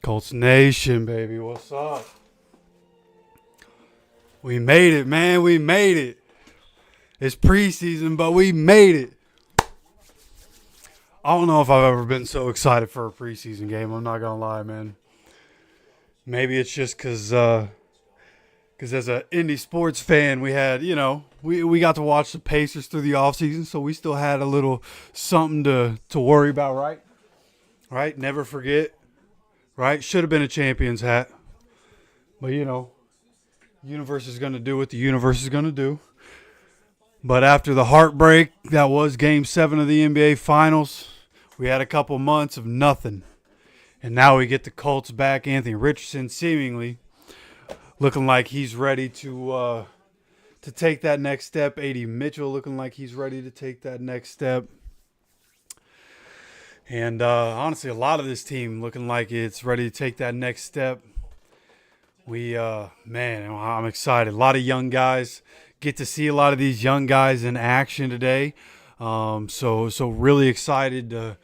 Colts Nation, baby, what's up? We made it, man. We made it. It's preseason, but we made it. I don't know if I've ever been so excited for a preseason game. I'm not going to lie, man. Maybe it's just because as an indie sports fan, we had, we got to watch the Pacers through the offseason, so we still had a little something to worry about, right? Right? Never forget. Right? Should have been a champion's hat. But, universe is going to do what the universe is going to do. But after the heartbreak that was Game 7 of the NBA Finals, we had a couple months of nothing. And now we get the Colts back. Anthony Richardson seemingly looking like he's ready to take that next step. A.D. Mitchell looking like he's ready to take that next step. And honestly, a lot of this team looking like it's ready to take that next step. I'm excited. A lot of young guys. Get to see a lot of these young guys in action today. So really excited to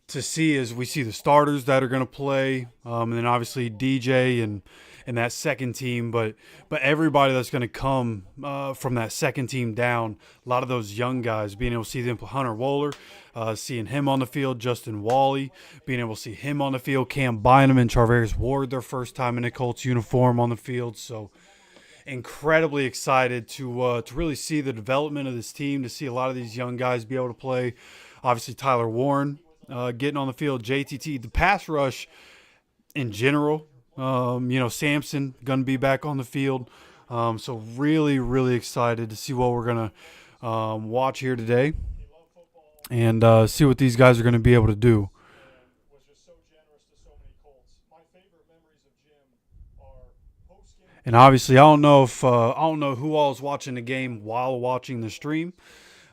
see as we see the starters that are going to play. And then obviously DJ and that second team. But everybody that's going to come from that second team down, a lot of those young guys, being able to see them, Hunter Wohler, seeing him on the field, Justin Wally, being able to see him on the field, Cam Bynum and Charvarius Ward, their first time in a Colts uniform on the field. So incredibly excited to really see the development of this team, to see a lot of these young guys be able to play. Obviously, Tyler Warren getting on the field, JTT, the pass rush in general. Sampson going to be back on the field. So really, really excited to see what we're going to watch here today and see what these guys are going to be able to do. And obviously, I don't know who all is watching the game while watching the stream.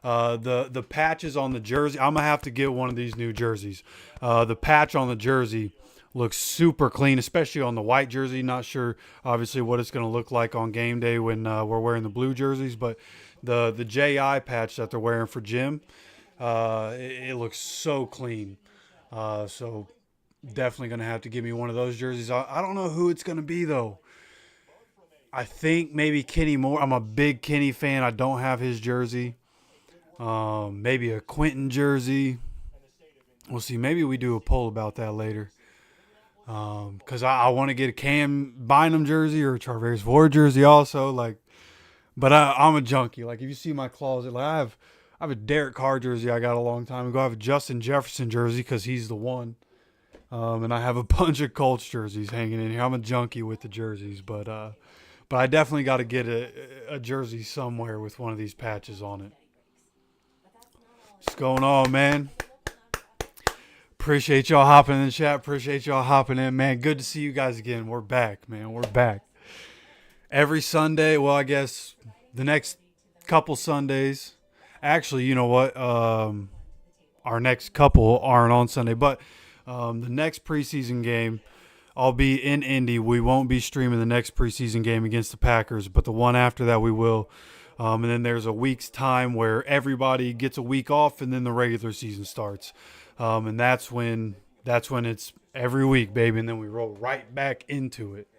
The patches on the jersey, I'm gonna have to get one of these new jerseys. The patch on the jersey looks super clean, especially on the white jersey. Not sure, obviously, what it's gonna look like on game day when we're wearing the blue jerseys, but the JI patch that they're wearing for Jim, it looks so clean. So definitely gonna have to give me one of those jerseys. I don't know who it's gonna be though. I think maybe Kenny Moore. I'm a big Kenny fan. I don't have his jersey. Maybe a Quentin jersey. We'll see. Maybe we do a poll about that later. Because I want to get a Cam Bynum jersey or a Charvarius Ward jersey also. But I'm a junkie. Like, if you see my closet, I have a Derek Carr jersey I got a long time ago. I have a Justin Jefferson jersey because he's the one. And I have a bunch of Colts jerseys hanging in here. I'm a junkie with the jerseys, but I definitely got to get a jersey somewhere with one of these patches on it. What's going on, man? Appreciate y'all hopping in the chat. Appreciate y'all hopping in, man. Good to see you guys again. We're back, man. We're back. Every Sunday, well, I guess the next couple Sundays. Actually, you know what? Our next couple aren't on Sunday, but the next preseason game, I'll be in Indy. We won't be streaming the next preseason game against the Packers, but the one after that we will. And then there's a week's time where everybody gets a week off, and then the regular season starts. And that's when it's every week, baby, and then we roll right back into it.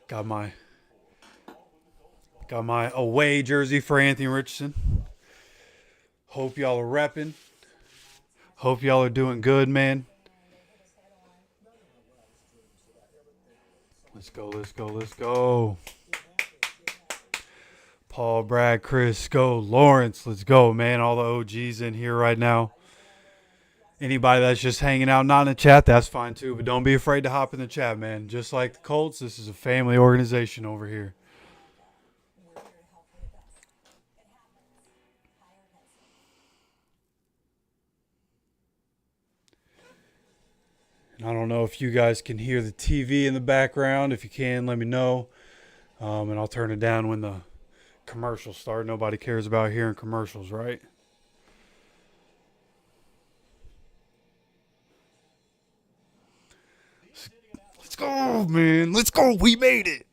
Got my away jersey for Anthony Richardson. Hope y'all are repping. Hope y'all are doing good, man. Let's go, let's go, let's go. Paul, Brad, Chris, go. Lawrence, let's go, man. All the OGs in here right now. Anybody that's just hanging out, not in the chat, that's fine too. But don't be afraid to hop in the chat, man. Just like the Colts, this is a family organization over here. And I don't know if you guys can hear the TV in the background. If you can, let me know. And I'll turn it down when the commercials start. Nobody cares about hearing commercials, right? Let's go, man. Let's go. We made it.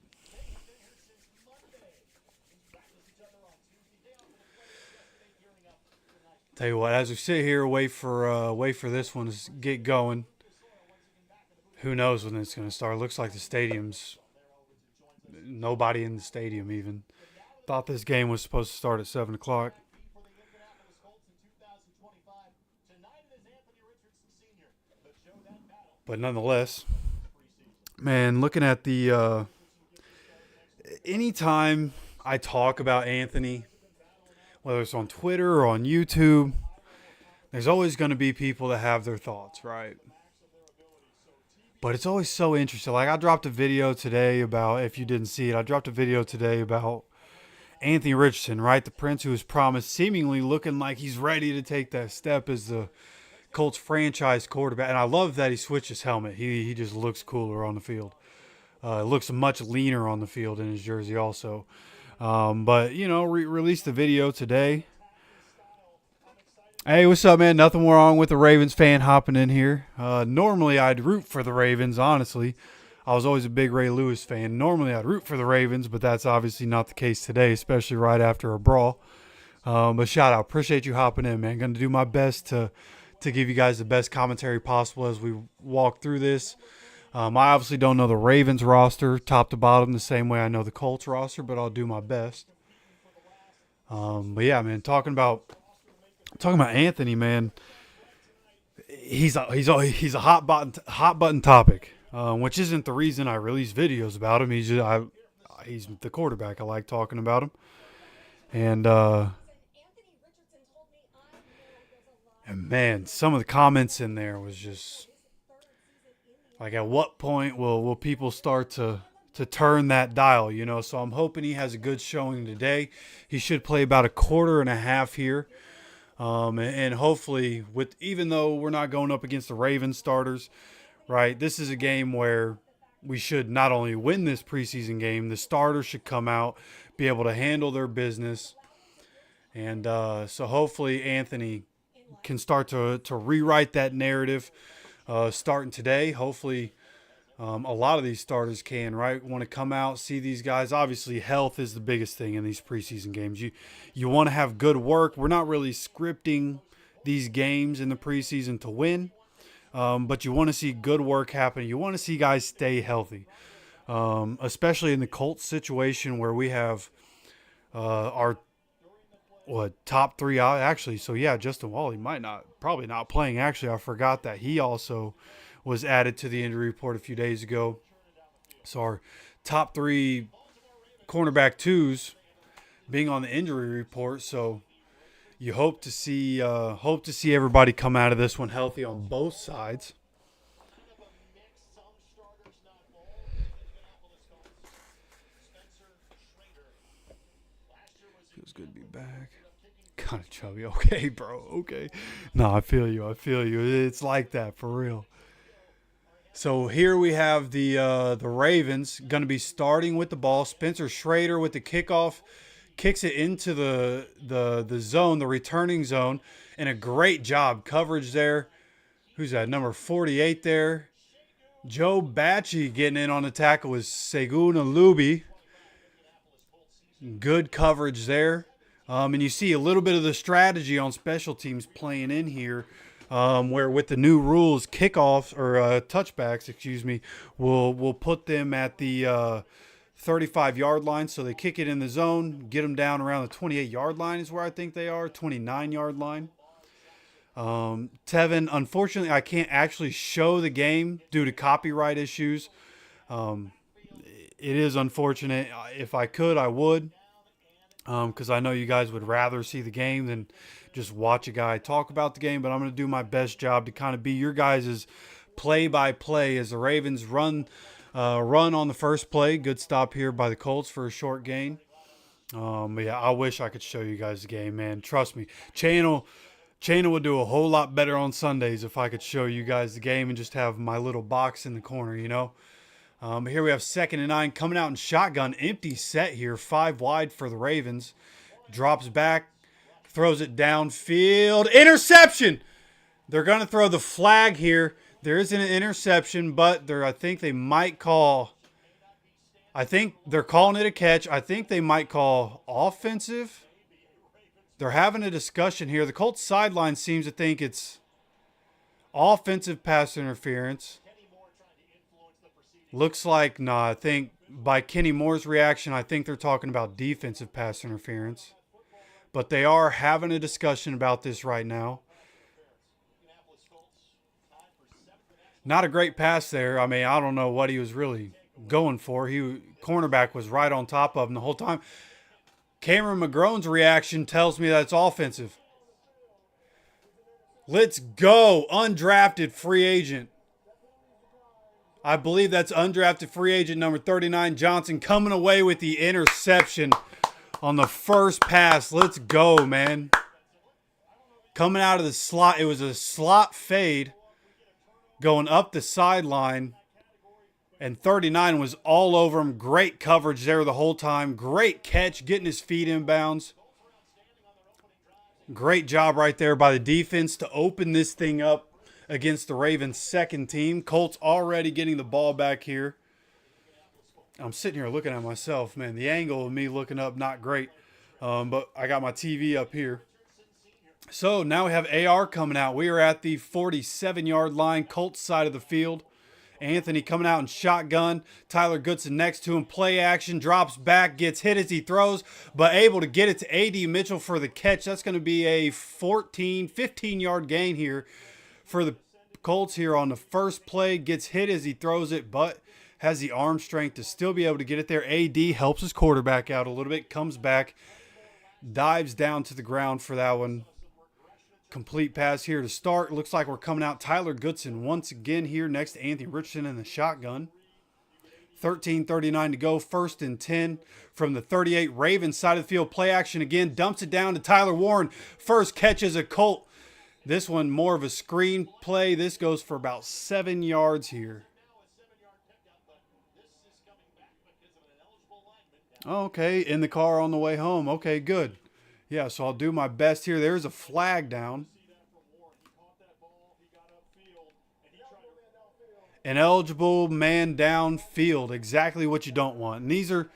Tell you what, as we sit here, wait for this one to get going. Who knows when it's going to start? Looks like the stadium's nobody in the stadium even. Thought this game was supposed to start at 7 o'clock. But nonetheless, man, looking at the anytime I talk about Anthony, whether it's on Twitter or on YouTube, there's always going to be people that have their thoughts, right? But it's always so interesting. Like I dropped a video today about, if you didn't see it, I dropped a video today about Anthony Richardson, right? The Prince who was promised, seemingly looking like he's ready to take that step as the Colts franchise quarterback. And I love that he switched his helmet. He just looks cooler on the field. Looks much leaner on the field in his jersey also. But, you know, released the video today. Hey, what's up, man? Nothing wrong with the Ravens fan hopping in here. Normally, I'd root for the Ravens, honestly. I was always a big Ray Lewis fan. Normally, I'd root for the Ravens, but that's obviously not the case today, especially right after a brawl. But shout out. Appreciate you hopping in, man. Going to do my best to give you guys the best commentary possible as we walk through this. I obviously don't know the Ravens roster top to bottom the same way I know the Colts roster, but I'll do my best. But yeah, man, talking about Anthony, man, he's a hot button topic, which isn't the reason I release videos about him. He's the quarterback. I like talking about him, and man, some of the comments in there was just like, at what point will people start to turn that dial, you know? So I'm hoping he has a good showing today. He should play about a quarter and a half here. And hopefully, even though we're not going up against the Ravens starters, right, this is a game where we should not only win this preseason game, the starters should come out, be able to handle their business. And so hopefully Anthony can start to rewrite that narrative starting today. Hopefully a lot of these starters can, right, want to come out, see these guys. Obviously, health is the biggest thing in these preseason games. You want to have good work. We're not really scripting these games in the preseason to win, but you want to see good work happen. You want to see guys stay healthy, especially in the Colts situation where we have our top three out. Actually, so yeah, Justin Wally probably not playing. Actually, I forgot that he also was added to the injury report a few days ago. So our top three cornerback twos being on the injury report. So you hope to see everybody come out of this one healthy on both sides. Feels good to be back. kind of chubby. Okay, bro. Okay. No, I feel you. I feel you. It's like that for real. So here we have the Ravens going to be starting with the ball. Spencer Schrader with the kickoff. Kicks it into the zone, the returning zone. And a great job. Coverage there. Who's that? Number 48 there. Joe Bacci getting in on the tackle with Segun Alubi. Good coverage there. And you see a little bit of the strategy on special teams playing in here, where with the new rules, kickoffs or touchbacks, will put them at the 35-yard line. So they kick it in the zone, get them down around the 28-yard line is where I think they are, 29-yard line. Tevin, unfortunately, I can't actually show the game due to copyright issues. It is unfortunate. If I could, I would. Because I know you guys would rather see the game than just watch a guy talk about the game. But I'm going to do my best job to kind of be your guys' play-by-play as the Ravens run on the first play. Good stop here by the Colts for a short gain. But yeah, I wish I could show you guys the game, man. Trust me. Channel would do a whole lot better on Sundays if I could show you guys the game and just have my little box in the corner, you know. Here we have 2nd and 9 coming out in shotgun. Empty set here. 5 wide for the Ravens. Drops back. Throws it downfield. Interception! They're going to throw the flag here. There isn't an interception, but I think they might call. I think they're calling it a catch. I think they might call offensive. They're having a discussion here. The Colts sideline seems to think it's offensive pass interference. Looks like, I think by Kenny Moore's reaction, I think they're talking about defensive pass interference. But they are having a discussion about this right now. Not a great pass there. I mean, I don't know what he was really going for. Cornerback was right on top of him the whole time. Cameron McGrone's reaction tells me that's offensive. Let's go. Undrafted free agent. I believe that's undrafted free agent number 39, Johnson, coming away with the interception on the first pass. Let's go, man. Coming out of the slot. It was a slot fade going up the sideline. And 39 was all over him. Great coverage there the whole time. Great catch, getting his feet inbounds. Great job right there by the defense to open this thing up against the Ravens' second team. Colts already getting the ball back here. I'm sitting here looking at myself, man. The angle of me looking up, not great. But I got my TV up here. So now we have AR coming out. We are at the 47-yard line, Colts side of the field. Anthony coming out in shotgun. Tyler Goodson next to him. Play action. Drops back. Gets hit as he throws. But able to get it to A.D. Mitchell for the catch. That's going to be a 15-yard gain here for the Colts here on the first play. Gets hit as he throws it, but has the arm strength to still be able to get it there. A.D. helps his quarterback out a little bit. Comes back. Dives down to the ground for that one. Complete pass here to start. Looks like we're coming out. Tyler Goodson once again here next to Anthony Richardson in the shotgun. 13:39 to go. 1st and 10 from the 38. Ravens side of the field. Play action again. Dumps it down to Tyler Warren. First catch as a Colt. This one more of a screen play. This goes for about 7 yards here. Okay, in the car on the way home. Okay, good. Yeah, so I'll do my best here. There's a flag down. An eligible man downfield. Exactly what you don't want. And these are,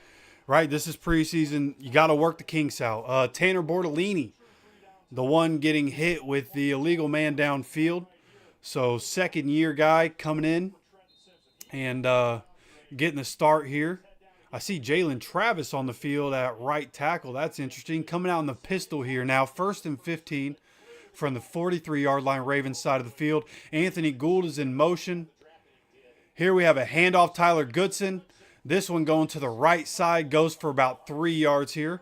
right, this is preseason. You got to work the kinks out. Tanner Bortolini, the one getting hit with the illegal man downfield. So second-year guy coming in and getting the start here. I see Jalen Travis on the field at right tackle. That's interesting. Coming out in the pistol here now. 1st and 15 from the 43-yard line, Ravens side of the field. Anthony Gould is in motion. Here we have a handoff, Tyler Goodson. This one going to the right side. Goes for about 3 yards here.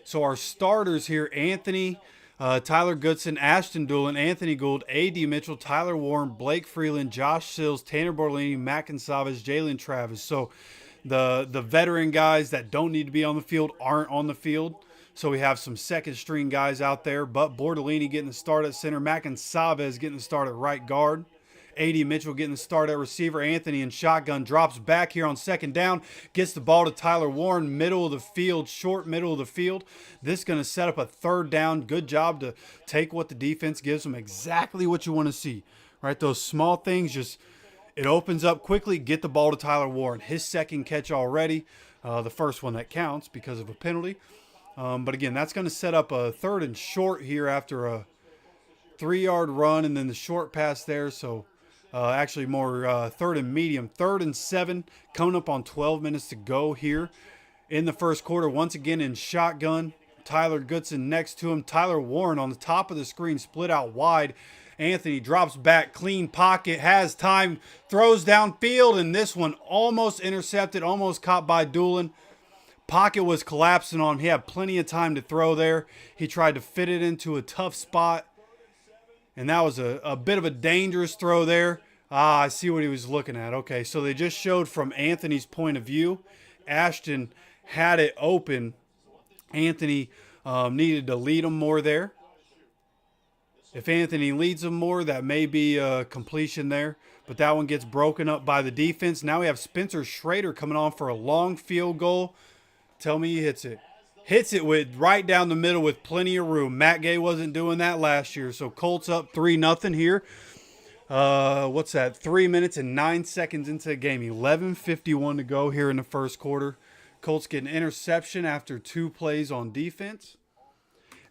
So our starters here, Anthony, Tyler Goodson, Ashton Doolin, Anthony Gould, A.D. Mitchell, Tyler Warren, Blake Freeland, Josh Sills, Tanner Bortolini, Matt Savage, Jalen Travis. So The veteran guys that don't need to be on the field aren't on the field. So we have some second string guys out there. But Bordolini getting the start at center. Mac and Savez getting the start at right guard. A.D. Mitchell getting the start at receiver. Anthony in shotgun drops back here on second down. Gets the ball to Tyler Warren, middle of the field, short middle of the field. This is going to set up a third down. Good job to take what the defense gives them. Exactly what you want to see. Right? Those small things just... It opens up quickly. Get the ball to Tyler Warren. His second catch already. The first one that counts because of a penalty. But again, that's going to set up a third and short here after a 3-yard run and then the short pass there. So actually more third and medium. 3rd and 7 coming up on 12 minutes to go here in the first quarter. Once again in shotgun. Tyler Goodson next to him. Tyler Warren on the top of the screen, split out wide. Anthony drops back, clean pocket, has time, throws downfield, and this one almost intercepted, almost caught by Doolin. Pocket was collapsing on him. He had plenty of time to throw there. He tried to fit it into a tough spot, and that was a bit of a dangerous throw there. I see what he was looking at. Okay, so they just showed from Anthony's point of view. Ashton had it open. Anthony needed to lead him more there. If Anthony leads him more, that may be a completion there. But that one gets broken up by the defense. Now we have Spencer Schrader coming on for a long field goal. Tell me he hits it. Hits it with right down the middle with plenty of room. Matt Gay wasn't doing that last year. So Colts up 3-0 here. What's that? 3 minutes and 9 seconds into the game. 11:51 to go here in the first quarter. Colts get an interception after 2 plays on defense.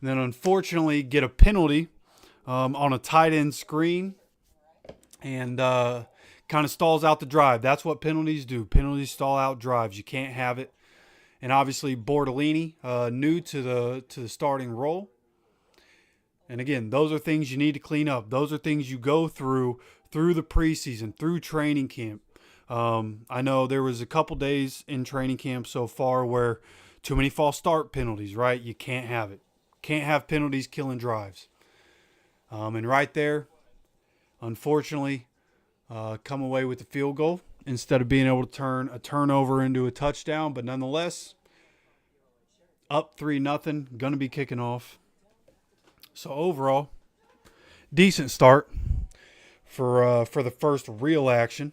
And then unfortunately get a penalty on a tight end screen, and kind of stalls out the drive. That's what penalties do. Penalties stall out drives. You can't have it. And obviously Bordolini, new to the starting role. And again, those are things you need to clean up. Those are things you go through the preseason, through training camp. I know there was a couple days in training camp so far where too many false start penalties, right? You can't have it. Can't have penalties killing drives. And right there, unfortunately, come away with the field goal instead of being able to turn a turnover into a touchdown. But nonetheless, up 3-0, going to be kicking off. So overall, decent start for the first real action.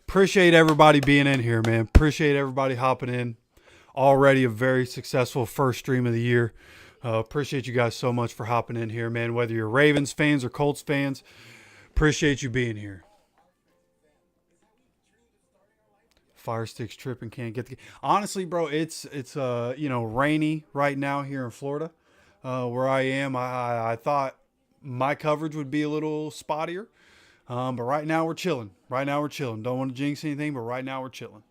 Appreciate everybody being in here, man. Appreciate everybody hopping in. Already a very successful first stream of the year. Appreciate you guys so much for hopping in here, man. Whether you're Ravens fans or Colts fans, appreciate you being here. Fire sticks tripping, can't get the... Honestly, bro, it's rainy right now here in Florida, where I am. I thought my coverage would be a little spottier, but right now we're chilling. Don't want to jinx anything, but right now we're chilling.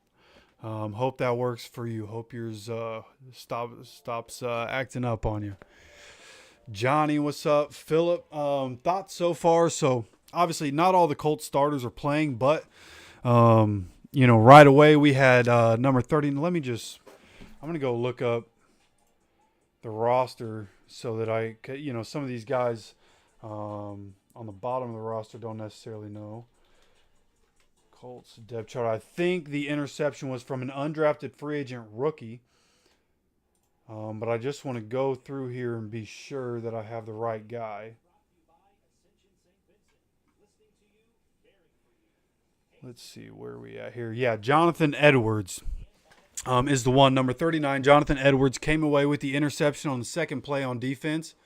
Hope that works for you. Hope yours stops acting up on you. Johnny, what's up? Philip, thoughts so far? So obviously not all the Colts starters are playing, but right away we had number 30. I'm going to go look up the roster so that some of these guys on the bottom of the roster don't necessarily know. Colts depth chart. I think the interception was from an undrafted free agent rookie. But I just want to go through here and be sure that I have the right guy. Let's see where we at here. Yeah, Jonathan Edwards is the one, number 39. Jonathan Edwards came away with the interception on the second play on defense.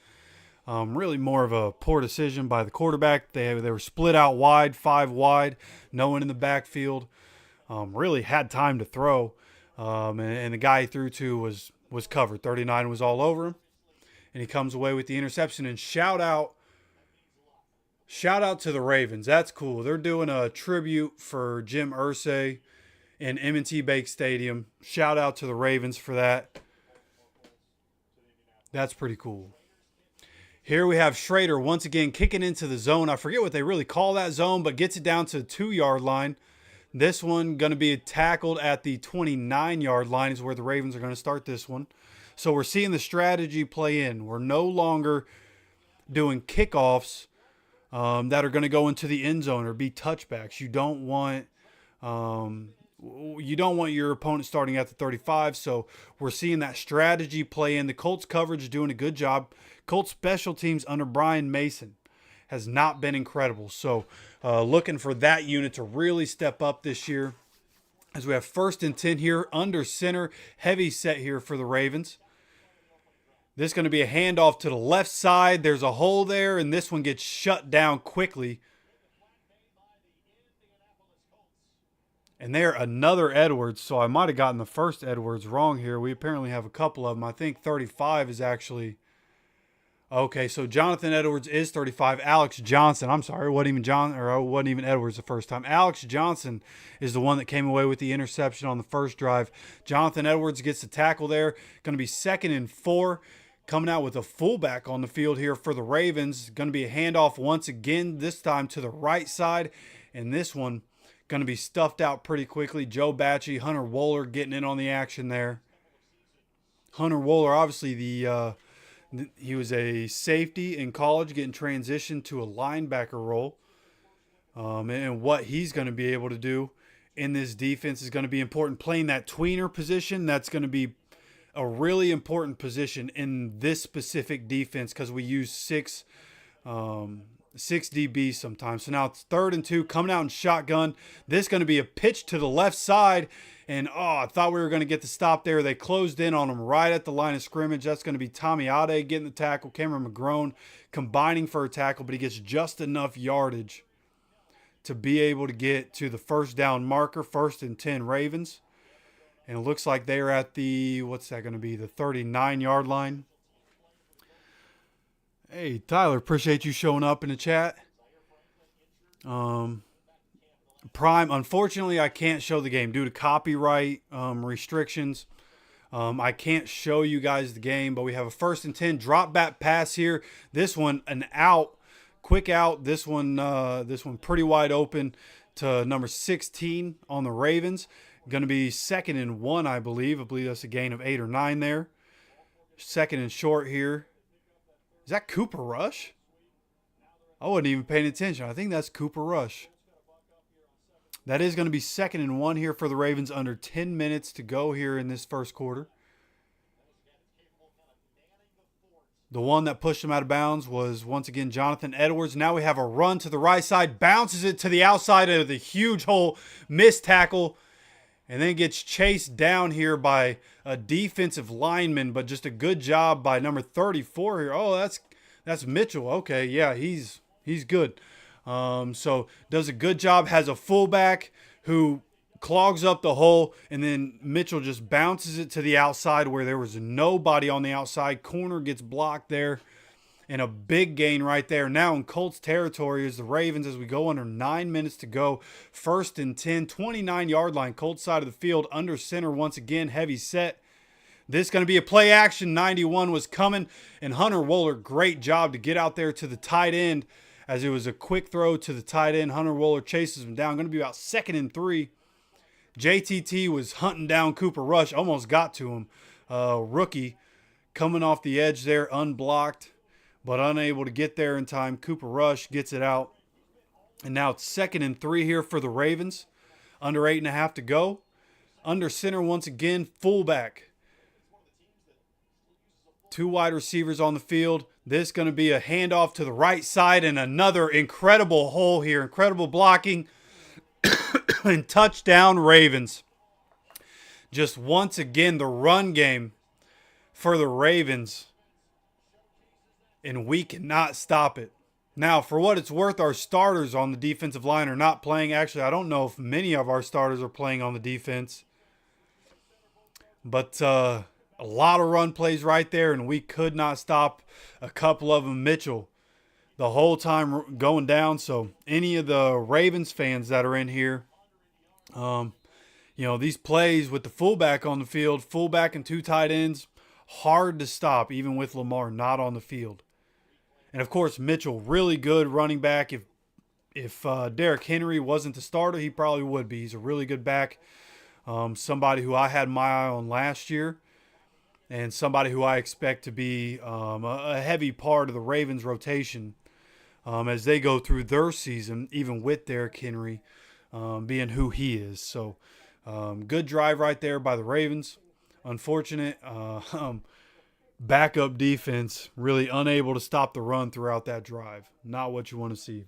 Really more of a poor decision by the quarterback. They were split out wide, 5 wide, no one in the backfield. Really had time to throw, and the guy he threw to was covered. 39 was all over him, and he comes away with the interception. And shout out to the Ravens. That's cool. They're doing a tribute for Jim Irsay in M&T Bank Stadium. Shout out to the Ravens for that. That's pretty cool. Here we have Schrader once again kicking into the zone. I forget what they really call that zone, but gets it down to the 2-yard line. This one going to be tackled at the 29-yard line is where the Ravens are going to start this one. So we're seeing the strategy play in. We're no longer doing kickoffs that are going to go into the end zone or be touchbacks. You don't want You don't want your opponent starting at the 35, so we're seeing that strategy play in. The Colts coverage doing a good job. Colts special teams under Brian Mason has not been incredible, so looking for that unit to really step up this year. As we have 1st and 10 here, under center, heavy set here for the Ravens. This is going to be a handoff to the left side. There's a hole there, and this one gets shut down quickly. And there, another Edwards. So I might have gotten the first Edwards wrong here. We apparently have a couple of them. I think 35 is actually... Okay, so Jonathan Edwards is 35. Alex Johnson, I'm sorry, it wasn't even Edwards the first time. Alex Johnson is the one that came away with the interception on the first drive. Jonathan Edwards gets the tackle there. Going to be 2nd and 4. Coming out with a fullback on the field here for the Ravens. Going to be a handoff once again, this time to the right side. And this one going to be stuffed out pretty quickly. Joe Bacci, Hunter Wohler getting in on the action there. Hunter Wohler, obviously he was a safety in college, getting transitioned to a linebacker role. And what he's going to be able to do in this defense is going to be important. Playing that tweener position, that's going to be a really important position in this specific defense because we use six DBs sometimes. So now it's 3rd and 2, coming out in shotgun. This is going to be a pitch to the left side. And, I thought we were going to get the stop there. They closed in on him right at the line of scrimmage. That's going to be Tommy Ade getting the tackle. Cameron McGrone combining for a tackle, but he gets just enough yardage to be able to get to the 1st down marker, 1st and 10 Ravens. And it looks like they're at the, what's that going to be, the 39-yard line. Hey, Tyler, appreciate you showing up in the chat. Prime, unfortunately, I can't show the game due to copyright restrictions. I can't show you guys the game, but we have a 1st and 10 drop back pass here. This one, an out, quick out. This one pretty wide open to number 16 on the Ravens. Going to be 2nd and 1, I believe. I believe that's a gain of 8 or 9 there. 2nd and short here. Is that Cooper Rush? I wasn't even paying attention. I think that's Cooper Rush. That is going to be 2nd and 1 here for the Ravens. Under 10 minutes to go here in this first quarter. The one that pushed him out of bounds was, once again, Jonathan Edwards. Now we have a run to the right side. Bounces it to the outside of the huge hole. Missed tackle. And then gets chased down here by a defensive lineman. But just a good job by number 34 here. Oh, that's Mitchell. Okay, yeah, he's good. So does a good job. Has a fullback who clogs up the hole, and then Mitchell just bounces it to the outside where there was nobody on the outside. Corner gets blocked there, and a big gain right there. Now in Colts territory is the Ravens as we go under 9 minutes to go. 1st and 10, 29-yard line, Colts side of the field, under center once again, heavy set. This is going to be a play action. 91 was coming, and Hunter Wohler, great job to get out there to the tight end as it was a quick throw to the tight end. Hunter Wohler chases him down. Going to be about 2nd and 3. JTT was hunting down Cooper Rush, almost got to him. Rookie coming off the edge there, unblocked, but unable to get there in time. Cooper Rush gets it out. And now it's 2nd and 3 here for the Ravens. Under 8.5 to go. Under center once again, fullback. 2 wide receivers on the field. This is going to be a handoff to the right side and another incredible hole here. Incredible blocking. And touchdown Ravens. Just once again, the run game for the Ravens. And we cannot stop it. Now, for what it's worth, our starters on the defensive line are not playing. Actually, I don't know if many of our starters are playing on the defense. But a lot of run plays right there, and we could not stop a couple of them. Mitchell, the whole time going down. So any of the Ravens fans that are in here, these plays with the fullback on the field, fullback and 2 tight ends, hard to stop, even with Lamar not on the field. And, of course, Mitchell, really good running back. If Derrick Henry wasn't the starter, he probably would be. He's a really good back. Somebody who I had my eye on last year, and somebody who I expect to be a heavy part of the Ravens rotation as they go through their season, even with Derrick Henry being who he is. So Good drive right there by the Ravens. Unfortunate backup defense, really unable to stop the run throughout that drive. Not what you want to see.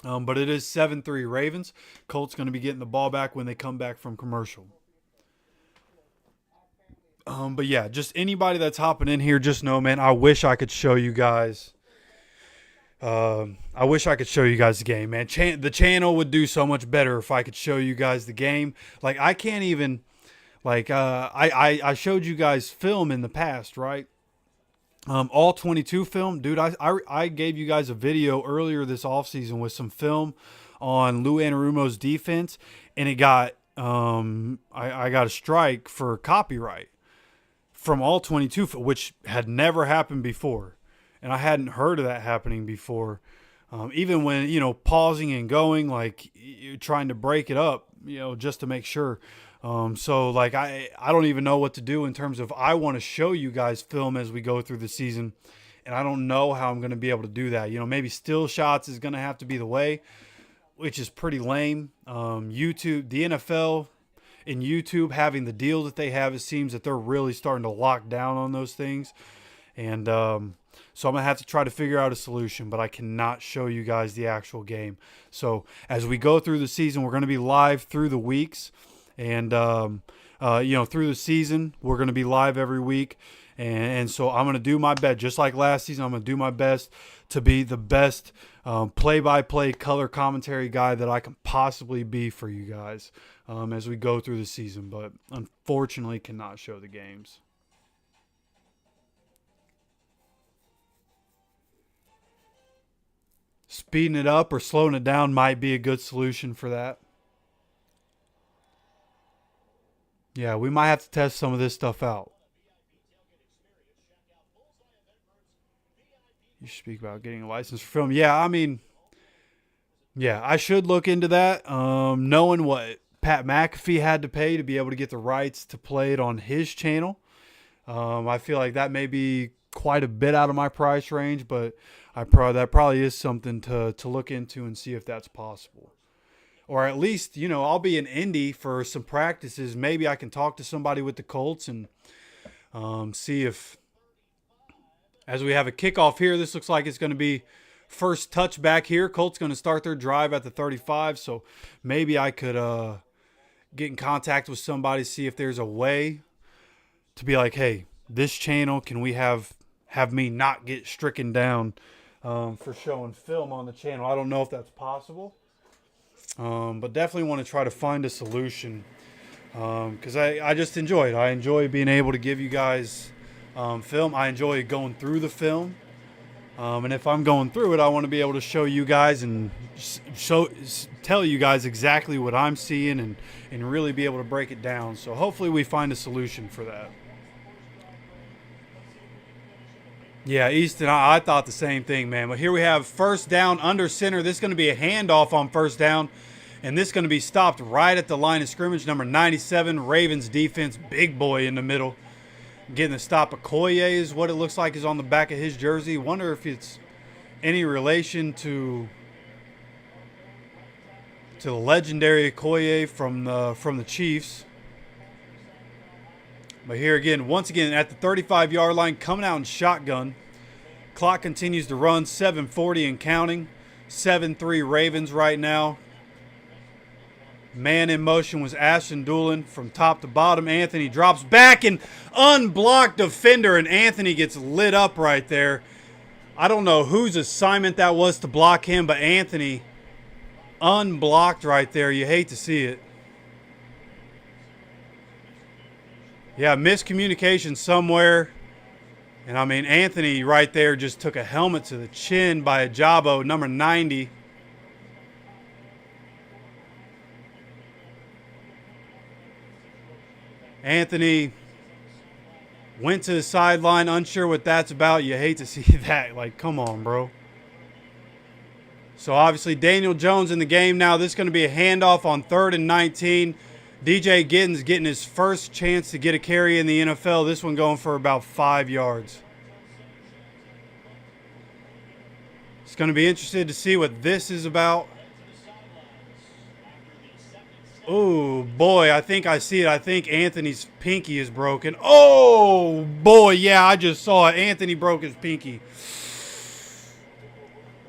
But it is 7-3 Ravens. Colts going to be getting the ball back when they come back from commercial. But yeah, just anybody that's hopping in here, just know, man, I wish I could show you guys. I wish I could show you guys the game, man. The channel would do so much better if I could show you guys the game. Like, I can't even, like, I showed you guys film in the past, right? All 22 film, dude. I gave you guys a video earlier this offseason with some film on Lou Anarumo's defense, and it got I got a strike for copyright from all 22, which had never happened before, and I hadn't heard of that happening before. Even when, pausing and going, like, trying to break it up, just to make sure. So, like, I don't even know what to do in terms of, I want to show you guys film as we go through the season, and I don't know how I'm going to be able to do that. Maybe still shots is going to have to be the way, which is pretty lame. YouTube, the NFL and YouTube having the deal that they have, it seems that they're really starting to lock down on those things. And so I'm going to have to try to figure out a solution, but I cannot show you guys the actual game. So as we go through the season, we're going to be live through the weeks. And, through the season, we're going to be live every week. And so I'm going to do my best, just like last season, I'm going to do my best to be the best play-by-play color commentary guy that I can possibly be for you guys as we go through the season. But unfortunately, cannot show the games. Speeding it up or slowing it down might be a good solution for that. Yeah, we might have to test some of this stuff out. You speak about getting a license for film. Yeah, I mean, yeah, I should look into that. Knowing what Pat McAfee had to pay to be able to get the rights to play it on his channel, I feel like that may be quite a bit out of my price range, but that probably is something to look into and see if that's possible. Or at least, I'll be in Indy for some practices. Maybe I can talk to somebody with the Colts and see if, as we have a kickoff here, this looks like it's going to be first touchback here. Colts going to start their drive at the 35, so maybe I could get in contact with somebody, see if there's a way to be like, hey, this channel, can we have me not get stricken down for showing film on the channel? I don't know if that's possible. But definitely want to try to find a solution because I just enjoy it. I enjoy being able to give you guys film. I enjoy going through the film. And if I'm going through it, I want to be able to show you guys and tell you guys exactly what I'm seeing and really be able to break it down. So hopefully we find a solution for that. Yeah, Easton, I thought the same thing, man. But here we have first down under center. This is going to be a handoff on first down. And this is going to be stopped right at the line of scrimmage. Number 97, Ravens defense, big boy in the middle. Getting the stop. Okoye is what it looks like is on the back of his jersey. Wonder if it's any relation to the legendary Okoye from the Chiefs. But here again, once again, at the 35-yard line, coming out in shotgun. Clock continues to run, 7:40 and counting. 7-3 Ravens right now. Man in motion was Ashton Doolin from top to bottom. Anthony drops back and unblocked defender, and Anthony gets lit up right there. I don't know whose assignment that was to block him, but Anthony unblocked right there. You hate to see it. Yeah, miscommunication somewhere. And I mean, Anthony right there just took a helmet to the chin by Ajabo, number 90. Anthony went to the sideline, unsure what that's about. You hate to see that. Like, come on, bro. So obviously Daniel Jones in the game now. This is going to be a handoff on 3rd and 19. DJ Giddens getting his first chance to get a carry in the NFL. This one going for about 5 yards. It's going to be interested to see what this is about. Oh, boy, I think I see it. I think Anthony's pinky is broken. Oh, boy, yeah, I just saw it. Anthony broke his pinky.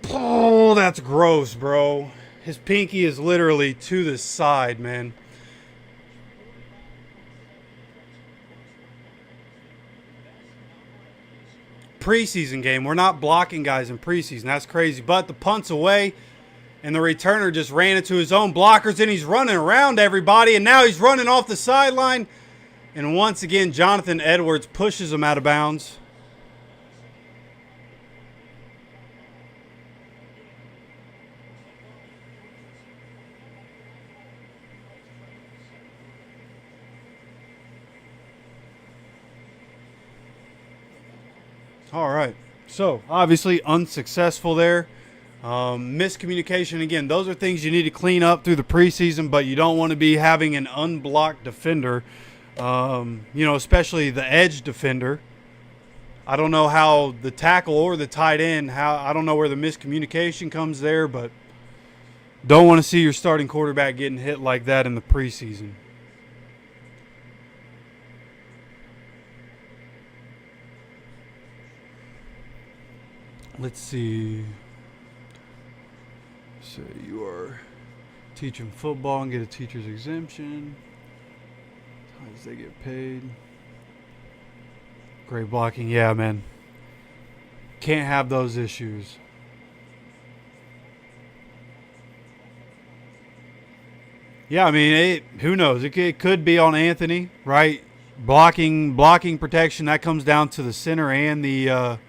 Oh, that's gross, bro. His pinky is literally to the side, man. Preseason game. We're not blocking guys in preseason. That's crazy. But the punt's away, and the returner just ran into his own blockers, and he's running around everybody, and now he's running off the sideline. And once again, Jonathan Edwards pushes him out of bounds. All right. So, obviously unsuccessful there. Miscommunication, again, those are things you need to clean up through the preseason, but you don't want to be having an unblocked defender, especially the edge defender. I don't know how the tackle or the tight end, I don't know where the miscommunication comes there, but don't want to see your starting quarterback getting hit like that in the preseason. Let's see. So you are teaching football and get a teacher's exemption. How does they get paid? Great blocking. Yeah, man. Can't have those issues. Yeah, I mean, who knows? It could be on Anthony, right? Blocking protection, that comes down to the center and the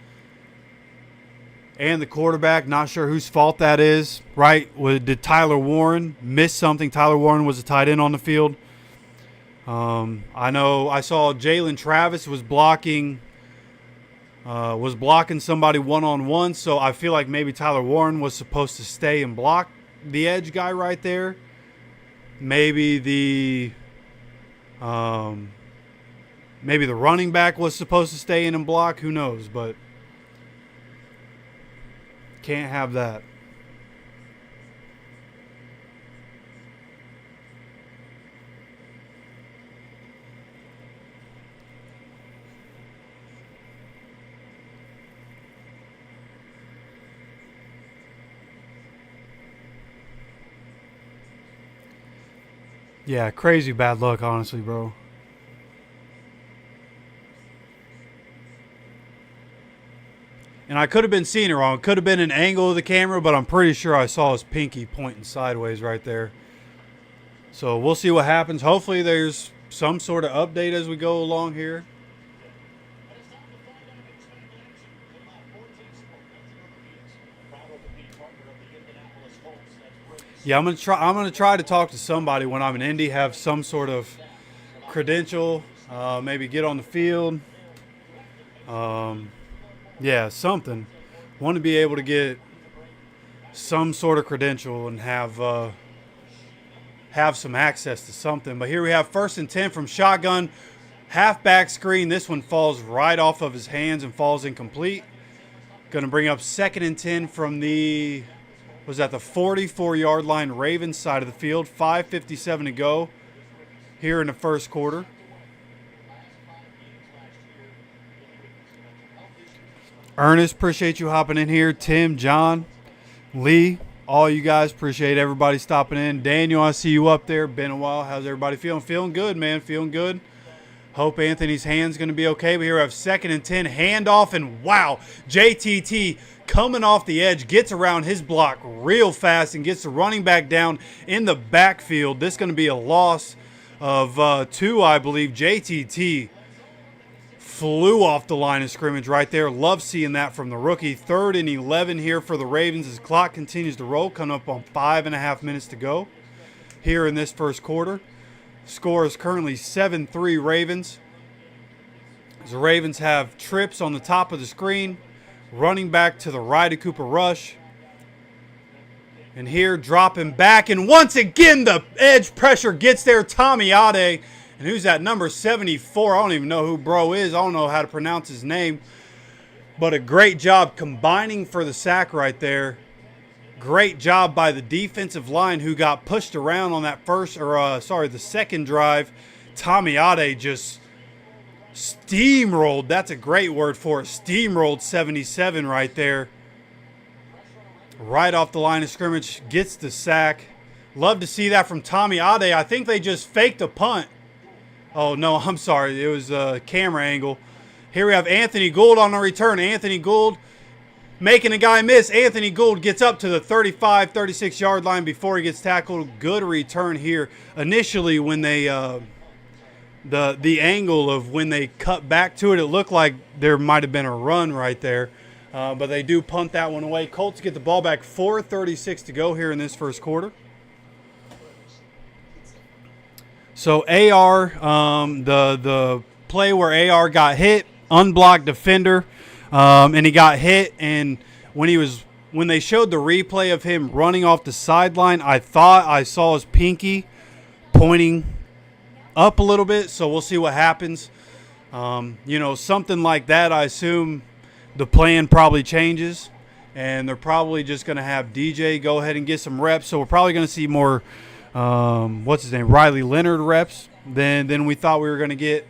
quarterback. Not sure whose fault that is, right? Did Tyler Warren miss something? Tyler Warren was a tight end on the field. I know I saw Jalen Travis was blocking somebody one-on-one, so I feel like maybe Tyler Warren was supposed to stay and block the edge guy right there. Maybe the running back was supposed to stay in and block. Who knows? But can't have that. Yeah, crazy bad luck, honestly, bro. And I could have been seeing it wrong. It could have been an angle of the camera, but I'm pretty sure I saw his pinky pointing sideways right there. So we'll see what happens. Hopefully there's some sort of update as we go along here. Yeah, I'm gonna try to talk to somebody when I'm in Indy, have some sort of credential, maybe get on the field. Yeah, something. Want to be able to get some sort of credential and have some access to something. But here we have 1st and 10 from shotgun, halfback screen. This one falls right off of his hands and falls incomplete. Going to bring up 2nd and 10 from the 44-yard line, Ravens side of the field. 5:57 to go here in the first quarter. Ernest, appreciate you hopping in here. Tim, John, Lee, all you guys, appreciate everybody stopping in. Daniel, I see you up there. Been a while. How's everybody feeling? Feeling good, man. Feeling good. Hope Anthony's hand's going to be okay. But here we have 2nd and 10, handoff, and wow, JTT coming off the edge, gets around his block real fast and gets the running back down in the backfield. This is going to be a loss of 2, I believe. JTT flew off the line of scrimmage right there. Love seeing that from the rookie. 3rd and 11 here for the Ravens as clock continues to roll, coming up on 5.5 minutes to go here in this first quarter. Score is currently 7-3 Ravens. As the Ravens have trips on the top of the screen, running back to the right of Cooper Rush. And here dropping back, and once again the edge pressure gets there. Tommy Ade. And who's that, number 74? I don't even know who bro is. I don't know how to pronounce his name. But a great job combining for the sack right there. Great job by the defensive line who got pushed around on that the second drive. Tommy Ade just steamrolled. That's a great word for it. Steamrolled 77 right there. Right off the line of scrimmage. Gets the sack. Love to see that from Tommy Ade. I think they just faked a punt. Oh, no, I'm sorry. It was a camera angle. Here we have Anthony Gould on the return. Anthony Gould making a guy miss. Anthony Gould gets up to the 35, 36-yard line before he gets tackled. Good return here. Initially, when they the angle of when they cut back to it, it looked like there might have been a run right there. But they do punt that one away. Colts get the ball back. 4:36 to go here in this first quarter. So AR, the play where AR got hit, unblocked defender, and he got hit. And when they showed the replay of him running off the sideline, I thought I saw his pinky pointing up a little bit. So we'll see what happens. Something like that. I assume the plan probably changes, and they're probably just going to have DJ go ahead and get some reps. So we're probably going to see more. Riley Leonard reps than we thought we were going to get.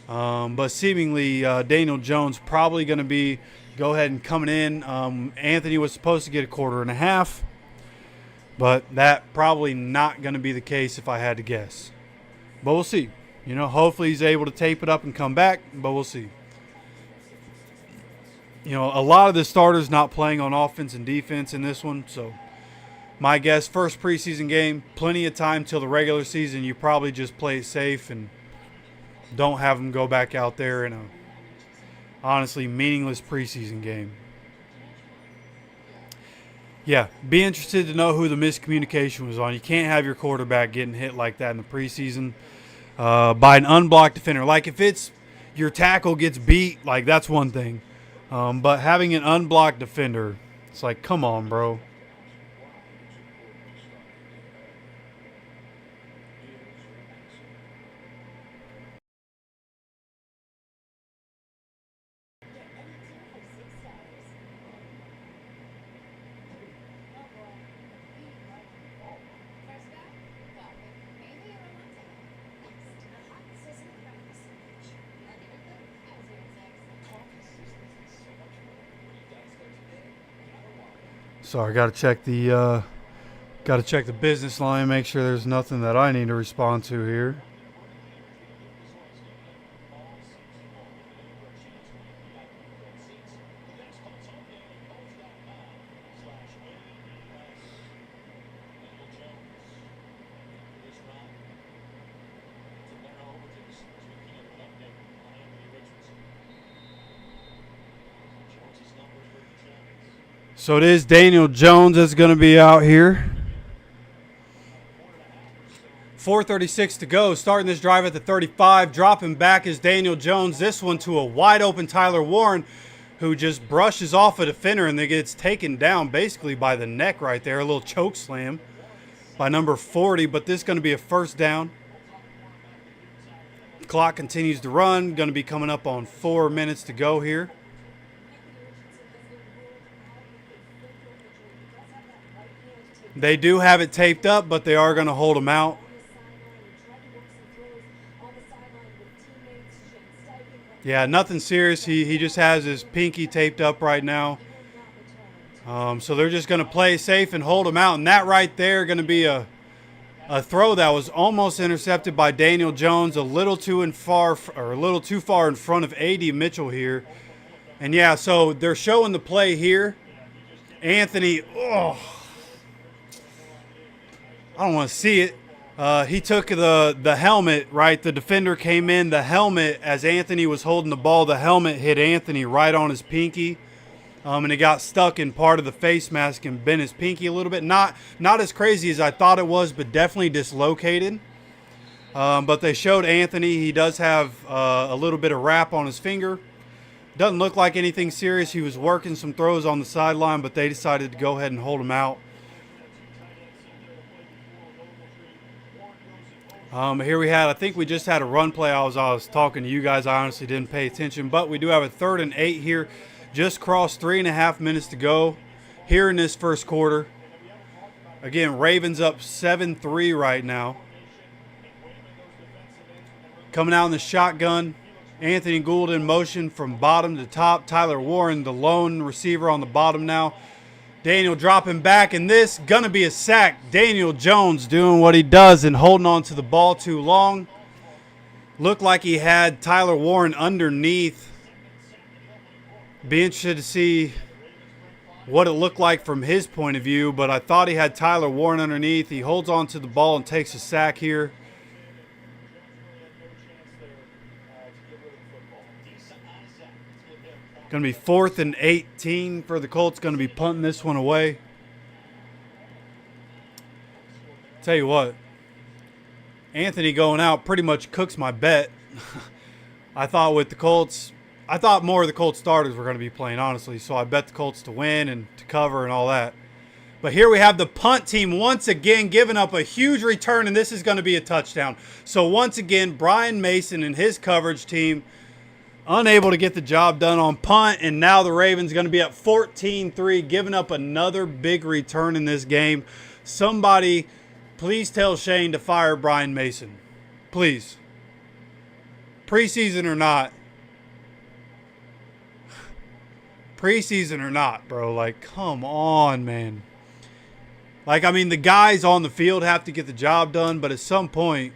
But seemingly Daniel Jones probably going to go ahead and coming in. Anthony was supposed to get a 1.25, but that probably not going to be the case if I had to guess. But we'll see. Hopefully he's able to tape it up and come back, but we'll see. A lot of the starters not playing on offense and defense in this one, so my guess, first preseason game, plenty of time till the regular season. You probably just play it safe and don't have them go back out there in a honestly meaningless preseason game. Yeah, be interested to know who the miscommunication was on. You can't have your quarterback getting hit like that in the preseason by an unblocked defender. Like if it's your tackle gets beat, like that's one thing. But having an unblocked defender, it's like, come on, bro. Sorry, got to check the business line, make sure there's nothing that I need to respond to here. So it is Daniel Jones that's going to be out here. 4:36 to go. Starting this drive at the 35. Dropping back is Daniel Jones. This one to a wide open Tyler Warren, who just brushes off a defender and then gets taken down basically by the neck right there. A little choke slam by number 40. But this is going to be a first down. The clock continues to run. Going to be coming up on 4 minutes to go here. They do have it taped up, but they are going to hold him out. Yeah, nothing serious. He just has his pinky taped up right now. So they're just going to play safe and hold him out. And that right there going to be a throw that was almost intercepted by Daniel Jones, a little too far in front of A.D. Mitchell here. And yeah, so they're showing the play here. Anthony, I don't want to see it. He took the helmet, right? The defender came in. The helmet, as Anthony was holding the ball, the helmet hit Anthony right on his pinky. And it got stuck in part of the face mask and bent his pinky a little bit. Not as crazy as I thought it was, but definitely dislocated. But they showed Anthony. He does have a little bit of wrap on his finger. Doesn't look like anything serious. He was working some throws on the sideline, but they decided to go ahead and hold him out. Here I think we just had a run play. I was talking to you guys. I honestly didn't pay attention, but we do have a 3rd and 8 here. Just crossed 3.5 minutes to go here in this first quarter. Again, Ravens up 7-3 right now. Coming out in the shotgun, Anthony Gould in motion from bottom to top. Tyler Warren, the lone receiver on the bottom now. Daniel dropping back, and this going to be a sack. Daniel Jones doing what he does and holding on to the ball too long. Looked like he had Tyler Warren underneath. Be interested to see what it looked like from his point of view, but I thought he had Tyler Warren underneath. He holds on to the ball and takes a sack here. Going to be 4th and 18 for the Colts. Going to be punting this one away. Tell you what, Anthony going out pretty much cooks my bet. I thought with the Colts, I thought more of the Colts starters were going to be playing, honestly. So I bet the Colts to win and to cover and all that. But here we have the punt team once again giving up a huge return, and this is going to be a touchdown. So once again, Brian Mason and his coverage team unable to get the job done on punt, and now the Ravens going to be at 14-3, giving up another big return in this game. Somebody, please tell Shane to fire Brian Mason. Please. Preseason or not. Preseason or not, bro. Like, come on, man. Like, I mean, the guys on the field have to get the job done, but at some point,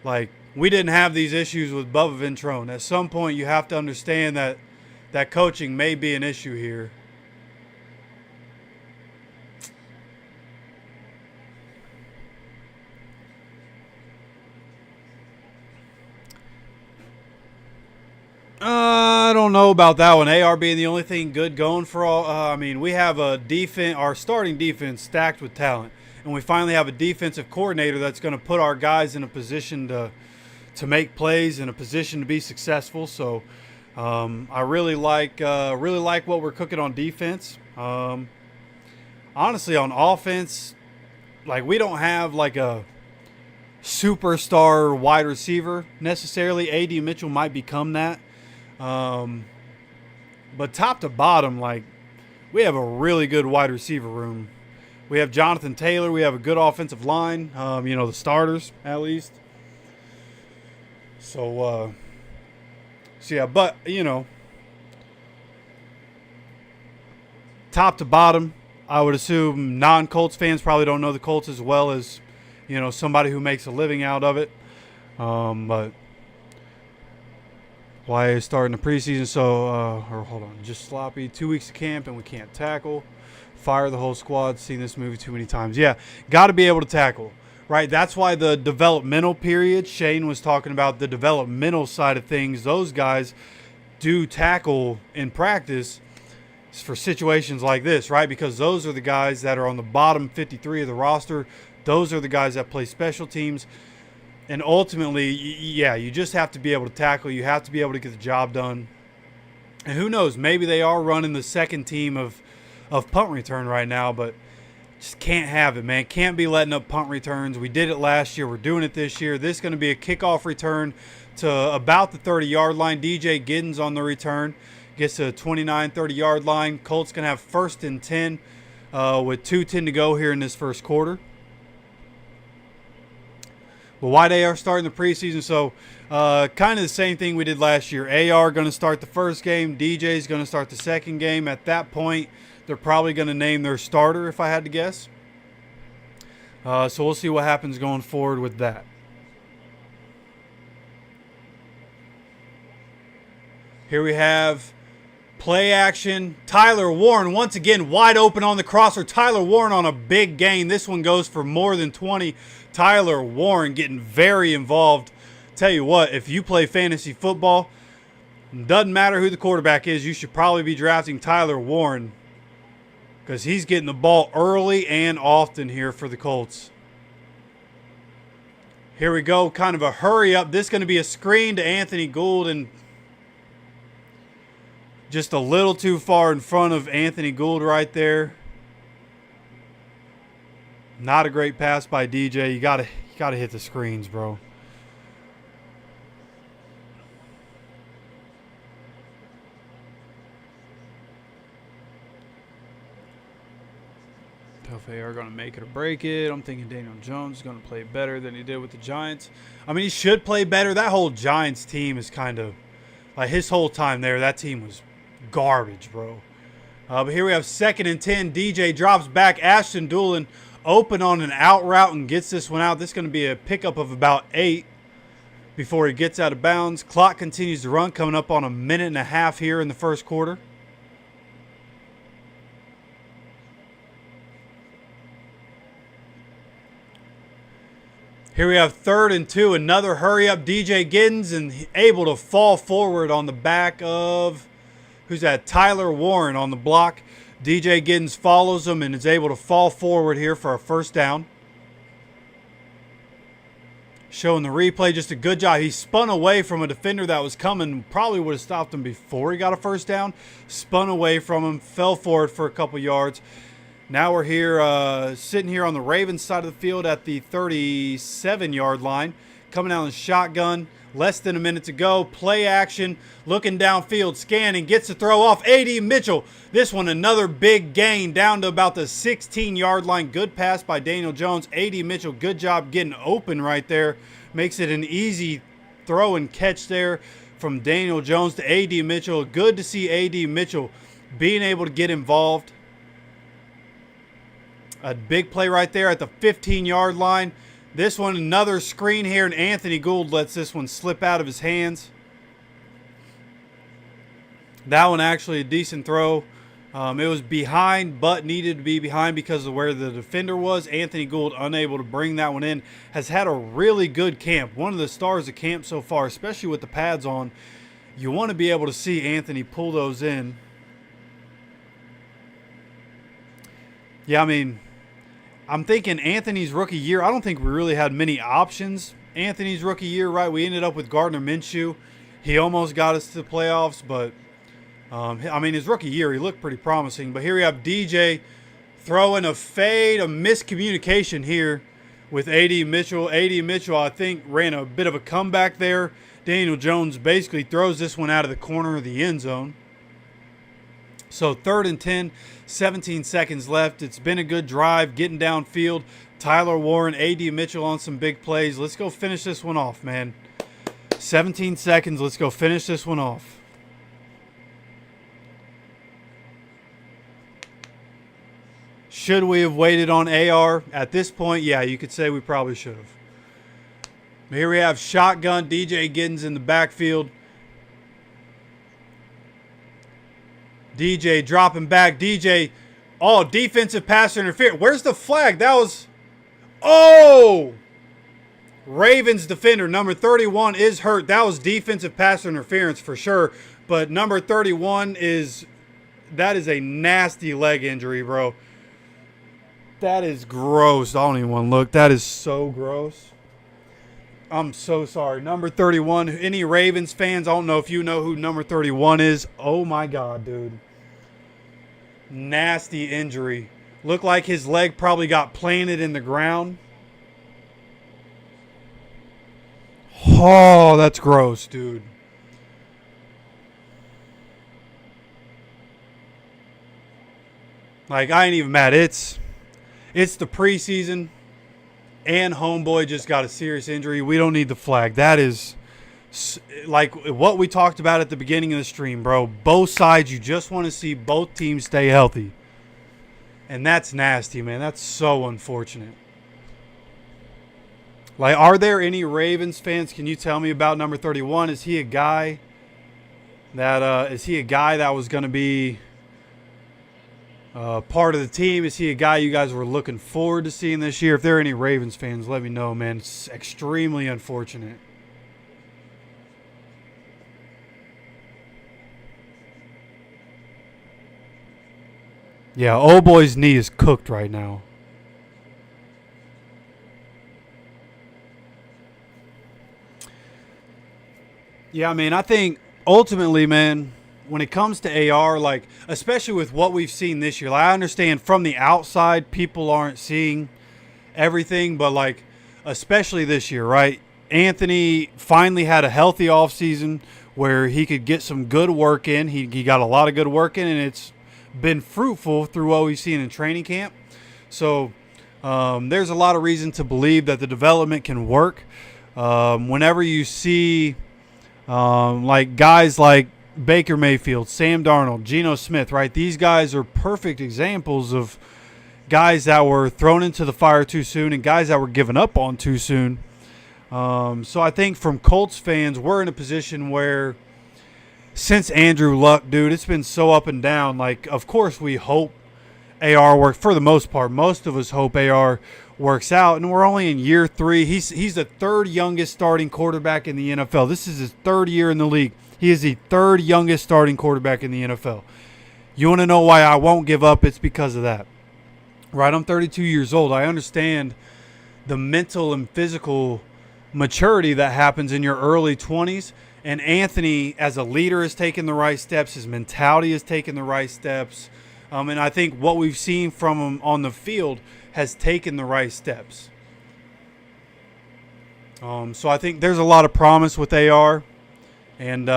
like, we didn't have these issues with Bubba Ventrone. At some point, you have to understand that coaching may be an issue here. I don't know about that one. AR being the only thing good going for all. I mean, we have a defense, our starting defense stacked with talent, and we finally have a defensive coordinator that's going to put our guys in a position to make plays, in a position to be successful. So I really like what we're cooking on defense. Honestly, on offense, like, we don't have like a superstar wide receiver necessarily. A.D. Mitchell might become that. But top to bottom, like, we have a really good wide receiver room. We have Jonathan Taylor. We have a good offensive line. The starters at least. So yeah, but, top to bottom, I would assume non-Colts fans probably don't know the Colts as well as, somebody who makes a living out of it. But why is starting the preseason? So, hold on, just sloppy. 2 weeks of camp and we can't tackle. Fire the whole squad. Seen this movie too many times. Yeah, got to be able to tackle. Right, that's why the developmental period, Shane was talking about the developmental side of things. Those guys do tackle in practice for situations like this, right? Because those are the guys that are on the bottom 53 of the roster. Those are the guys that play special teams. And ultimately, yeah, you just have to be able to tackle. You have to be able to get the job done. And who knows, maybe they are running the second team of punt return right now, but just can't have it, man. Can't be letting up punt returns. We did it last year. We're doing it this year. This is going to be a kickoff return to about the 30-yard line. DJ Giddens on the return. Gets to the 29, 30-yard line. Colts going to have 1st and 10 with 2:10 to go here in this first quarter. But why they are starting the preseason, so kind of the same thing we did last year. AR going to start the first game. DJ is going to start the second game. At that point, they're probably going to name their starter, if I had to guess. So we'll see what happens going forward with that. Here we have play action. Tyler Warren once again wide open on the crosser. Tyler Warren on a big gain. This one goes for more than 20. Tyler Warren getting very involved. Tell you what, if you play fantasy football, doesn't matter who the quarterback is, you should probably be drafting Tyler Warren, because he's getting the ball early and often here for the Colts. Here we go, kind of a hurry up. This is going to be a screen to Anthony Gould, and just a little too far in front of Anthony Gould right there. Not a great pass by DJ. You gotta hit the screens, bro. if they are going to make it or break it. I'm thinking Daniel Jones is going to play better than he did with the Giants. I mean, he should play better. That whole Giants team is kind of like his whole time there. That team was garbage, bro. But here we have 2nd and 10. DJ drops back. Ashton Doolin open on an out route and gets this one out. This is going to be a pickup of about 8 before he gets out of bounds. Clock continues to run, coming up on a minute and a half here in the first quarter. Here we have 3rd and 2. Another hurry up. DJ Giddens and able to fall forward on the back of, who's that? Tyler Warren on the block. DJ Giddens follows him and is able to fall forward here for a first down. Showing the replay, just a good job. He spun away from a defender that was coming. Probably would have stopped him before he got a first down. Spun away from him, fell forward for a couple yards. Now we're here, sitting here on the Ravens side of the field at the 37-yard line. Coming out in the shotgun. Less than a minute to go. Play action. Looking downfield. Scanning. Gets the throw off. A.D. Mitchell. This one another big gain down to about the 16-yard line. Good pass by Daniel Jones. A.D. Mitchell, good job getting open right there. Makes it an easy throw and catch there from Daniel Jones to A.D. Mitchell. Good to see A.D. Mitchell being able to get involved. A big play right there at the 15-yard line. This one, another screen here, and Anthony Gould lets this one slip out of his hands. That one actually a decent throw. It was behind, but needed to be behind because of where the defender was. Anthony Gould unable to bring that one in. Has had a really good camp. One of the stars of camp so far, especially with the pads on. You want to be able to see Anthony pull those in. Yeah, I mean, I'm thinking Anthony's rookie year, I don't think we really had many options. Anthony's rookie year, right? We ended up with Gardner Minshew. He almost got us to the playoffs, but, I mean, his rookie year, he looked pretty promising. But here we have DJ throwing a fade, a miscommunication here with A.D. Mitchell. A.D. Mitchell, I think, ran a bit of a comeback there. Daniel Jones basically throws this one out of the corner of the end zone. So 3rd and 10, 17 seconds left. It's been a good drive, getting downfield. Tyler Warren, A.D. Mitchell on some big plays. Let's go finish this one off, man. 17 seconds. Let's go finish this one off. Should we have waited on AR? At this point, yeah, you could say we probably should have. Here we have shotgun, DJ Giddens in the backfield. DJ dropping back. DJ, oh, defensive pass interference. Where's the flag? That was, oh! Ravens defender, number 31, is hurt. That was defensive pass interference for sure. But number 31 that is a nasty leg injury, bro. That is gross. I don't even want to look. That is so gross. I'm so sorry. Number 31, any Ravens fans, I don't know if you know who number 31 is. Oh, my God, dude. Nasty injury. Looked like his leg probably got planted in the ground. Oh, that's gross, dude. Like, I ain't even mad. It's the preseason. And homeboy just got a serious injury. We don't need the flag. That is like what we talked about at the beginning of the stream, bro. Both sides, you just want to see both teams stay healthy. And that's nasty, man. That's so unfortunate. Like, are there any Ravens fans? Can you tell me about number 31? Is he a guy that was going to be part of the team? Is he a guy you guys were looking forward to seeing this year? If there are any Ravens fans, let me know, man. It's extremely unfortunate. Yeah, old boy's knee is cooked right now. Yeah, I mean, I think ultimately, man, when it comes to AR, like, especially with what we've seen this year, like, I understand from the outside, people aren't seeing everything, but, like, especially this year, right? Anthony finally had a healthy offseason where he could get some good work in. He got a lot of good work in, and it's been fruitful through what we've seen in training camp. So there's a lot of reason to believe that the development can work. Whenever you see like guys like Baker Mayfield, Sam Darnold, Geno Smith, right? These guys are perfect examples of guys that were thrown into the fire too soon and guys that were given up on too soon. So I think from Colts fans, we're in a position where since Andrew Luck, dude, it's been so up and down. Like, of course we hope AR works for the most part. Most of us hope AR works out, and we're only in year 3. He's the third youngest starting quarterback in the NFL. This is his third year in the league. He is the third youngest starting quarterback in the NFL. You want to know why I won't give up? It's because of that. Right, I'm 32 years old. I understand the mental and physical maturity that happens in your early 20s. And Anthony, as a leader, has taken the right steps. His mentality has taken the right steps. And I think what we've seen from him on the field has taken the right steps. So I think there's a lot of promise with AR. And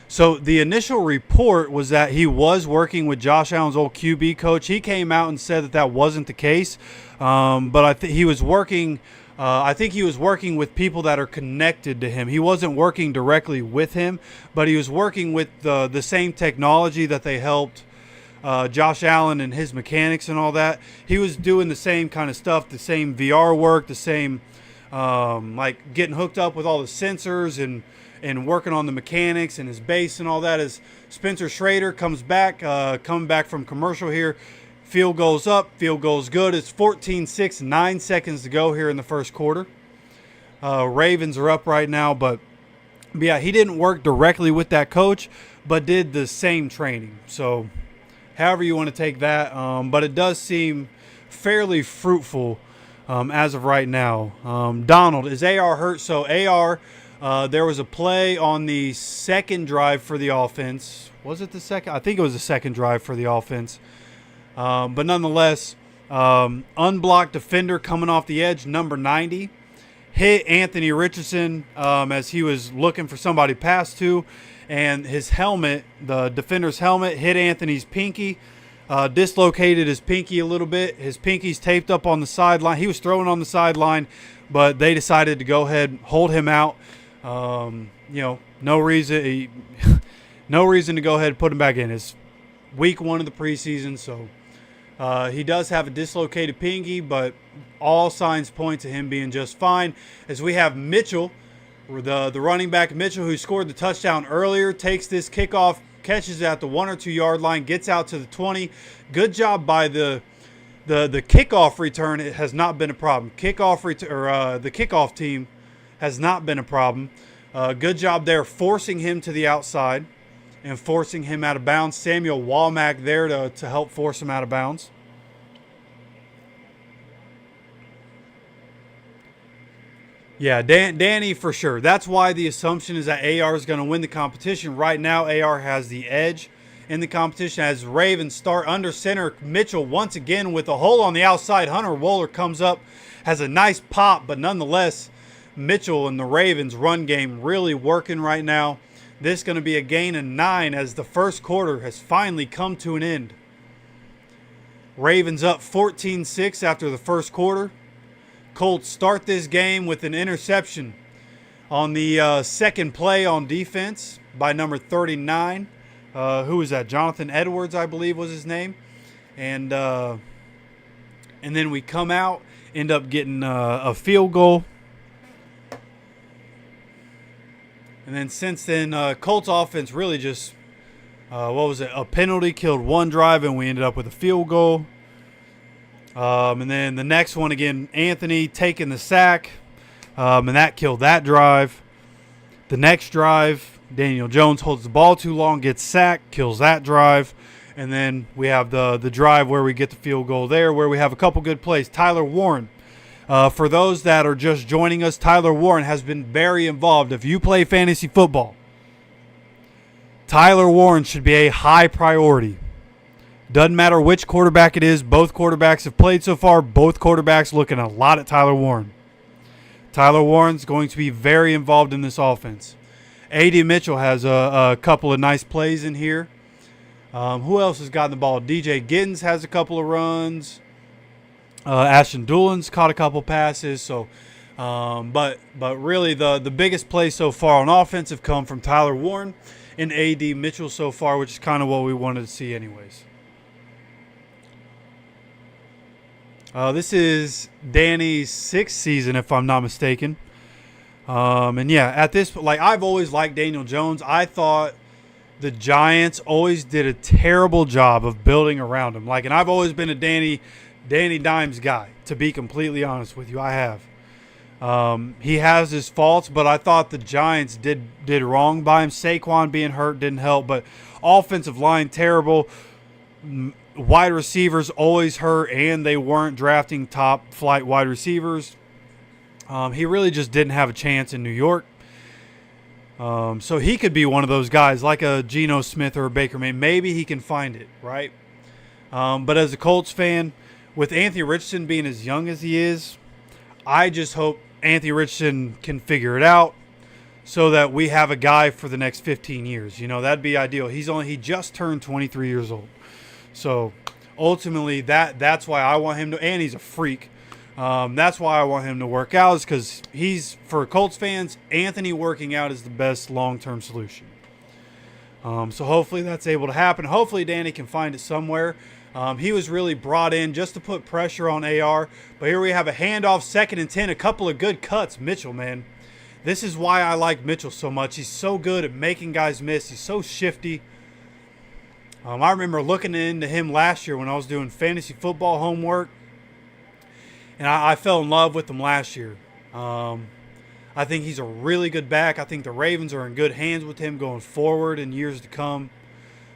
so the initial report was that he was working with Josh Allen's old QB coach. He came out and said that that wasn't the case. But I think he was working with people that are connected to him. He wasn't working directly with him, but he was working with the same technology that they helped Josh Allen and his mechanics and all that. He was doing the same kind of stuff, the same VR work, the same like getting hooked up with all the sensors and working on the mechanics and his base and all that. As Spencer Schrader comes back, coming back from commercial here, field goes up, field goes good. It's 14-6, 9 seconds to go here in the first quarter. Ravens are up right now, but yeah, he didn't work directly with that coach, but did the same training. So however you want to take that, but it does seem fairly fruitful as of right now. Donald, is AR hurt? So AR, there was a play on the second drive for the offense. Was it the second? I think it was the second drive for the offense. But nonetheless, unblocked defender coming off the edge, number 90, hit Anthony Richardson as he was looking for somebody to pass to, and his helmet, the defender's helmet, hit Anthony's pinky, dislocated his pinky a little bit. His pinky's taped up on the sideline. He was throwing on the sideline, but they decided to go ahead, hold him out. No reason to go ahead and put him back in. It's week 1 of the preseason, so he does have a dislocated pinky, but all signs point to him being just fine. As we have Mitchell, the running back Mitchell, who scored the touchdown earlier, takes this kickoff, catches it at the 1 or 2 yard line, gets out to the 20. Good job by the kickoff return. It has not been a problem. The kickoff team has not been a problem. Good job there, forcing him to the outside and forcing him out of bounds. Samuel Womack there to help force him out of bounds. Yeah, Danny for sure. That's why the assumption is that AR is going to win the competition. Right now, AR has the edge in the competition as Ravens start under center. Mitchell once again with a hole on the outside. Hunter Wohler comes up, has a nice pop, but nonetheless, Mitchell and the Ravens run game really working right now. This is going to be a gain of 9 as the first quarter has finally come to an end. Ravens up 14-6 after the first quarter. Colts start this game with an interception on the second play on defense by number 39. Who was that? Jonathan Edwards, I believe, was his name. And then we come out, end up getting a field goal. And then since then, Colts offense really just, a penalty killed one drive, and we ended up with a field goal. And then the next one, again, Anthony taking the sack, and that killed that drive. The next drive, Daniel Jones holds the ball too long, gets sacked, kills that drive. And then we have the drive where we get the field goal there, where we have a couple good plays. Tyler Warren. For those that are just joining us, Tyler Warren has been very involved. If you play fantasy football, Tyler Warren should be a high priority. Doesn't matter which quarterback it is. Both quarterbacks have played so far. Both quarterbacks looking a lot at Tyler Warren. Tyler Warren's going to be very involved in this offense. A.D. Mitchell has a couple of nice plays in here. Who else has gotten the ball? DJ Giddens has a couple of runs. Ashton Doolin's caught a couple passes. So, but really the biggest play so far on offense have come from Tyler Warren and A.D. Mitchell so far, which is kind of what we wanted to see anyways. This is Danny's 6th season, if I'm not mistaken. And yeah, at this, like, I've always liked Daniel Jones. I thought the Giants always did a terrible job of building around him. Like, and I've always been a Danny Dimes guy, to be completely honest with you. I have. He has his faults, but I thought the Giants did wrong by him. Saquon being hurt didn't help, but offensive line terrible. Wide receivers always hurt, and they weren't drafting top flight wide receivers. He really just didn't have a chance in New York. So he could be one of those guys like a Geno Smith or a Baker Mayfield. Maybe he can find it, right? But as a Colts fan, with Anthony Richardson being as young as he is, I just hope Anthony Richardson can figure it out so that we have a guy for the next 15 years. You know, that'd be ideal. He just turned 23 years old. So ultimately that's why I want him to, and he's a freak. That's why I want him to work out, is because for Colts fans, Anthony working out is the best long-term solution. So hopefully that's able to happen. Hopefully Danny can find it somewhere. He was really brought in just to put pressure on AR. But here we have a handoff, 2nd and 10, a couple of good cuts. Mitchell, man. This is why I like Mitchell so much. He's so good at making guys miss. He's so shifty. I remember looking into him last year when I was doing fantasy football homework. And I fell in love with him last year. I think he's a really good back. I think the Ravens are in good hands with him going forward in years to come.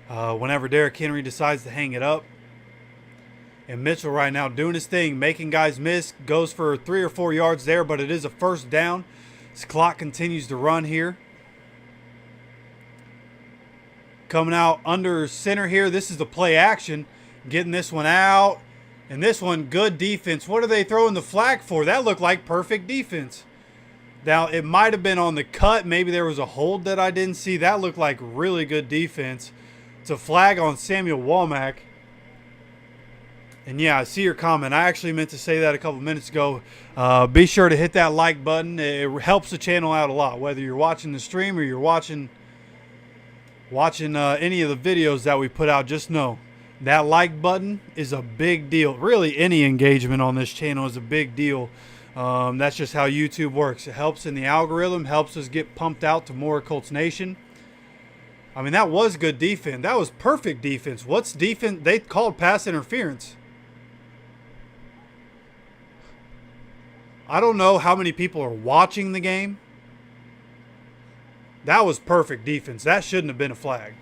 Whenever Derrick Henry decides to hang it up. And Mitchell right now doing his thing, making guys miss, goes for 3 or 4 yards there, but it is a first down. This clock continues to run here. Coming out under center here. This is the play action. Getting this one out. And this one, good defense. What are they throwing the flag for? That looked like perfect defense. Now, it might have been on the cut. Maybe there was a hold that I didn't see. That looked like really good defense. It's a flag on Samuel Womack. And yeah, I see your comment. I actually meant to say that a couple minutes ago. Be sure to hit that like button. It helps the channel out a lot. Whether you're watching the stream or you're watching any of the videos that we put out, just know that like button is a big deal. Really, any engagement on this channel is a big deal. That's just how YouTube works. It helps in the algorithm, helps us get pumped out to more Colts Nation. I mean, that was good defense. That was perfect defense. What's defense? They called pass interference. I don't know how many people are watching the game. That was perfect defense. That shouldn't have been a flag.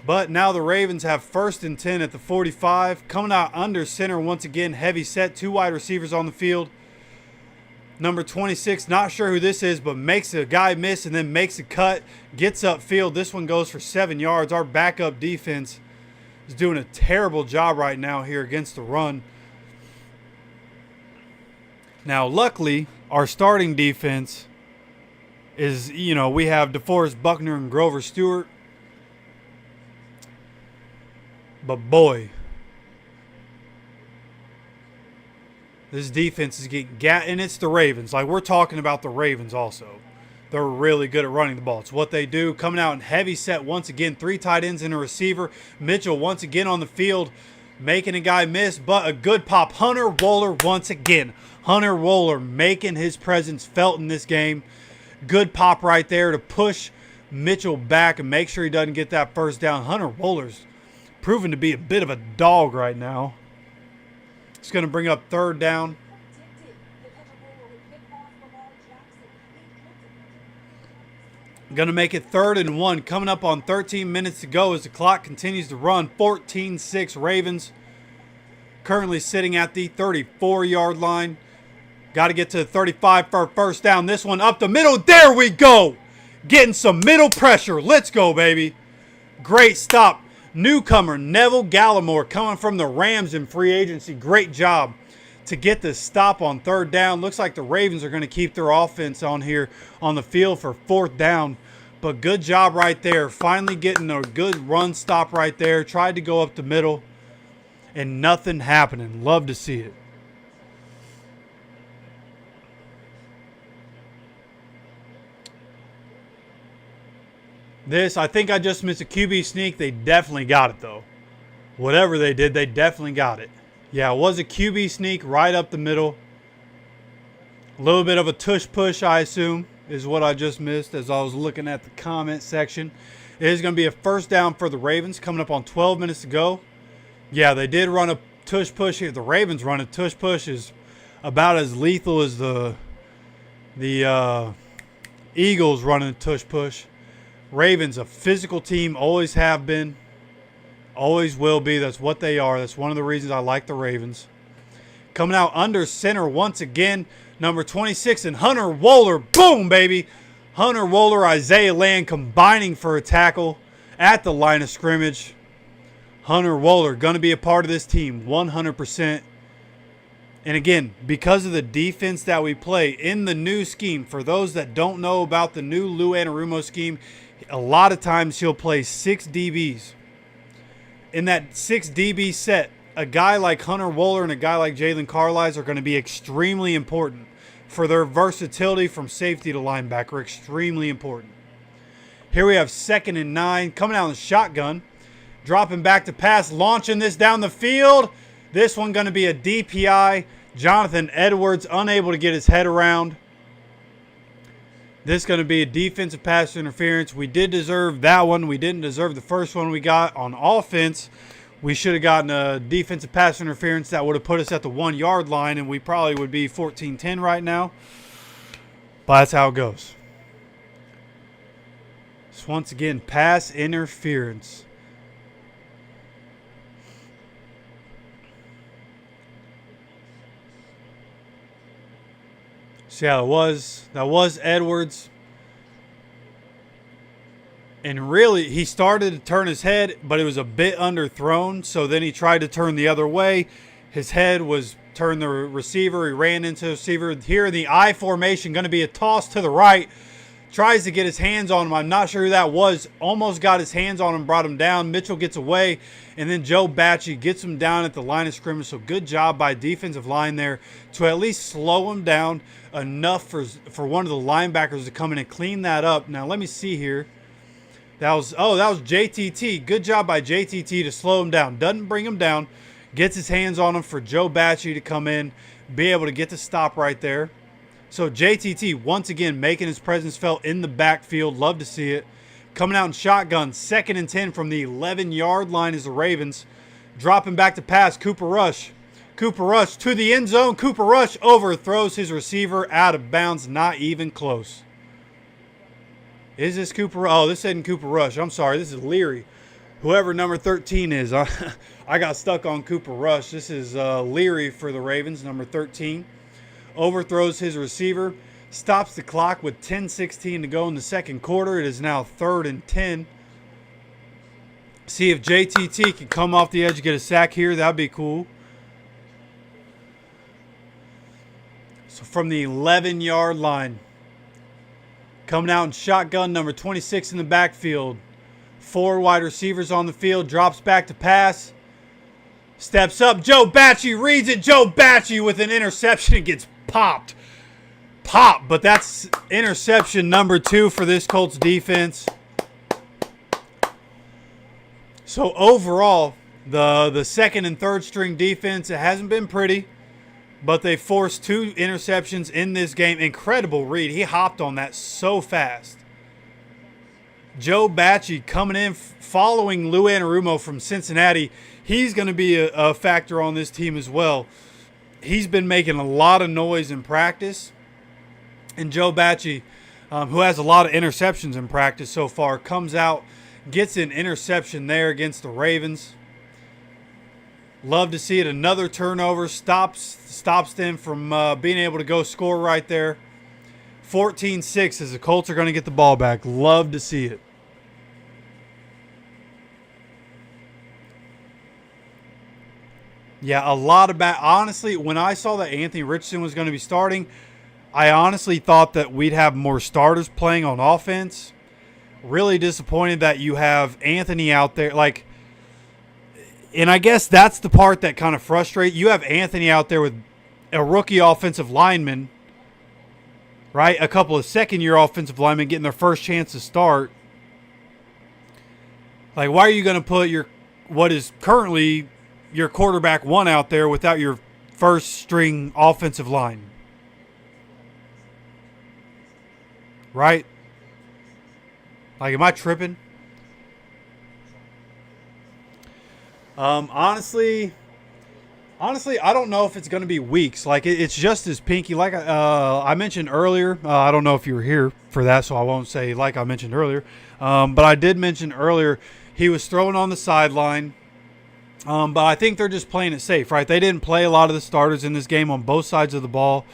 But now the Ravens have 1st and 10 at the 45. Coming out under center once again. Heavy set. 2 wide receivers on the field. Number 26, not sure who this is, but makes a guy miss and then makes a cut. Gets upfield. This one goes for 7 yards. Our backup defense is doing a terrible job right now here against the run. Now, luckily, our starting defense is, you know, we have DeForest Buckner and Grover Stewart. But boy, this defense is getting and it's the Ravens. Like, we're talking about the Ravens also. They're really good at running the ball. It's what they do. Coming out in heavy set once again. 3 tight ends and a receiver. Mitchell once again on the field, making a guy miss, but a good pop. Hunter Wohler once again. Hunter Wohler making his presence felt in this game. Good pop right there to push Mitchell back and make sure he doesn't get that first down. Hunter Wohler's proven to be a bit of a dog right now. It's going to bring up 3rd down. Going to make it 3rd and 1. Coming up on 13 minutes to go as the clock continues to run. 14-6 Ravens. Currently sitting at the 34-yard line. Got to get to the 35 for a first down. This one up the middle. There we go. Getting some middle pressure. Let's go, baby. Great stop. Newcomer Neville Gallimore coming from the Rams in free agency. Great job to get this stop on 3rd down. Looks like the Ravens are going to keep their offense on here on the field for 4th down. But good job right there. Finally getting a good run stop right there. Tried to go up the middle. And nothing happening. Love to see it. This, I think I just missed a QB sneak. They definitely got it, though. Whatever they did, they definitely got it. Yeah, it was a QB sneak right up the middle. A little bit of a tush push, I assume, is what I just missed as I was looking at the comment section. It is going to be a first down for the Ravens coming up on 12 minutes to go. Yeah, they did run a tush push here. The Ravens run a tush push is about as lethal as the Eagles running a tush push. Ravens, a physical team, always have been, always will be. That's what they are. That's one of the reasons I like the Ravens. Coming out under center once again, number 26 and Hunter Wohler. Boom, baby. Hunter Wohler, Isaiah Land combining for a tackle at the line of scrimmage. Hunter Wohler going to be a part of this team 100%. And again, because of the defense that we play in the new scheme, for those that don't know about the new Lou Anarumo scheme, a lot of times he'll play 6 DBs. In that 6 DB set, a guy like Hunter Wohler and a guy like Jalen Carlisle are going to be extremely important for their versatility from safety to linebacker. Extremely important. Here we have 2nd and 9 coming out in the shotgun. Dropping back to pass, launching this down the field. This one going to be a DPI. Jonathan Edwards unable to get his head around. This is going to be a defensive pass interference. We did deserve that one. We didn't deserve the first one we got on offense. We should have gotten a defensive pass interference that would have put us at the 1-yard line, and we probably would be 14-10 right now. But that's how it goes. So once again, pass interference. So yeah, that was Edwards. And really, he started to turn his head, but it was a bit underthrown. So then he tried to turn the other way. His head was turned the receiver. He ran into the receiver. Here in the I formation, going to be a toss to the right. Tries to get his hands on him. I'm not sure who that was. Almost got his hands on him, brought him down. Mitchell gets away, and then Joe Bacci gets him down at the line of scrimmage. So good job by defensive line there to at least slow him down enough for one of the linebackers to come in and clean that up. Now let me see here. That was JTT. Good job by JTT to slow him down. Doesn't bring him down. Gets his hands on him for Joe Bacci to come in, be able to get the stop right there. So JTT once again making his presence felt in the backfield. Love to see it. Coming out in shotgun, 2nd and 10 from the 11-yard line is the Ravens. Dropping back to pass, Cooper Rush. Cooper Rush to the end zone. Cooper Rush overthrows his receiver out of bounds. Not even close. Is this Cooper? Oh, this isn't Cooper Rush. I'm sorry. This is Leary. Whoever number 13 is. I got stuck on Cooper Rush. This is Leary for the Ravens, number 13. Overthrows his receiver. Stops the clock with 10:16 to go in the second quarter. It is now 3rd and 10. See if JTT can come off the edge and get a sack here. That would be cool. So from the 11-yard line. Coming out in shotgun, number 26 in the backfield. 4 wide receivers on the field. Drops back to pass. Steps up. Joe Bacci reads it. Joe Bacci with an interception. It gets popped. But that's interception number 2 for this Colts defense. So overall, the 2nd and 3rd string defense, it hasn't been pretty. But they forced 2 interceptions in this game. Incredible read. He hopped on that so fast. Joe Bacci coming in, following Lou Anarumo from Cincinnati. He's going to be a factor on this team as well. He's been making a lot of noise in practice. And Joe Bacci, who has a lot of interceptions in practice so far, comes out, gets an interception there against the Ravens. Love to see it. Another turnover stops them from being able to go score right there. 14-6 as the Colts are going to get the ball back. Love to see it. Yeah, a lot of honestly, when I saw that Anthony Richardson was going to be starting, I honestly thought that we'd have more starters playing on offense. Really disappointed that you have Anthony out there. Like, and I guess that's the part that kind of frustrates. You have Anthony out there with a rookie offensive lineman, right? A couple of second-year offensive linemen getting their first chance to start. Like, why are you going to put what is currently your quarterback one out there without your first-string offensive line? Right? Like, am I tripping? Honestly, I don't know if it's going to be weeks. Like, it's just as pinky. Like I mentioned earlier, I don't know if you were here for that, so I won't say like I mentioned earlier. But I did mention earlier he was thrown on the sideline. But I think they're just playing it safe, right? They didn't play a lot of the starters in this game on both sides of the ball.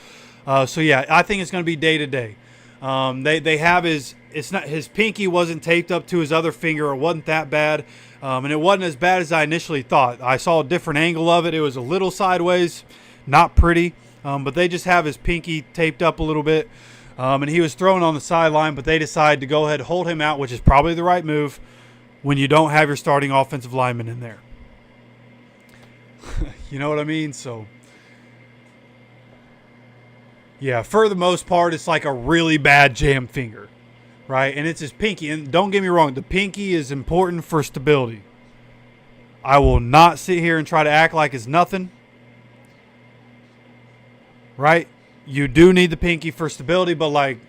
So, yeah, I think it's going to be day-to-day. They have his pinky wasn't taped up to his other finger. It wasn't that bad. And it wasn't as bad as I initially thought. I saw a different angle of it. It was a little sideways, not pretty. But they just have his pinky taped up a little bit. And he was thrown on the sideline, but they decided to go ahead and hold him out, which is probably the right move when you don't have your starting offensive lineman in there. You know what I mean? So, yeah, for the most part, it's like a really bad jam finger, right? And it's his pinky. And don't get me wrong, the pinky is important for stability. I will not sit here and try to act like it's nothing, right? You do need the pinky for stability, but, like,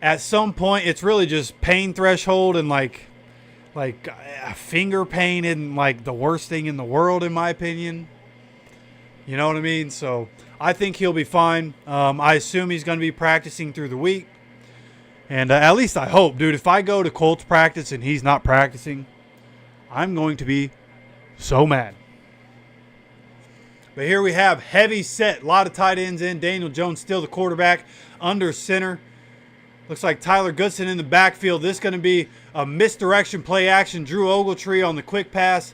at some point, it's really just pain threshold and, like finger pain isn't, like, the worst thing in the world, in my opinion. You know what I mean? So I think he'll be fine. I assume he's going to be practicing through the week. And at least I hope, dude. If I go to Colts practice and he's not practicing, I'm going to be so mad. But here we have heavy set. A lot of tight ends in. Daniel Jones still the quarterback under center. Looks like Tyler Goodson in the backfield. This is going to be a misdirection play action. Drew Ogletree on the quick pass.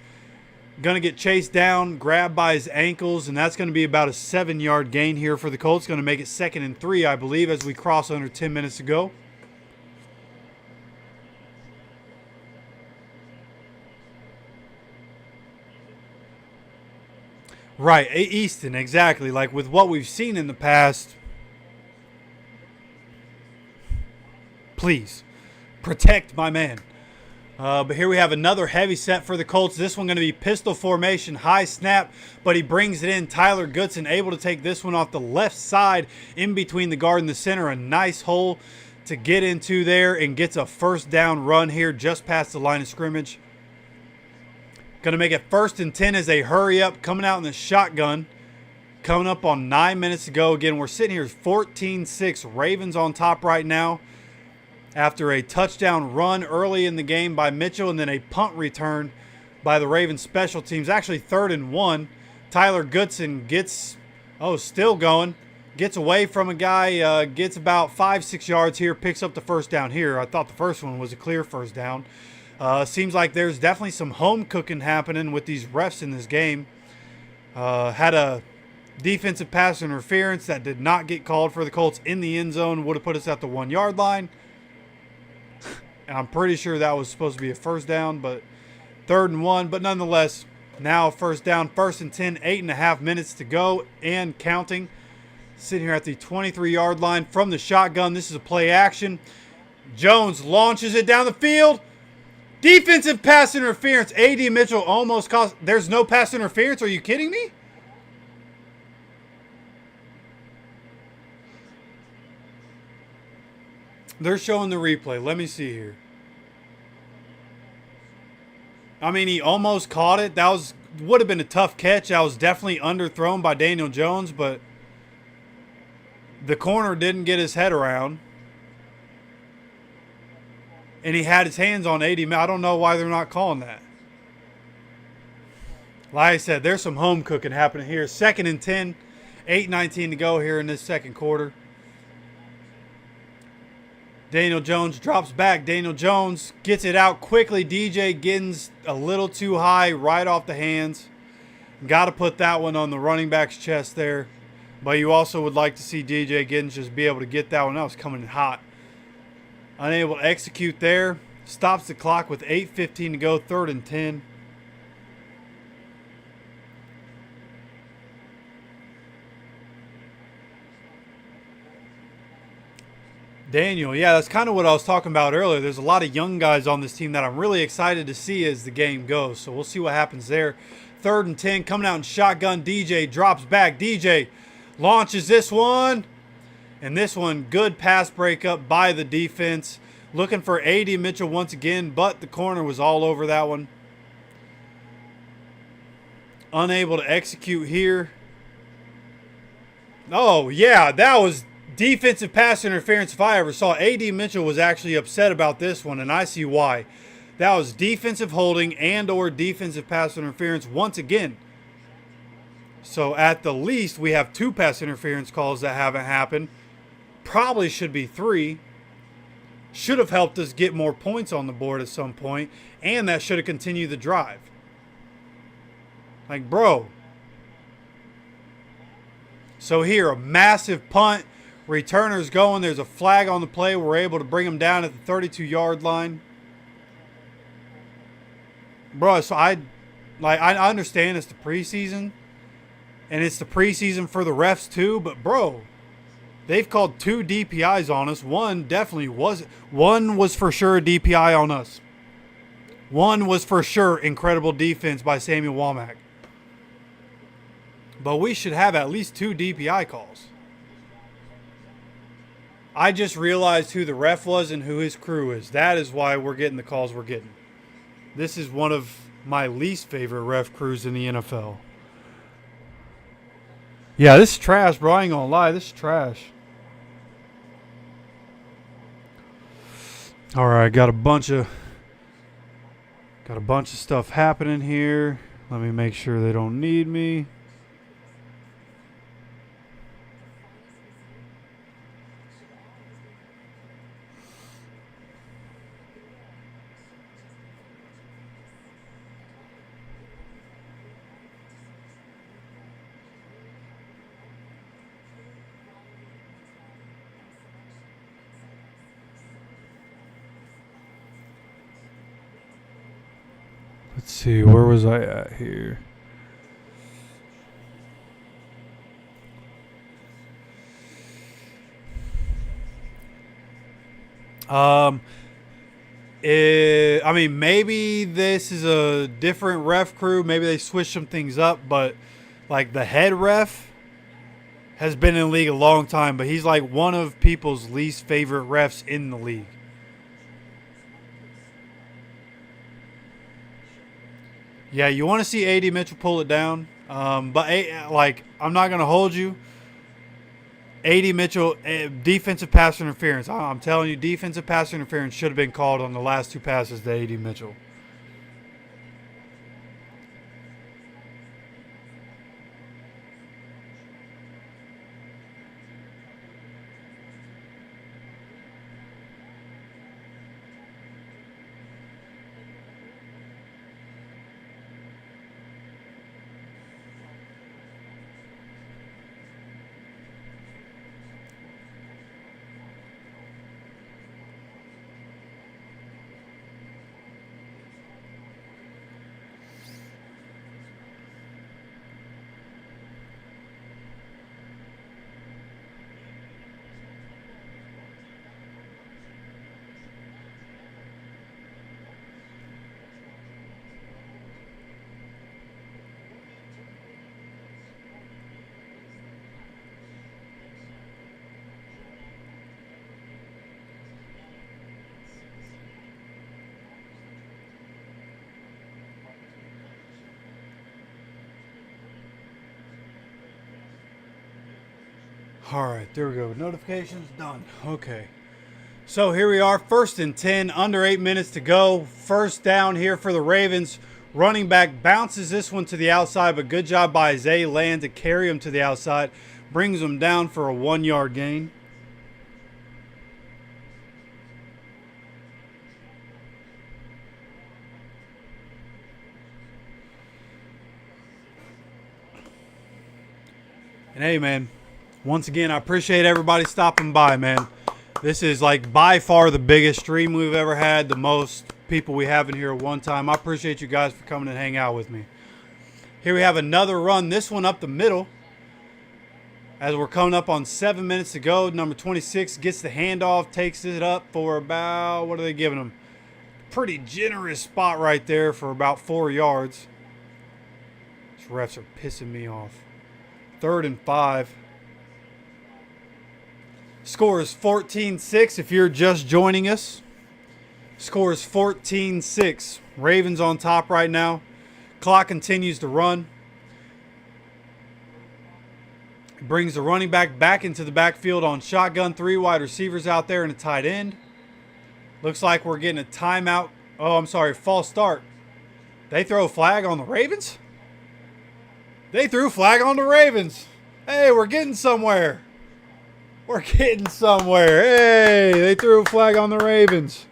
Going to get chased down, grabbed by his ankles, and that's going to be about a 7-yard gain here for the Colts. Going to make it 2nd and 3, I believe, as we cross under 10 minutes to go. Right, Easton, exactly. Like with what we've seen in the past, please protect my man. But here we have another heavy set for the Colts. This one going to be pistol formation, high snap, but he brings it in. Tyler Goodson able to take this one off the left side in between the guard and the center. A nice hole to get into there and gets a first down run here just past the line of scrimmage. Going to make it 1st and 10 as they hurry up, coming out in the shotgun. Coming up on 9 minutes to go. Again, we're sitting here 14-6. Ravens on top right now. After a touchdown run early in the game by Mitchell and then a punt return by the Ravens special teams. Actually 3rd and 1. Tyler Goodson gets, still going. Gets away from a guy, gets about 5-6 yards here, picks up the first down here. I thought the first one was a clear first down. Seems like there's definitely some home cooking happening with these refs in this game. Had a defensive pass interference that did not get called for the Colts in the end zone. Would have put us at the 1-yard line. And I'm pretty sure that was supposed to be a first down, but 3rd and 1. But nonetheless, now first down, 1st and 10, 8.5 minutes to go and counting. Sitting here at the 23-yard line from the shotgun. This is a play action. Jones launches it down the field. Defensive pass interference. A.D. Mitchell almost cost. There's no pass interference. Are you kidding me? They're showing the replay. Let me see here. I mean, he almost caught it. That would have been a tough catch. That was definitely underthrown by Daniel Jones, but the corner didn't get his head around. And he had his hands on 80. I don't know why they're not calling that. Like I said, there's some home cooking happening here. 2nd and 10, 8:19 to go here in this second quarter. Daniel Jones drops back. Daniel Jones gets it out quickly. DJ Giddens a little too high right off the hands. Got to put that one on the running back's chest there. But you also would like to see DJ Giddens just be able to get that one. That was coming in hot. Unable to execute there. Stops the clock with 8:15 to go, 3rd and 10. Daniel, yeah, that's kind of what I was talking about earlier. There's a lot of young guys on this team that I'm really excited to see as the game goes. So we'll see what happens there. 3rd and 10, coming out in shotgun. DJ drops back. DJ launches this one. And this one, good pass breakup by the defense. Looking for A.D. Mitchell once again, but the corner was all over that one. Unable to execute here. Oh, yeah, that was defensive pass interference if I ever saw. A.D. Mitchell was actually upset about this one, and I see why. That was defensive holding and or defensive pass interference once again. So at the least, we have 2 pass interference calls that haven't happened. Probably should be 3. Should have helped us get more points on the board at some point, and that should have continued the drive. Like, bro. So here, a massive punt. Returner's going. There's a flag on the play. We're able to bring him down at the 32-yard line. Bro, so I understand it's the preseason, and it's the preseason for the refs too, but bro, they've called 2 DPIs on us. One was for sure a DPI on us. One was for sure incredible defense by Samuel Womack. But we should have at least 2 DPI calls. I just realized who the ref was and who his crew is. That is why we're getting the calls we're getting. This is one of my least favorite ref crews in the NFL. Yeah, this is trash, bro. I ain't gonna lie. This is trash. All right, got a bunch of stuff happening here. Let me make sure they don't need me. Let's see, where was I at here? I mean, maybe this is a different ref crew. Maybe they switched some things up, but like the head ref has been in the league a long time, but he's like one of people's least favorite refs in the league. Yeah, you want to see A.D. Mitchell pull it down, but I'm not gonna hold you. A.D. Mitchell, defensive pass interference. I'm telling you, defensive pass interference should have been called on the last 2 passes to A.D. Mitchell. All right, there we go. Notifications done. Okay. So here we are, 1st and 10, under 8 minutes to go. First down here for the Ravens. Running back bounces this one to the outside, but good job by Isaiah Land to carry him to the outside. Brings him down for a 1-yard gain. And hey, man, once again, I appreciate everybody stopping by, man. This is like by far the biggest stream we've ever had, the most people we have in here at one time. I appreciate you guys for coming and hang out with me. Here we have another run, this one up the middle. As we're coming up on 7 minutes to go, number 26 gets the handoff, takes it up for about, what are they giving him? Pretty generous spot right there for about 4 yards. These refs are pissing me off. 3rd and 5. Score is 14-6 if you're just joining us. Score is 14-6. Ravens on top right now. Clock continues to run. Brings the running back into the backfield on shotgun. 3 wide receivers out there and a tight end. Looks like we're getting a timeout. Oh, I'm sorry, false start. They throw a flag on the Ravens? They threw a flag on the Ravens. Hey, we're getting somewhere. We're getting somewhere. Hey, they threw a flag on the Ravens.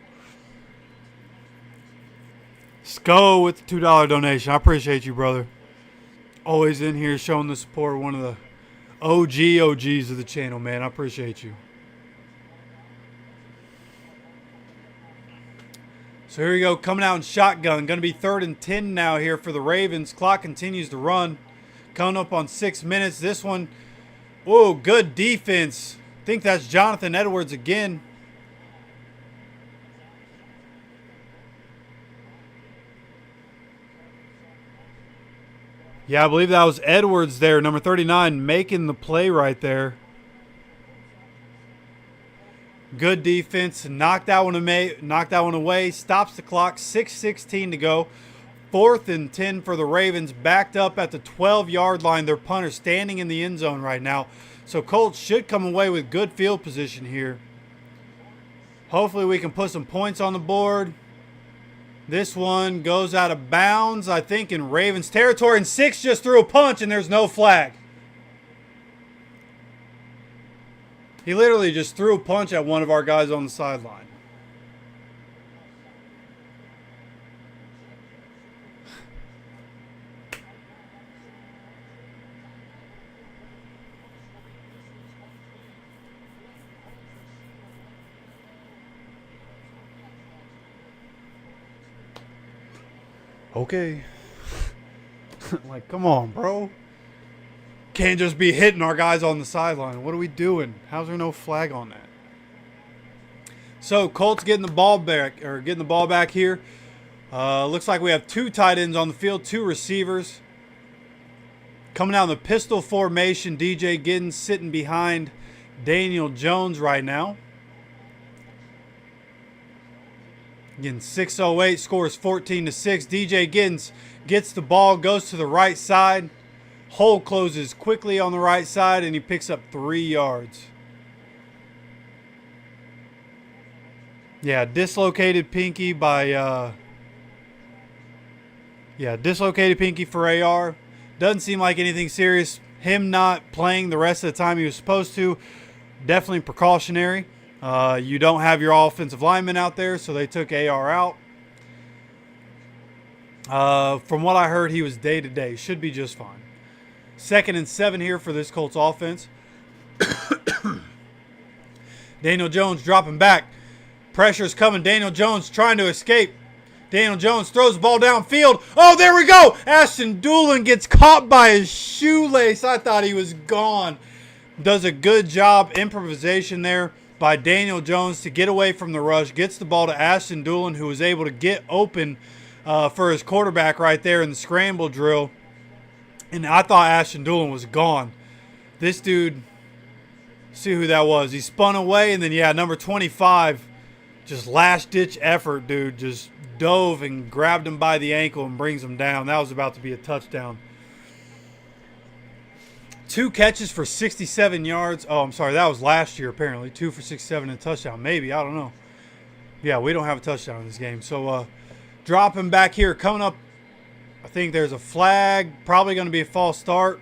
Let's go with the $2 donation. I appreciate you, brother. Always in here showing the support. One of the OGs of the channel, man. I appreciate you. So here we go. Coming out in shotgun. Going to be 3rd and 10 now here for the Ravens. Clock continues to run. Coming up on 6 minutes. This one, whoa, good defense. I think that's Jonathan Edwards again. Yeah, I believe that was Edwards there, number 39, making the play right there. Good defense. Knocked that one away. Stops the clock. 6:16 to go. 4th and 10 for the Ravens. Backed up at the 12-yard line. Their punter standing in the end zone right now. So Colts should come away with good field position here. Hopefully we can put some points on the board. This one goes out of bounds, I think, in Ravens territory. And 6 just threw a punch and there's no flag. He literally just threw a punch at one of our guys on the sideline. Okay. Like, come on, bro. Can't just be hitting our guys on the sideline. What are we doing? How's there no flag on that? So Colts getting the ball back here. Looks like we have 2 tight ends on the field, 2 receivers. Coming out in the pistol formation, DJ Giddens sitting behind Daniel Jones right now. Again, 6:08, scores 14-6. DJ Giddens gets the ball, goes to the right side. Hole closes quickly on the right side, and he picks up 3 yards. Yeah, dislocated pinky by... dislocated pinky for AR. Doesn't seem like anything serious. Him not playing the rest of the time he was supposed to, definitely precautionary. You don't have your offensive lineman out there, so they took AR out. From what I heard, he was day-to-day. Should be just fine. 2nd and 7 here for this Colts offense. Daniel Jones dropping back. Pressure's coming. Daniel Jones trying to escape. Daniel Jones throws the ball downfield. Oh, there we go. Ashton Doolin gets caught by his shoelace. I thought he was gone. Does a good job. Improvisation there by Daniel Jones to get away from the rush. Gets the ball to Ashton Doolin, who was able to get open for his quarterback right there in the scramble drill. And I thought Ashton Doolin was gone. This dude, see who that was. He spun away, and then, yeah, number 25, just last-ditch effort, dude. Just dove and grabbed him by the ankle and brings him down. That was about to be a touchdown. 2 catches for 67 yards. Oh, I'm sorry. That was last year, apparently. 2 for 67 and a touchdown. Maybe. I don't know. Yeah, we don't have a touchdown in this game. So, dropping back here. Coming up, I think there's a flag. Probably going to be a false start.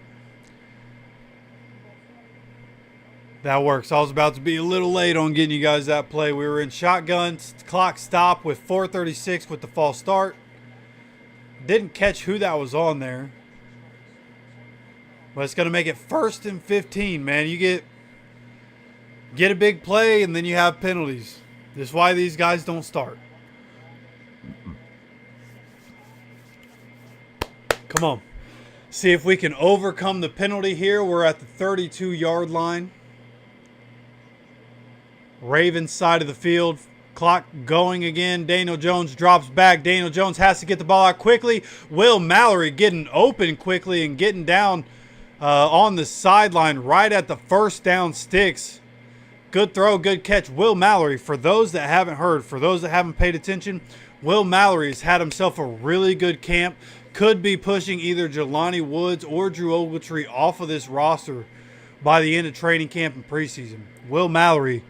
That works. I was about to be a little late on getting you guys that play. We were in shotgun. Clock stopped with 4:36 with the false start. Didn't catch who that was on there. But it's going to make it 1st and 15, man. You Get a big play, and then you have penalties. This is why these guys don't start. Come on. See if we can overcome the penalty here. We're at the 32-yard line. Ravens side of the field. Clock going again. Daniel Jones drops back. Daniel Jones has to get the ball out quickly. Will Mallory getting open quickly and getting down on the sideline right at the first down sticks. Good throw, good catch. Will Mallory, for those that haven't heard, for those that haven't paid attention, Will Mallory has had himself a really good camp. Could be pushing either Jelani Woods or Drew Ogletree off of this roster by the end of training camp and preseason. Will Mallory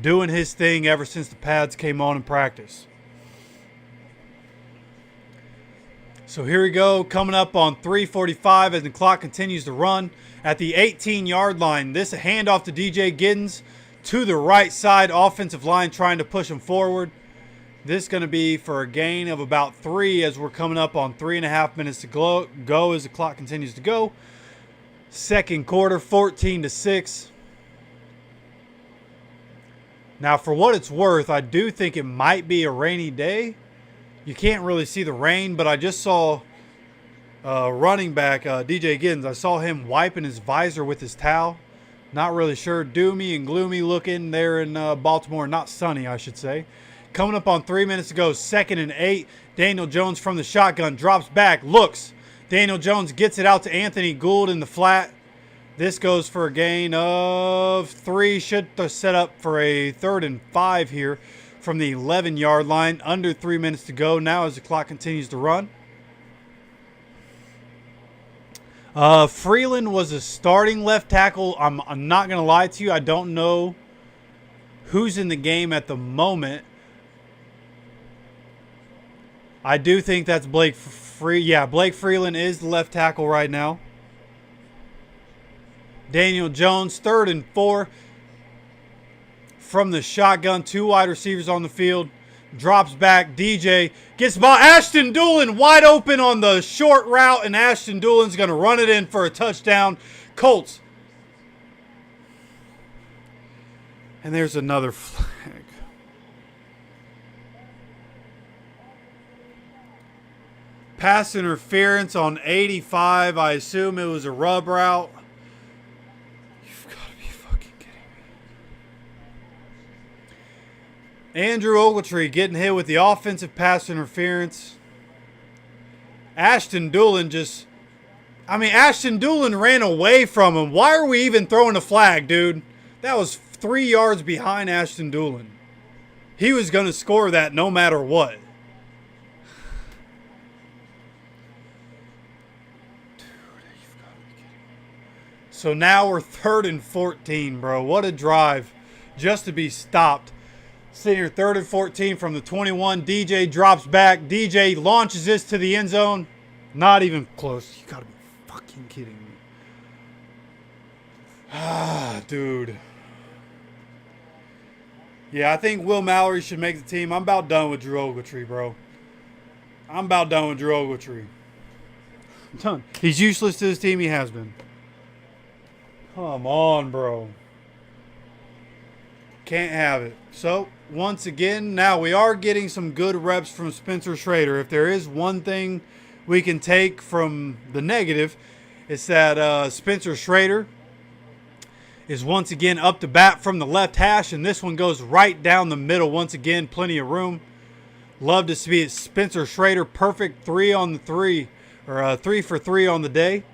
doing his thing ever since the pads came on in practice. So here we go, coming up on 3:45 as the clock continues to run. At the 18-yard line, this a handoff to DJ Giddens to the right side. Offensive line trying to push him forward. This is going to be for a gain of about 3 as we're coming up on 3.5 minutes to go as the clock continues to go. Second quarter, 14-6. Now, for what it's worth, I do think it might be a rainy day. You can't really see the rain, but I just saw running back DJ Giddens. I saw him wiping his visor with his towel. Not really sure. Doomy and gloomy looking there in Baltimore. Not sunny, I should say. Coming up on 3 minutes to go. 2nd and 8. Daniel Jones from the shotgun. Drops back. Looks. Daniel Jones gets it out to Anthony Gould in the flat. This goes for a gain of 3. Should set up for a 3rd and 5 here from the 11-yard line. Under 3 minutes to go now as the clock continues to run. Freeland was a starting left tackle. I'm not going to lie to you. I don't know who's in the game at the moment. I do think that's Blake Freeland is the left tackle right now. Daniel Jones, 3rd and 4. From the shotgun, 2 wide receivers on the field. Drops back. DJ gets the ball. Ashton Doolin wide open on the short route, and Ashton Doolin's going to run it in for a touchdown. Colts. And there's another flag. Pass interference on 85. I assume it was a rub route. Andrew Ogletree getting hit with the offensive pass interference. Ashton Doolin Ashton Doolin ran away from him. Why are we even throwing a flag, dude? That was 3 yards behind Ashton Doolin. He was going to score that no matter what. Dude, you've got to be kidding me. So now we're 3rd and 14, bro. What a drive just to be stopped. Sitting here 3rd and 14 from the 21. DJ drops back. DJ launches this to the end zone. Not even close. You gotta be fucking kidding me. Ah, dude. Yeah, I think Will Mallory should make the team. I'm about done with Drew Ogletree, bro. I'm about done with Drew Ogletree. I'm done. He's useless to his team. He has been. Come on, bro. Can't have it. So, once again, now we are getting some good reps from Spencer Schrader. If there is one thing we can take from the negative, it's that Spencer Schrader is once again up to bat from the left hash, and this one goes right down the middle. Once again, plenty of room. Love to see it. Spencer Schrader, perfect 3 on the 3, or 3 for 3 on the day.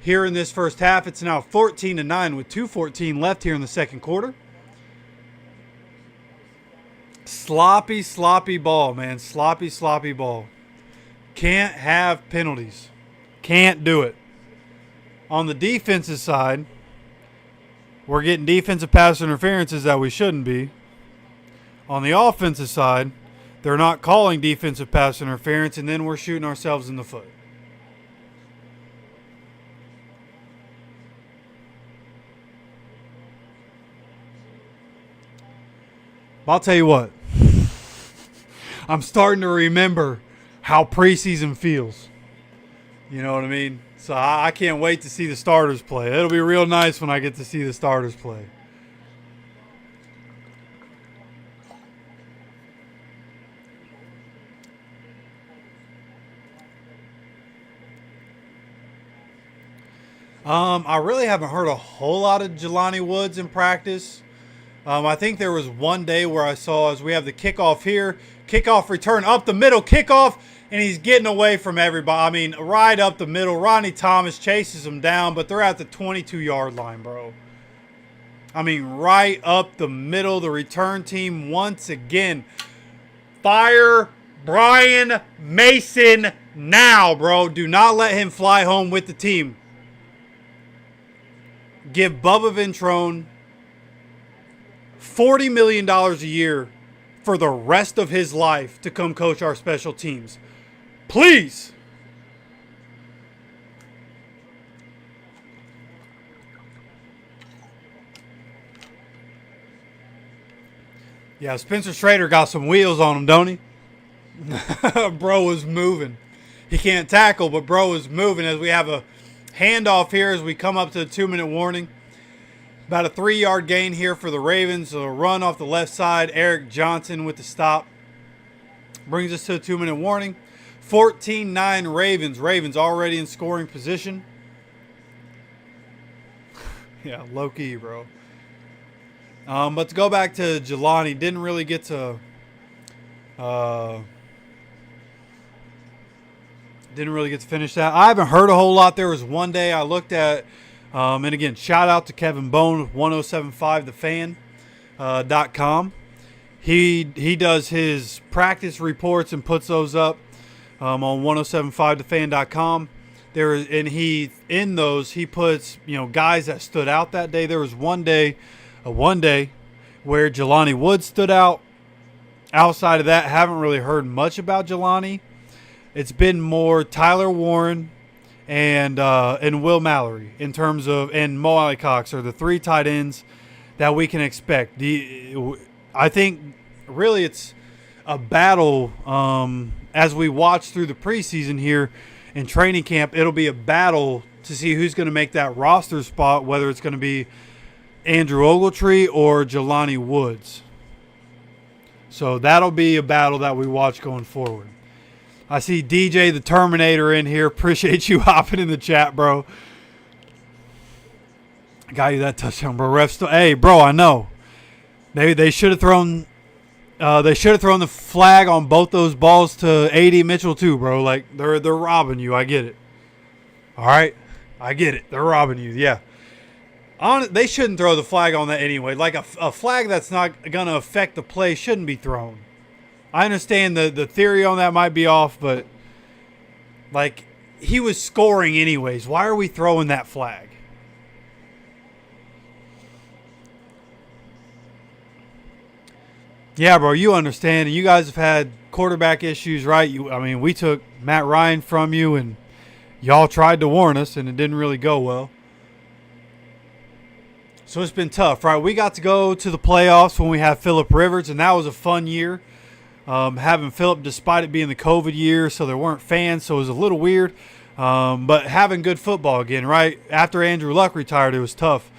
Here in this first half, it's now 14-9 with 2:14 left here in the second quarter. Sloppy, sloppy ball, man. Sloppy, sloppy ball. Can't have penalties. Can't do it. On the defensive side, we're getting defensive pass interferences that we shouldn't be. On the offensive side, they're not calling defensive pass interference, and then we're shooting ourselves in the foot. I'll tell you what. I'm starting to remember how preseason feels. You know what I mean? So I can't wait to see the starters play. It'll be real nice when I get to see the starters play. I really haven't heard a whole lot of Jelani Woods in practice. I think there was one day where I saw, as we have the kickoff here, kickoff return up the middle, kickoff, and he's getting away from everybody. I mean, right up the middle. Ronnie Thomas chases him down, but they're at the 22-yard line, bro. I mean, right up the middle. The return team once again. Fire Brian Mason now, bro. Do not let him fly home with the team. Give Bubba Ventrone $40 million a year for the rest of his life to come coach our special teams. Please. Yeah, Spencer Schrader got some wheels on him, don't he? Bro is moving. He can't tackle, but bro is moving as we have a handoff here as we come up to the 2-minute warning. About a 3-yard gain here for the Ravens. A run off the left side. Eric Johnson with the stop. Brings us to a 2-minute warning. 14-9 Ravens. Ravens already in scoring position. Yeah, low-key, bro. But to go back to Jelani, didn't really get to finish that. I haven't heard a whole lot. There was one day I looked at, and again, shout out to Kevin Bone, 1075thefan.com. He does his practice reports and puts those up on 1075thefan.com. In those he puts guys that stood out that day. There was one day where Jelani Woods stood out. Outside of that, haven't really heard much about Jelani. It's been more Tyler Warren and Will Mallory in terms of, and Mo Alley Cox are the 3 tight ends that we can expect. I think really it's a battle as we watch through the preseason here in training camp. It'll be a battle to see who's going to make that roster spot, whether it's going to be Andrew Ogletree or Jelani Woods. So that'll be a battle that we watch going forward. I see DJ the Terminator in here. Appreciate you hopping in the chat, bro. Got you that touchdown, bro. Hey, bro, I know. They should have thrown the flag on both those balls to A.D. Mitchell too, bro. Like they're robbing you. I get it. All right, I get it. They're robbing you. Yeah. They shouldn't throw the flag on that anyway. Like a flag that's not going to affect the play shouldn't be thrown. I understand the theory on that might be off, but like he was scoring anyways. Why are we throwing that flag? Yeah, bro, you understand. You guys have had quarterback issues, right? We took Matt Ryan from you, and y'all tried to warn us, and it didn't really go well. So it's been tough, right? We got to go to the playoffs when we had Phillip Rivers, and that was a fun year. Having Phillip, despite it being the COVID year, so there weren't fans, so it was a little weird. But having good football again, right? After Andrew Luck retired, it was tough.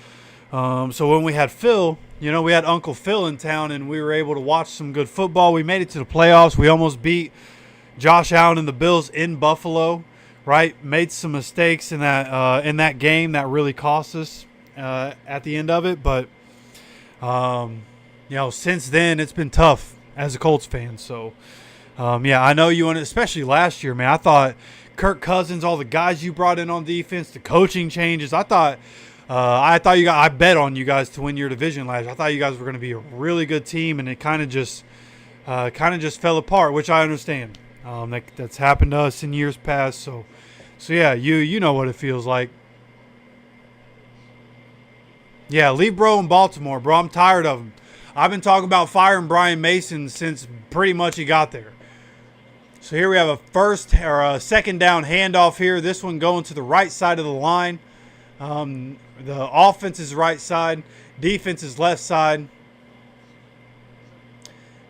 So when we had Phil, we had Uncle Phil in town, and we were able to watch some good football. We made it to the playoffs. We almost beat Josh Allen and the Bills in Buffalo, right? Made some mistakes in that game that really cost us at the end of it. But, since then, it's been tough as a Colts fan. So, I know you, especially last year, man. I thought Kirk Cousins, all the guys you brought in on defense, the coaching changes, I bet on you guys to win your division last year. I thought you guys were going to be a really good team, and it kind of just fell apart, which I understand. That's happened to us in years past. So yeah, you know what it feels like. Yeah, leave bro in Baltimore, bro. I'm tired of him. I've been talking about firing Brian Mason since pretty much he got there. So here we have a second down handoff here. This one going to the right side of the line. The offense is right side. Defense is left side.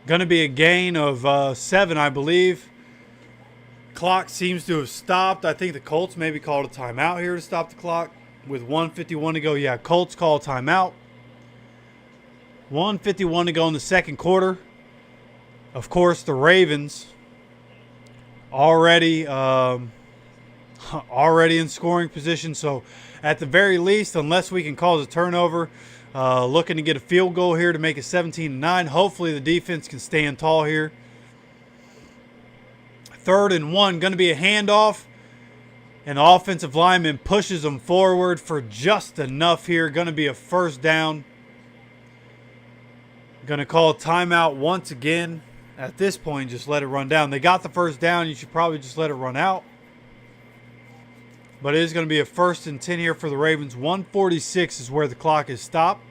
Going to be a gain of 7, I believe. Clock seems to have stopped. I think the Colts maybe called a timeout here to stop the clock. With 1:51 to go. Yeah, Colts call timeout. 1:51 to go in the second quarter. Of course, the Ravens already already in scoring position. So at the very least, unless we can cause a turnover, looking to get a field goal here to make it 17-9. Hopefully the defense can stand tall here. 3rd and 1, going to be a handoff. And the offensive lineman pushes them forward for just enough here. Going to be a first down. Going to call timeout once again. At this point, just let it run down. They got the first down. You should probably just let it run out. But it is going to be a 1st and 10 here for the Ravens. 1:46 is where the clock is stopped.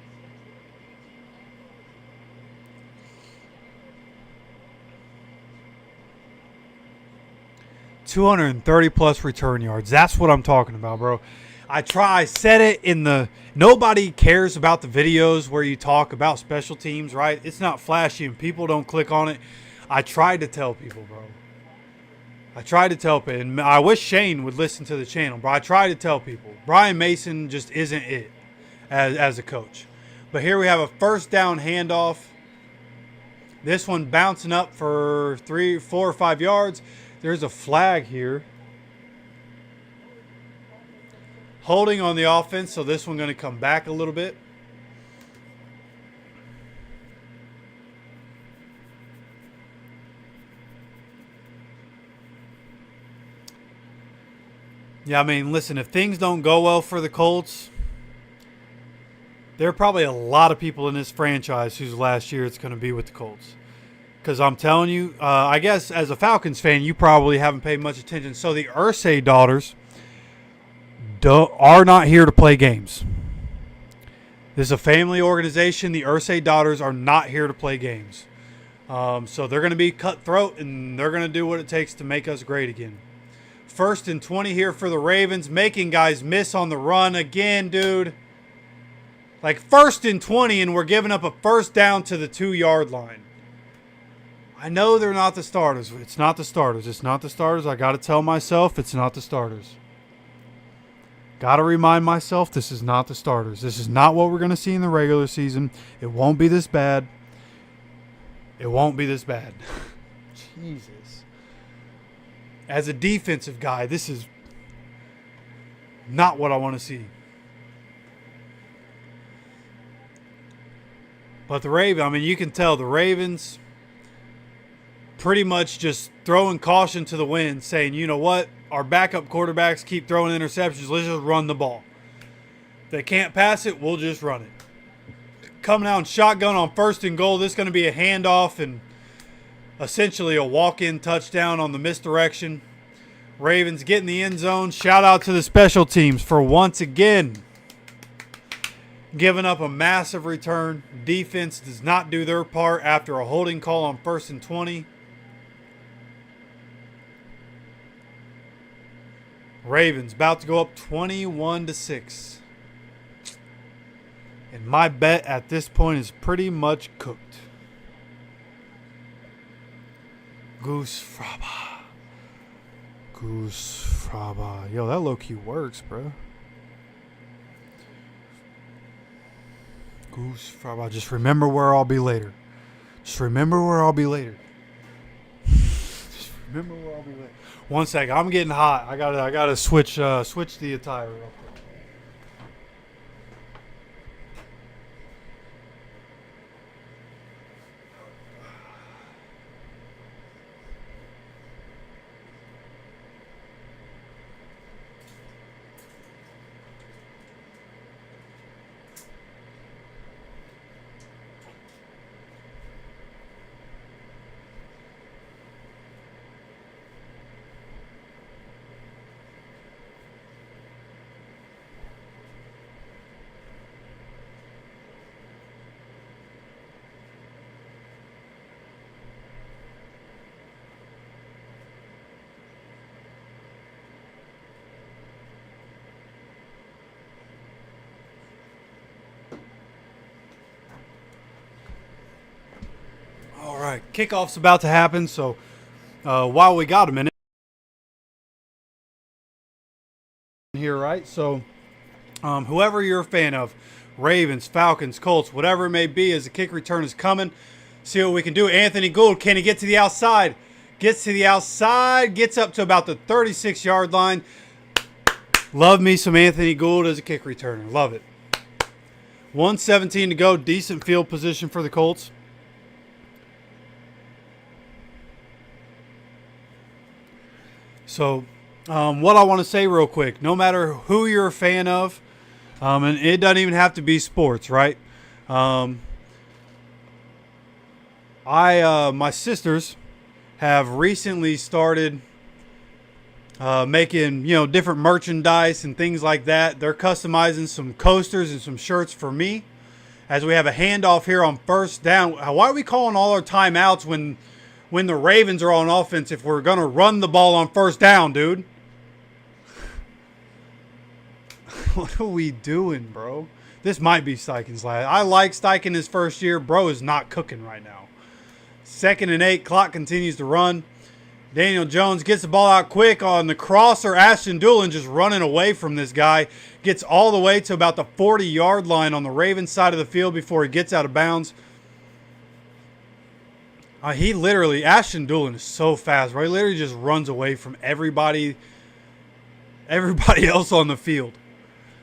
+230 return yards. That's what I'm talking about, bro. I said it in the... Nobody cares about the videos where you talk about special teams, right? It's not flashy and people don't click on it. I tried to tell people, bro. I tried to tell people. And I wish Shane would listen to the channel, bro. I tried to tell people. Brian Mason just isn't it as a coach. But here we have a first down handoff. This one bouncing up for 3, 4, or 5 yards. There's a flag here. Holding on the offense, so this one going to come back a little bit. Yeah, I mean, listen, if things don't go well for the Colts, there are probably a lot of people in this franchise whose last year it's going to be with the Colts. Because I'm telling you, I guess as a Falcons fan, you probably haven't paid much attention. So the Irsay daughters are not here to play games. This is a family organization. The Irsay daughters are not here to play games. So they're going to be cutthroat, and they're going to do what it takes to make us great again. 1st and 20 here for the Ravens, making guys miss on the run again, dude. Like 1st and 20, and we're giving up a first down to the 2-yard line. I know they're not the starters. It's not the starters. It's not the starters. I got to tell myself it's not the starters. Got to remind myself this is not the starters. This is not what we're going to see in the regular season. It won't be this bad. It won't be this bad. Jesus. As a defensive guy, this is not what I want to see. But the Ravens, I mean, you can tell the Ravens pretty much just throwing caution to the wind, saying, you know what, our backup quarterbacks keep throwing interceptions. Let's just run the ball. If they can't pass it, we'll just run it. Coming out in shotgun on 1st and goal. This is going to be a handoff and essentially a walk-in touchdown on the misdirection. Ravens get in the end zone. Shout out to the special teams for once again giving up a massive return. Defense does not do their part after a holding call on 1st and 20. Ravens about to go up 21-6. And my bet at this point is pretty much cooked. Goose Fraba. Goose Fraba. Yo, that low-key works, bro. Goose Fraba. Just remember where I'll be later. Just remember where I'll be later. Just remember where I'll be later. One second. I'm getting hot. I gotta switch the attire real quick. All right, kickoff's about to happen, so while we got a minute here, right? So whoever you're a fan of, Ravens, Falcons, Colts, whatever it may be, as the kick return is coming, see what we can do. Anthony Gould, can he get to the outside? Gets to the outside, gets up to about the 36-yard line. Love me some Anthony Gould as a kick returner. Love it. 1:17 to go. Decent field position for the Colts. So, what I want to say real quick, no matter who you're a fan of, and it doesn't even have to be sports, right? My sisters have recently started making, different merchandise and things like that. They're customizing some coasters and some shirts for me as we have a handoff here on first down. Why are we calling all our timeouts when the Ravens are on offense if we're going to run the ball on first down, dude? What are we doing, bro? This might be Steichen's last. I like Steichen his first year. Bro is not cooking right now. 2nd and 8. Clock continues to run. Daniel Jones gets the ball out quick on the crosser. Ashton Doolin just running away from this guy. Gets all the way to about the 40-yard line on the Ravens side of the field before he gets out of bounds. Ashton Doolin is so fast, right? He literally just runs away from everybody else on the field.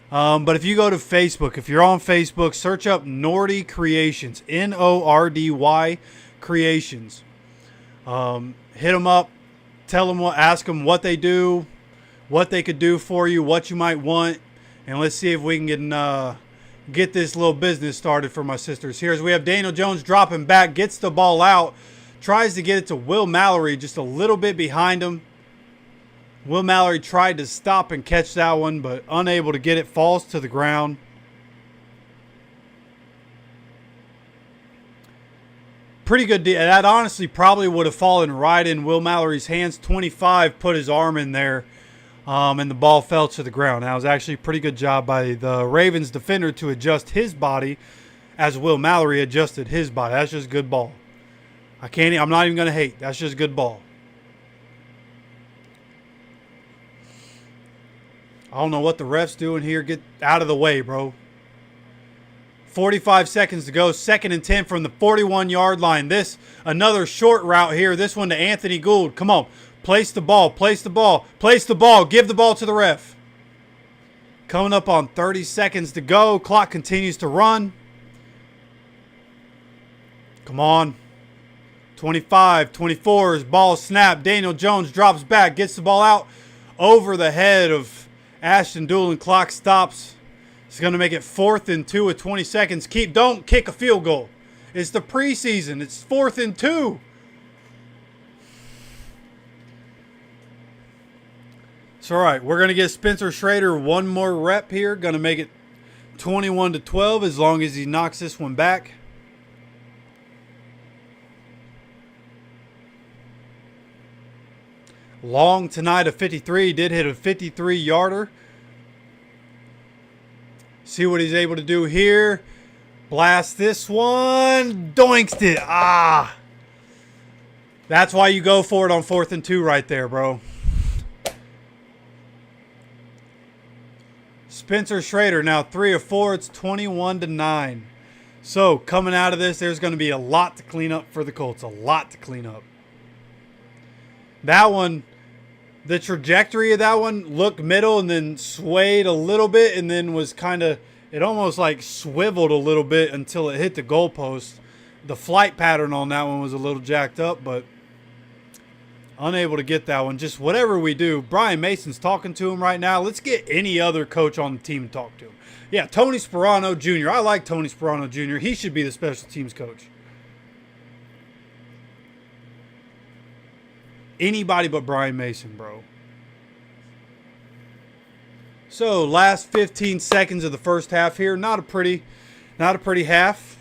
But if you go to Facebook, if you're on Facebook, search up Nordy Creations, Nordy Creations. Hit them up, ask them what they do, what they could do for you, what you might want, and let's see if we can get this little business started for my sisters. Here, as we have Daniel Jones dropping back, gets the ball out, tries to get it to Will Mallory just a little bit behind him. Will Mallory tried to stop and catch that one, but unable to get it, falls to the ground. Pretty good deal. That honestly probably would have fallen right in Will Mallory's hands. 25 put his arm in there, and the ball fell to the ground. That was actually a pretty good job by the Ravens defender to adjust his body as Will Mallory adjusted his body. That's just good ball. I'm not even going to hate. That's just good ball. I don't know what the ref's doing here. Get out of the way, bro. 45 seconds to go. 2nd and 10 from the 41-yard line. Another short route here. This one to Anthony Gould. Come on. Place the ball. Place the ball. Place the ball. Give the ball to the ref. Coming up on 30 seconds to go. Clock continues to run. Come on. 25, 24. Ball snap. Daniel Jones drops back. Gets the ball out over the head of Ashton Doolin. Clock stops. It's going to make it 4th and 2 with 20 seconds. Don't kick a field goal. It's the preseason. It's 4th and 2. It's all right. We're going to get Spencer Schrader one more rep here. Going to make it 21-12 as long as he knocks this one back. Long tonight of 53. Did hit a 53-yarder. See what he's able to do here. Blast this one. Doinked it. That's why you go for it on 4th and 2 right there, bro. Spencer Schrader now 3 of 4. It's 21-9. So coming out of this, there's going to be a lot to clean up for the Colts. A lot to clean up. That one, the trajectory of that one looked middle and then swayed a little bit and then was it almost like swiveled a little bit until it hit the goalpost. The flight pattern on that one was a little jacked up, but unable to get that one. Just whatever we do, Brian Mason's talking to him right now. Let's get any other coach on the team to talk to him. Yeah, Tony Sperano Jr. I like Tony Sperano Jr. He should be the special teams coach. Anybody but Brian Mason, bro. So, last 15 seconds of the first half here. Not a pretty half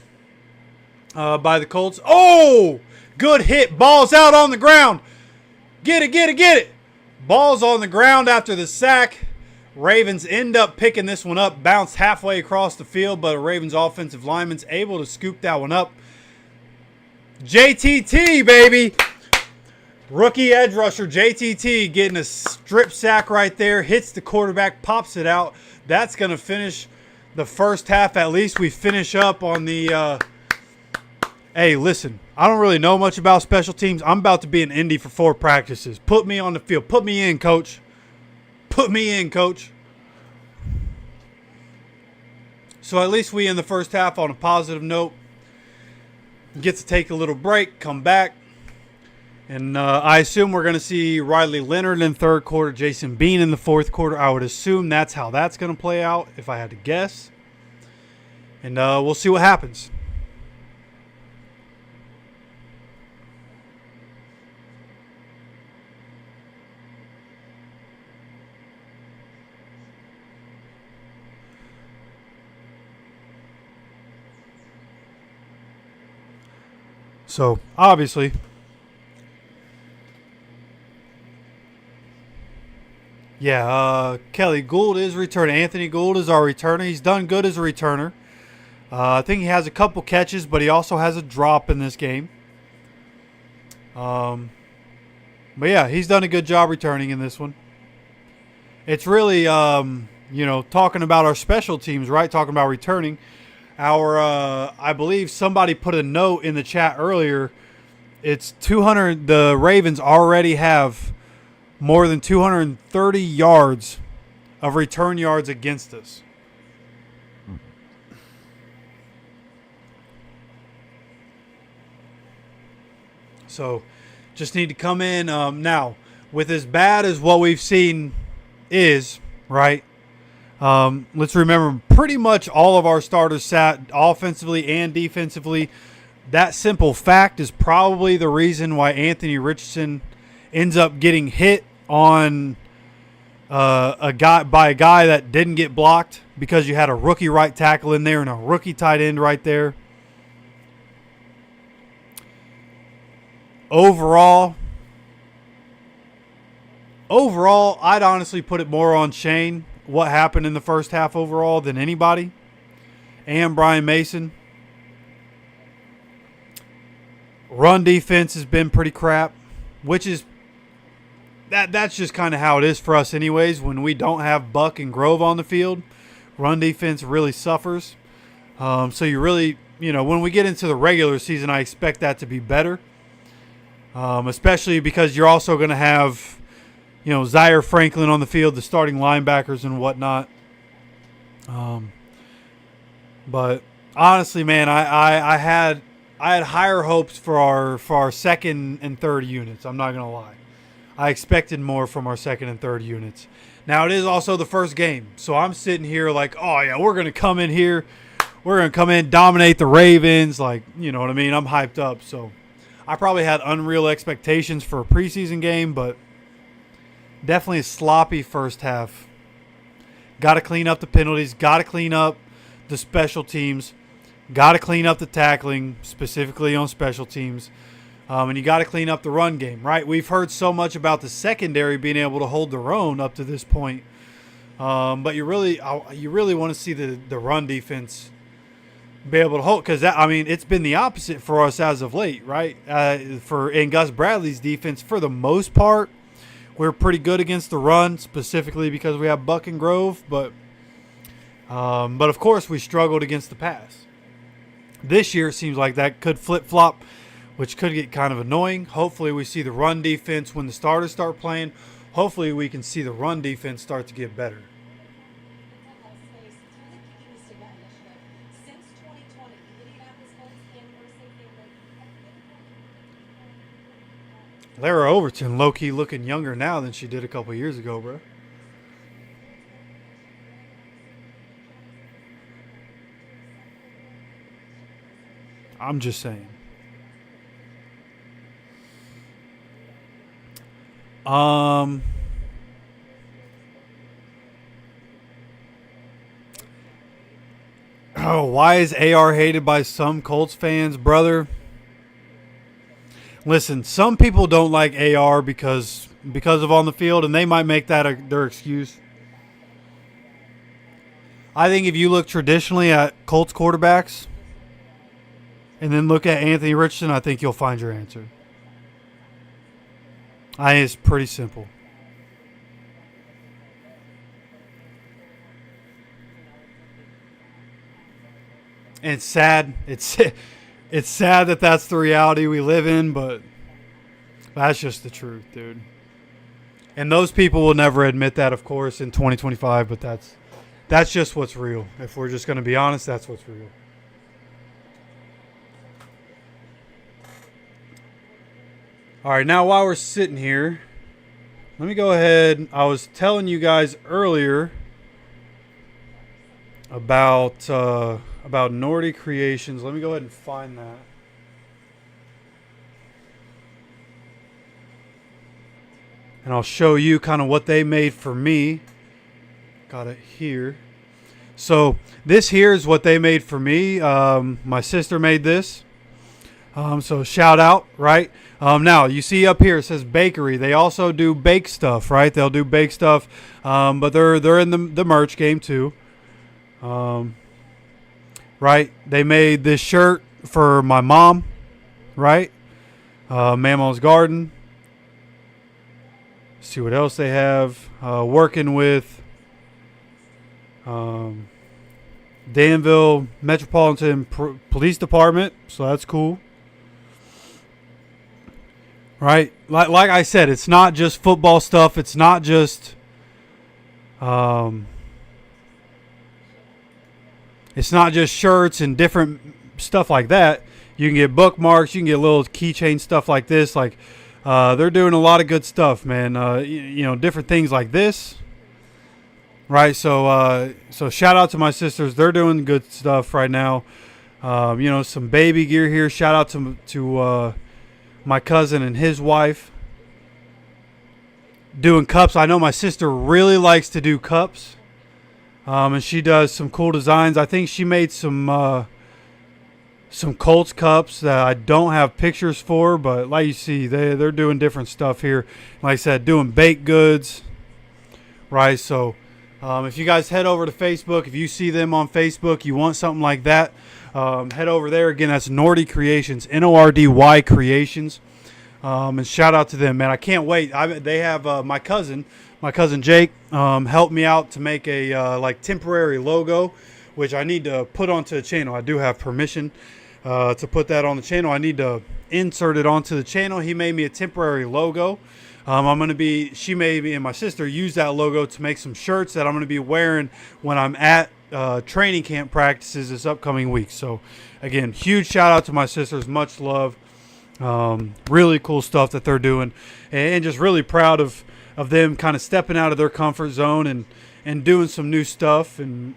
by the Colts. Oh! Good hit. Ball's out on the ground. Get it. Ball's on the ground after the sack. Ravens end up picking this one up. Bounced halfway across the field, but a Ravens offensive lineman's able to scoop that one up. JTT, baby. Rookie edge rusher JTT getting a strip sack right there. Hits the quarterback, pops it out. That's going to finish the first half. At least we finish up on the hey, listen, I don't really know much about special teams. I'm about to be in Indy for 4 practices. Put me on the field. Put me in, coach. Put me in, coach. So at least we end the first half on a positive note. Get to take a little break, come back. And I assume we're going to see Riley Leonard in the third quarter, Jason Bean in the fourth quarter. I would assume that's how that's going to play out if I had to guess. And we'll see what happens. So, obviously, Kelly Gould is returning. Anthony Gould is our returner. He's done good as a returner. I think he has a couple catches, but he also has a drop in this game. But yeah, he's done a good job returning in this one. It's really, talking about our special teams, right? Talking about returning. I believe somebody put a note in the chat earlier. It's 200. The Ravens already have more than 230 yards of return yards against us. So, just need to come in. Now, with as bad as what we've seen is, right? Let's remember, pretty much all of our starters sat offensively and defensively. That simple fact is probably the reason why Anthony Richardson ends up getting hit on a guy that didn't get blocked, because you had a rookie right tackle in there and a rookie tight end right there. Overall, I'd honestly put it more on Shane, what happened in the first half overall, than anybody, and Brian Mason. Run defense has been pretty crap, which is that's just kind of how it is for us anyways. When we don't have Buck and Grove on the field, run defense really suffers. So you really, when we get into the regular season, I expect that to be better, especially because you're also going to have Zaire Franklin on the field, the starting linebackers and whatnot. But honestly, man, I had higher hopes for our second and third units. I'm not gonna lie, I expected more from our second and third units. Now it is also the first game, so I'm sitting here like, oh yeah, we're gonna come in here, dominate the Ravens, like, you know what I mean? I'm hyped up. So I probably had unreal expectations for a preseason game, but definitely a sloppy first half. Got to clean up the penalties. Got to clean up the special teams. Got to clean up the tackling, specifically on special teams. And you got to clean up the run game, right? We've heard so much about the secondary being able to hold their own up to this point. But you really want to see the run defense be able to hold, because it's been the opposite for us as of late, right? In Gus Bradley's defense, for the most part, we're pretty good against the run, specifically because we have Buck and Grove, but of course we struggled against the pass. This year it seems like that could flip-flop, which could get kind of annoying. Hopefully we see the run defense when the starters start playing. Hopefully we can see the run defense start to get better. Lara Overton low-key looking younger now than she did a couple years ago, bro. I'm just saying. Why is AR hated by some Colts fans, brother? Listen, some people don't like AR because of on the field, and they might make that their excuse. I think if you look traditionally at Colts quarterbacks and then look at Anthony Richardson, I think you'll find your answer. It's pretty simple. And it's sad. It's sad that that's the reality we live in, but that's just the truth, dude. And those people will never admit that, of course, in 2025, but that's just what's real. If we're just going to be honest, that's what's real. All right, now while we're sitting here, let me go ahead. I was telling you guys earlier about Nordic Creations. Let me go ahead and find that. And I'll show you kind of what they made for me. Got it here. So this here is what they made for me. My sister made this. So shout out, right? Now you see up here it says bakery. They also do bake stuff, right? They'll do bake stuff, but they're in the merch game too. Right? They made this shirt for my mom, right? Mammo's Garden. See what else they have. Working with Danville Metropolitan Police Department, so that's cool. Right, like I said, it's not just football stuff. It's not just, shirts and different stuff like that. You can get bookmarks. You can get little keychain stuff like this. Like, they're doing a lot of good stuff, man. Different things like this. Right, so shout out to my sisters. They're doing good stuff right now. Some baby gear here. Shout out to my cousin and his wife doing cups. I know my sister really likes to do cups, and she does some cool designs. I think she made some Colts cups that I don't have pictures for, but like you see, they're doing different stuff here. Like I said, doing baked goods, right? So if you guys head over to Facebook, if you see them on Facebook, you want something like that, head over there. Again, that's Nordy Creations, Nordy Creations. And shout out to them, man. I can't wait. They have my cousin Jake, helped me out to make a temporary logo, which I need to put onto the channel. I do have permission to put that on the channel. I need to insert it onto the channel. He made me a temporary logo. She made me and my sister use that logo to make some shirts that I'm going to be wearing when I'm at training camp practices this upcoming week. So again, huge shout out to my sisters. Much love. Really cool stuff that they're doing, and just really proud of them kind of stepping out of their comfort zone and doing some new stuff and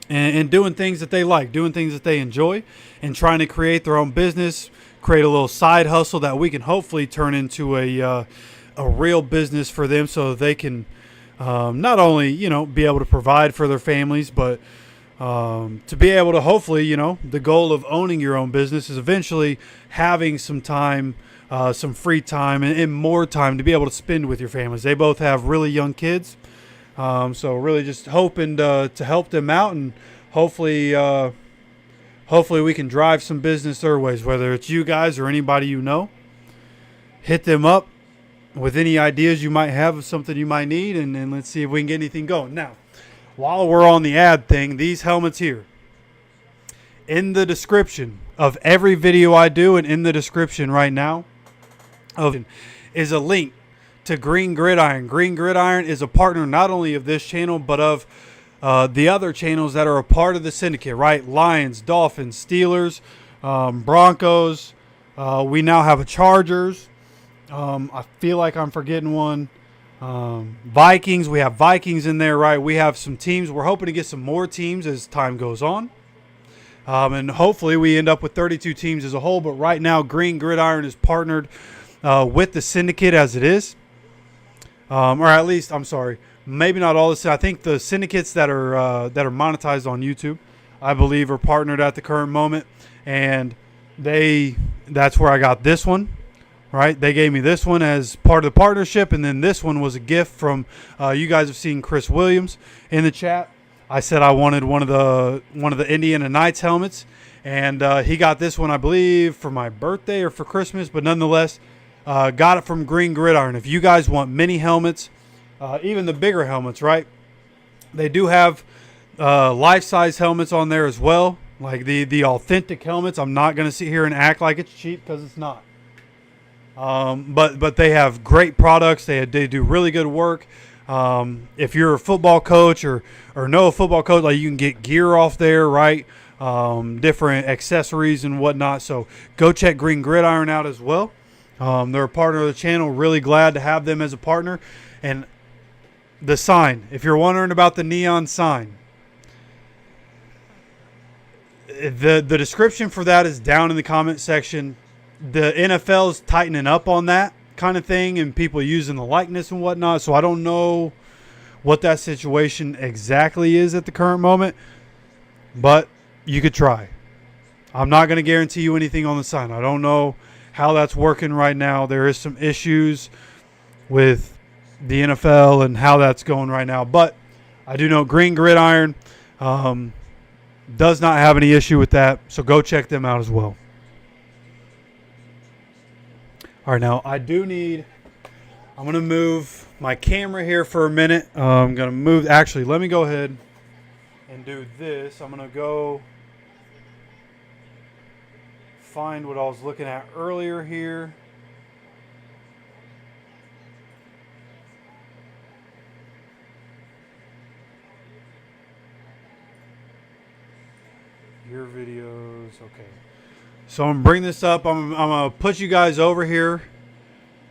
doing things that they like, doing things that they enjoy, and trying to create their own business, create a little side hustle that we can hopefully turn into a real business for them, so that they can not only be able to provide for their families, but to be able to hopefully, the goal of owning your own business is eventually having some time, some free time, and more time to be able to spend with your families. They both have really young kids, so really just hoping to help them out, and hopefully we can drive some business their ways, whether it's you guys or anybody hit them up with any ideas you might have of something you might need, and let's see if we can get anything going. Now, while we're on the ad thing, these helmets here, in the description of every video I do, and in the description right now is a link to Green Gridiron. Green Gridiron is a partner not only of this channel, but of the other channels that are a part of the Syndicate, right? Lions, Dolphins, Steelers, Broncos. We now have a Chargers. I feel like I'm forgetting one. Vikings. We have Vikings in there, right? We have some teams. We're hoping to get some more teams as time goes on. And hopefully we end up with 32 teams as a whole. But right now, Green Gridiron is partnered with the Syndicate as it is. Or at least, I'm sorry, maybe not all this. I think the syndicates that are monetized on YouTube, I believe, are partnered at the current moment. And that's where I got this one. Right, they gave me this one as part of the partnership, and then this one was a gift from. You guys have seen Chris Williams in the chat. I said I wanted one of the Indiana Knights helmets, and he got this one, I believe, for my birthday or for Christmas. But nonetheless, got it from Green Gridiron. If you guys want mini helmets, even the bigger helmets, right? They do have life-size helmets on there as well, like the authentic helmets. I'm not going to sit here and act like it's cheap, because it's not. But they have great products. They do really good work. If you're a football coach or know a football coach, like you can get gear off there, right? Different accessories and whatnot. So go check Green Gridiron out as well. They're a partner of the channel. Really glad to have them as a partner. And the sign, if you're wondering about the neon sign, the description for that is down in the comment section. The NFL is tightening up on that kind of thing and people using the likeness and whatnot. So I don't know what that situation exactly is at the current moment, but you could try. I'm not going to guarantee you anything on the sign. I don't know how that's working right now. There is some issues with the NFL and how that's going right now, but I do know Green Gridiron does not have any issue with that, so go check them out as well. All right, now I'm going to move my camera here for a minute. I'm going to move, actually, let me go ahead and do this. I'm going to go find what I was looking at earlier here. Your videos, okay. So I'm going to bring this up. I'm going to put you guys over here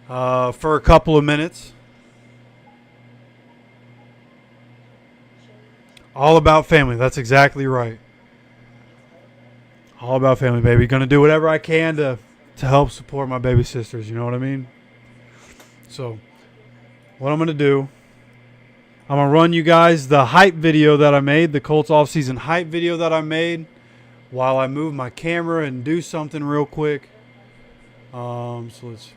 for a couple of minutes. All about family. That's exactly right. All about family, baby. Going to do whatever I can to help support my baby sisters. You know what I mean? So what I'm going to do, I'm going to run you guys the hype video that I made, the Colts offseason hype video that I made, while I move my camera and do something real quick. So let's...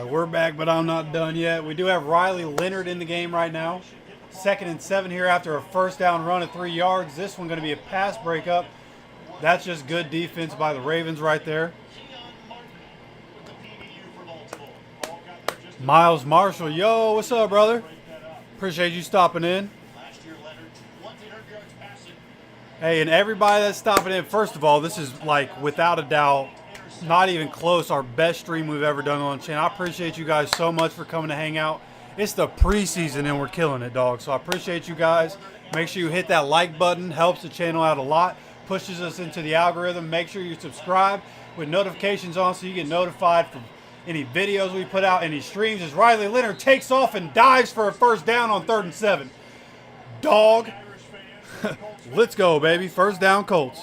right, we're back, but I'm not done yet. We do have Riley Leonard in the game right now. 2nd and 7 here after a first down run at 3 yards. This one going to be a pass breakup. That's just good defense by the Ravens right there. Miles Marshall, yo, what's up, brother? Appreciate you stopping in. Hey, and everybody that's stopping in, first of all, this is like without a doubt, not even close, our best stream we've ever done on the channel. I appreciate you guys so much for coming to hang out. It's the preseason and we're killing it, dog. So I appreciate you guys. Make sure you hit that like button. Helps the channel out a lot. Pushes us into the algorithm. Make sure you subscribe with notifications on so you get notified from any videos we put out, any streams. As Riley Leonard takes off and dives for a first down on 3rd and 7. Dog. Let's go, baby. First down, Colts.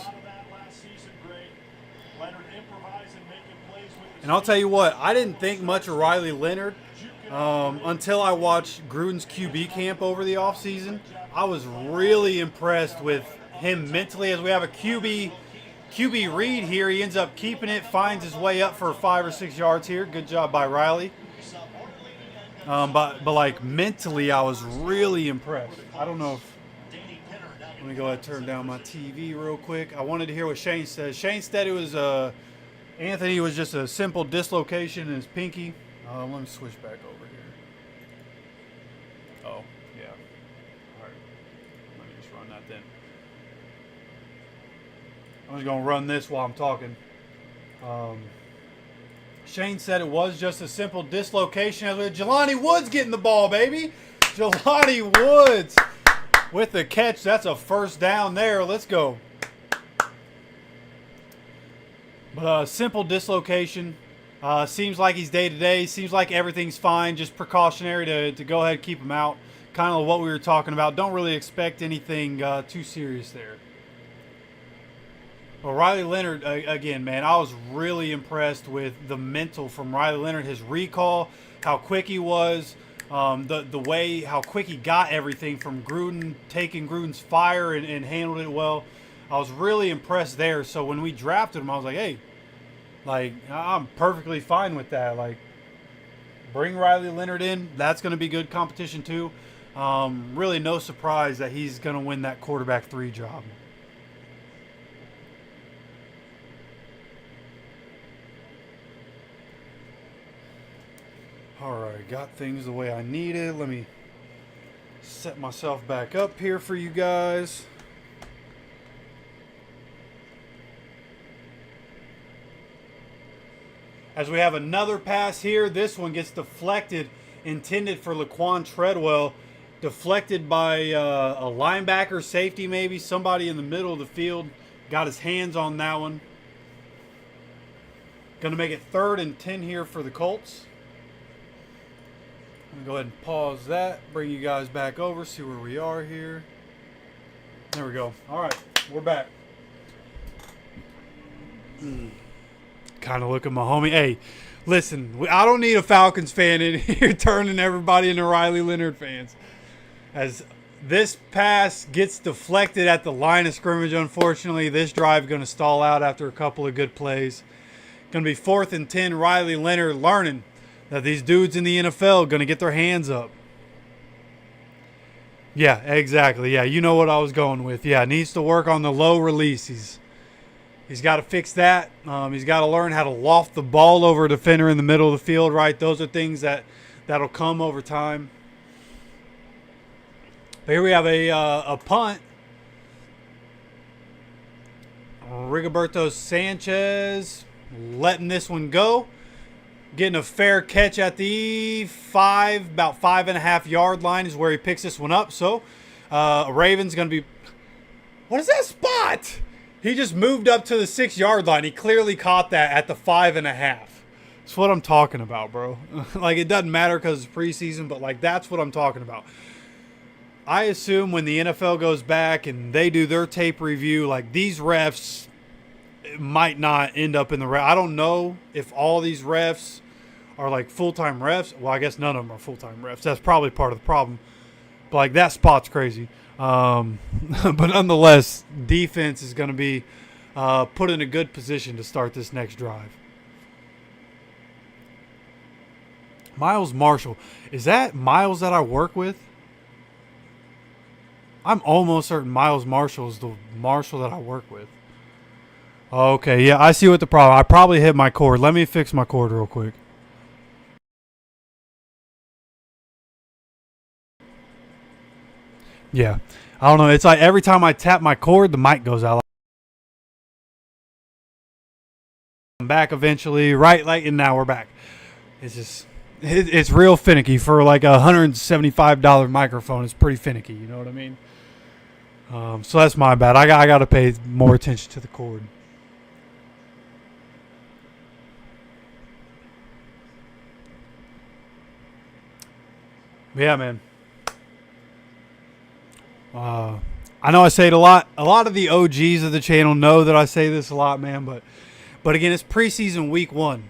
And I'll tell you what, I didn't think much of Riley Leonard until I watched Gruden's QB camp over the offseason. I was really impressed with him mentally. As we have a QB read here, he ends up keeping it, finds his way up for 5 or 6 yards here. Good job by Riley. But like mentally, I was really impressed. I don't know if, let me go ahead and turn down my TV real quick. I wanted to hear what Shane says. Shane said it was Anthony was just a simple dislocation in his pinky. Let me switch back over here. Oh, yeah. All right. Let me just run that then. I'm just going to run this while I'm talking. Shane said it was just a simple dislocation. Jelani Woods getting the ball, baby. Jelani Woods with the catch. That's a first down there. Let's go. But simple dislocation. Seems like he's day-to-day. Seems like everything's fine. Just precautionary to go ahead and keep him out. Kind of what we were talking about. Don't really expect anything too serious there. Well, Riley Leonard, again, man, I was really impressed with the mental from Riley Leonard. His recall, how quick he was, the way, how quick he got everything from Gruden, taking Gruden's fire and handled it well. I was really impressed there. So when we drafted him, I was like, hey, like, I'm perfectly fine with that. Like, bring Riley Leonard in. That's going to be good competition too. Really no surprise that he's going to win that quarterback 3 job. All right, got things the way I needed. Let me set myself back up here for you guys. As we have another pass here, this one gets deflected, intended for Laquan Treadwell, deflected by a linebacker, safety maybe, somebody in the middle of the field, got his hands on that one. Going to make it 3rd and 10 here for the Colts. I'm going to go ahead and pause that, bring you guys back over, see where we are here. There we go. All right, we're back. Kind of look at my homie. Hey, listen, I don't need a Falcons fan in here turning everybody into Riley Leonard fans. As this pass gets deflected at the line of scrimmage, unfortunately, this drive is going to stall out after a couple of good plays. Going to be 4th and 10, Riley Leonard learning that these dudes in the NFL are going to get their hands up. Yeah, exactly. Yeah, you know what I was going with. Yeah, needs to work on the low release. He's got to fix that. He's got to learn how to loft the ball over a defender in the middle of the field, right? Those are things that'll come over time. But here we have a punt. Rigoberto Sanchez letting this one go. Getting a fair catch at the about 5.5 yard line is where he picks this one up. So, Ravens going to be, what is that spot? He just moved up to the 6 yard line. He clearly caught that at the 5.5. That's what I'm talking about, bro. Like, it doesn't matter because it's preseason, but like, that's what I'm talking about. I assume when the NFL goes back and they do their tape review, like these refs might not end up in the I don't know if all these refs are like full-time refs. Well, I guess none of them are full-time refs. That's probably part of the problem. But like that spot's crazy. But nonetheless, defense is going to be put in a good position to start this next drive. Miles Marshall. Is that Miles that I work with? I'm almost certain Miles Marshall is the Marshall that I work with. Okay, yeah, I see what the problem. I probably hit my cord. Let me fix my cord real quick. Yeah. I don't know. It's like every time I tap my cord, the mic goes out. I'm back eventually, right? Like, and now we're back. It's just, it's real finicky for like a $175 microphone. It's pretty finicky. You know what I mean? So that's my bad. I got to pay more attention to the cord. Yeah, man. I know I say it a lot. A lot of the OGs of the channel know that I say this a lot, man. But again, it's preseason week 1.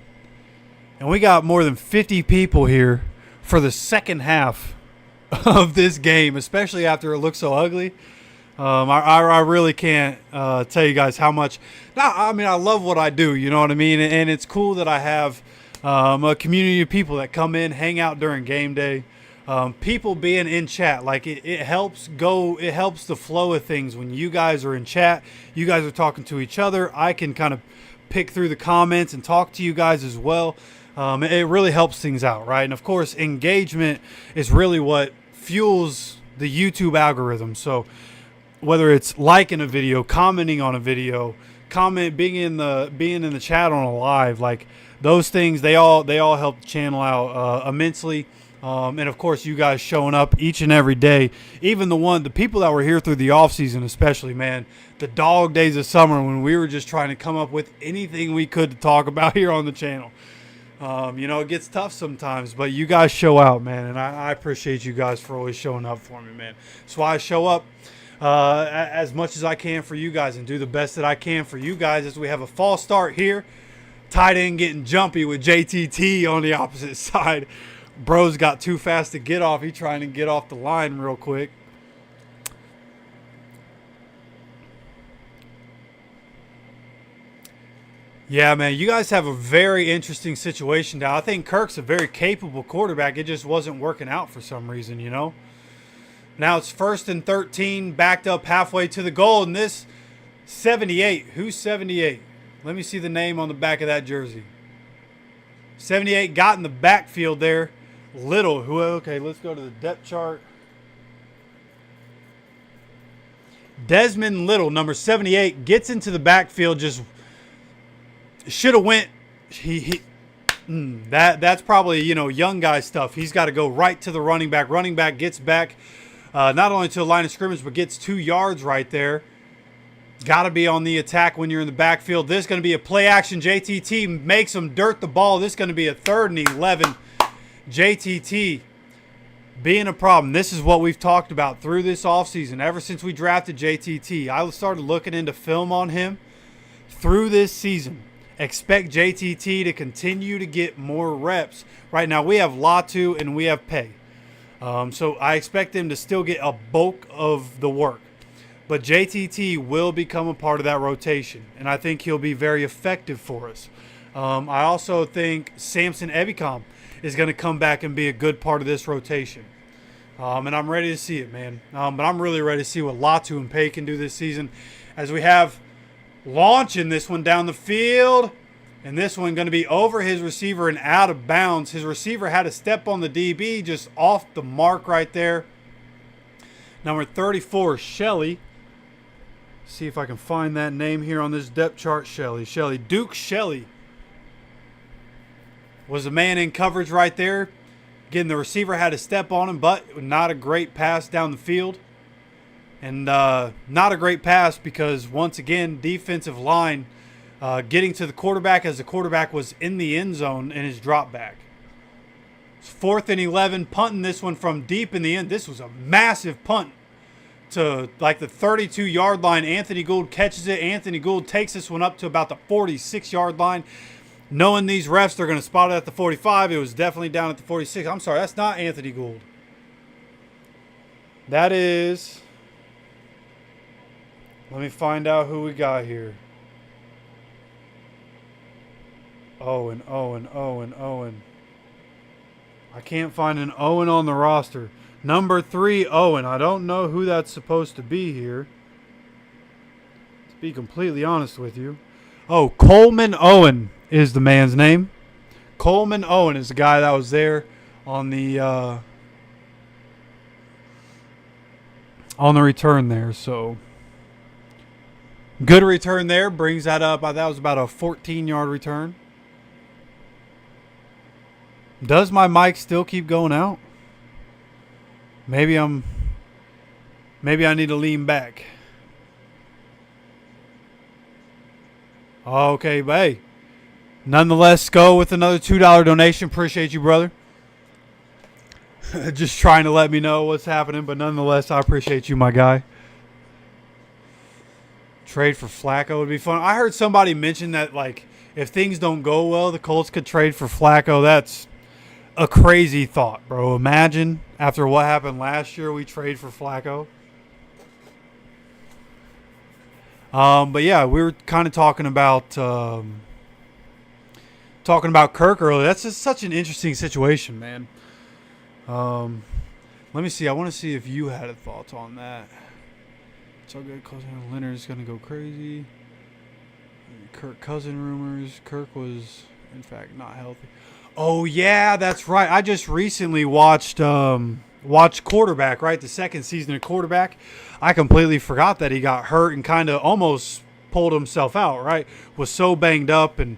And we got more than 50 people here for the second half of this game, especially after it looks so ugly. I really can't tell you guys how much. I mean, I love what I do, you know what I mean? And it's cool that I have a community of people that come in, hang out during game day. People being in chat, like it helps the flow of things when you guys are in chat. You guys are talking to each other. I can kind of pick through the comments and talk to you guys as well. It really helps things out, right? And of course, engagement is really what fuels the YouTube algorithm. So whether it's liking a video, commenting on a video, being in the chat on a live, like those things, they all help the channel out immensely. And of course, you guys showing up each and every day, even the people that were here through the offseason, especially, man, the dog days of summer when we were just trying to come up with anything we could to talk about here on the channel. It gets tough sometimes, but you guys show out, man. And I appreciate you guys for always showing up for me, man. That's why I show up as much as I can for you guys and do the best that I can for you guys as we have a false start here. Tight end getting jumpy with JTT on the opposite side. Bro's got too fast to get off. He's trying to get off the line real quick. Yeah, man, you guys have a very interesting situation now. I think Kirk's a very capable quarterback. It just wasn't working out for some reason, you know. Now it's 1st and 13, backed up halfway to the goal. And this 78, who's 78? Let me see the name on the back of that jersey. 78 got in the backfield there. Little, okay, let's go to the depth chart. Desmond Little, number 78, gets into the backfield. Just should have went. That's probably young guy stuff. He's got to go right to the running back. Running back gets back, not only to the line of scrimmage, but gets 2 yards right there. Got to be on the attack when you're in the backfield. This is going to be a play action. JTT makes him dirt the ball. This is going to be a 3rd and 11. JTT being a problem. This is what we've talked about through this offseason. Ever since we drafted JTT, I started looking into film on him through this season. Expect JTT to continue to get more reps. Right now we have Latu and we have Pay. So I expect him to still get a bulk of the work. But JTT will become a part of that rotation, and I think he'll be very effective for us. I also think Samson Ebicom is going to come back and be a good part of this rotation. And I'm ready to see it, man. But I'm really ready to see what Latu and Pay can do this season. As we have launching this one down the field. And this one going to be over his receiver and out of bounds. His receiver had to step on the DB, just off the mark right there. Number 34, Shelley. See if I can find that name here on this depth chart. Duke Shelley was a man in coverage right there. Again, the receiver had to step on him, but not a great pass down the field. And not a great pass because, once again, defensive line getting to the quarterback as the quarterback was in the end zone in his drop back. It's 4th and 11, punting this one from deep in the end. This was a massive punt to like the 32-yard line. Anthony Gould catches it. Anthony Gould takes this one up to about the 46-yard line. Knowing these refs, they're going to spot it at the 45. It was definitely down at the 46. I'm sorry, that's not Anthony Gould. That is... Let me find out who we got here. Owen. I can't find an Owen on the roster. Number 3, Owen. I don't know who that's supposed to be here. To be completely honest with you. Oh, Coleman Owen is the man's name. Coleman Owen is the guy that was there on the return there. So good return there. Brings that up. That was about a 14-yard return. Does my mic still keep going out? Maybe I need to lean back. Okay, but hey, nonetheless, go with another $2 donation. Appreciate you, brother. Just trying to let me know what's happening, but nonetheless, I appreciate you, my guy. Trade for Flacco would be fun. I heard somebody mention that, like, if things don't go well, the Colts could trade for Flacco. That's a crazy thought, bro. Imagine after what happened last year, we trade for Flacco. But yeah, we were kind of talking about Kirk earlier. That's just such an interesting situation, man. Let me see. I want to see if you had a thought on that. So good. Leonard is going to go crazy. Kirk Cousin rumors. Kirk was, in fact, not healthy. Oh yeah, that's right. I just recently watched Quarterback, right? The second season of Quarterback. I completely forgot that he got hurt and kind of almost pulled himself out, right? Was so banged up and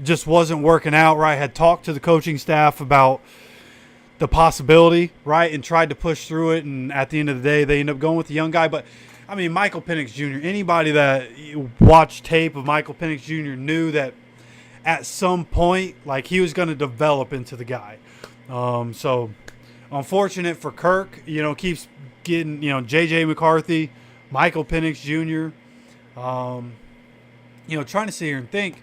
just wasn't working out, right? Had talked to the coaching staff about the possibility, right? And tried to push through it. And at the end of the day, they end up going with the young guy. But, I mean, Michael Penix Jr., anybody that watched tape of Michael Penix Jr. knew that at some point, like, he was going to develop into the guy. So, unfortunate for Kirk, keeps getting, J.J. McCarthy, Michael Penix Jr., trying to sit here and think,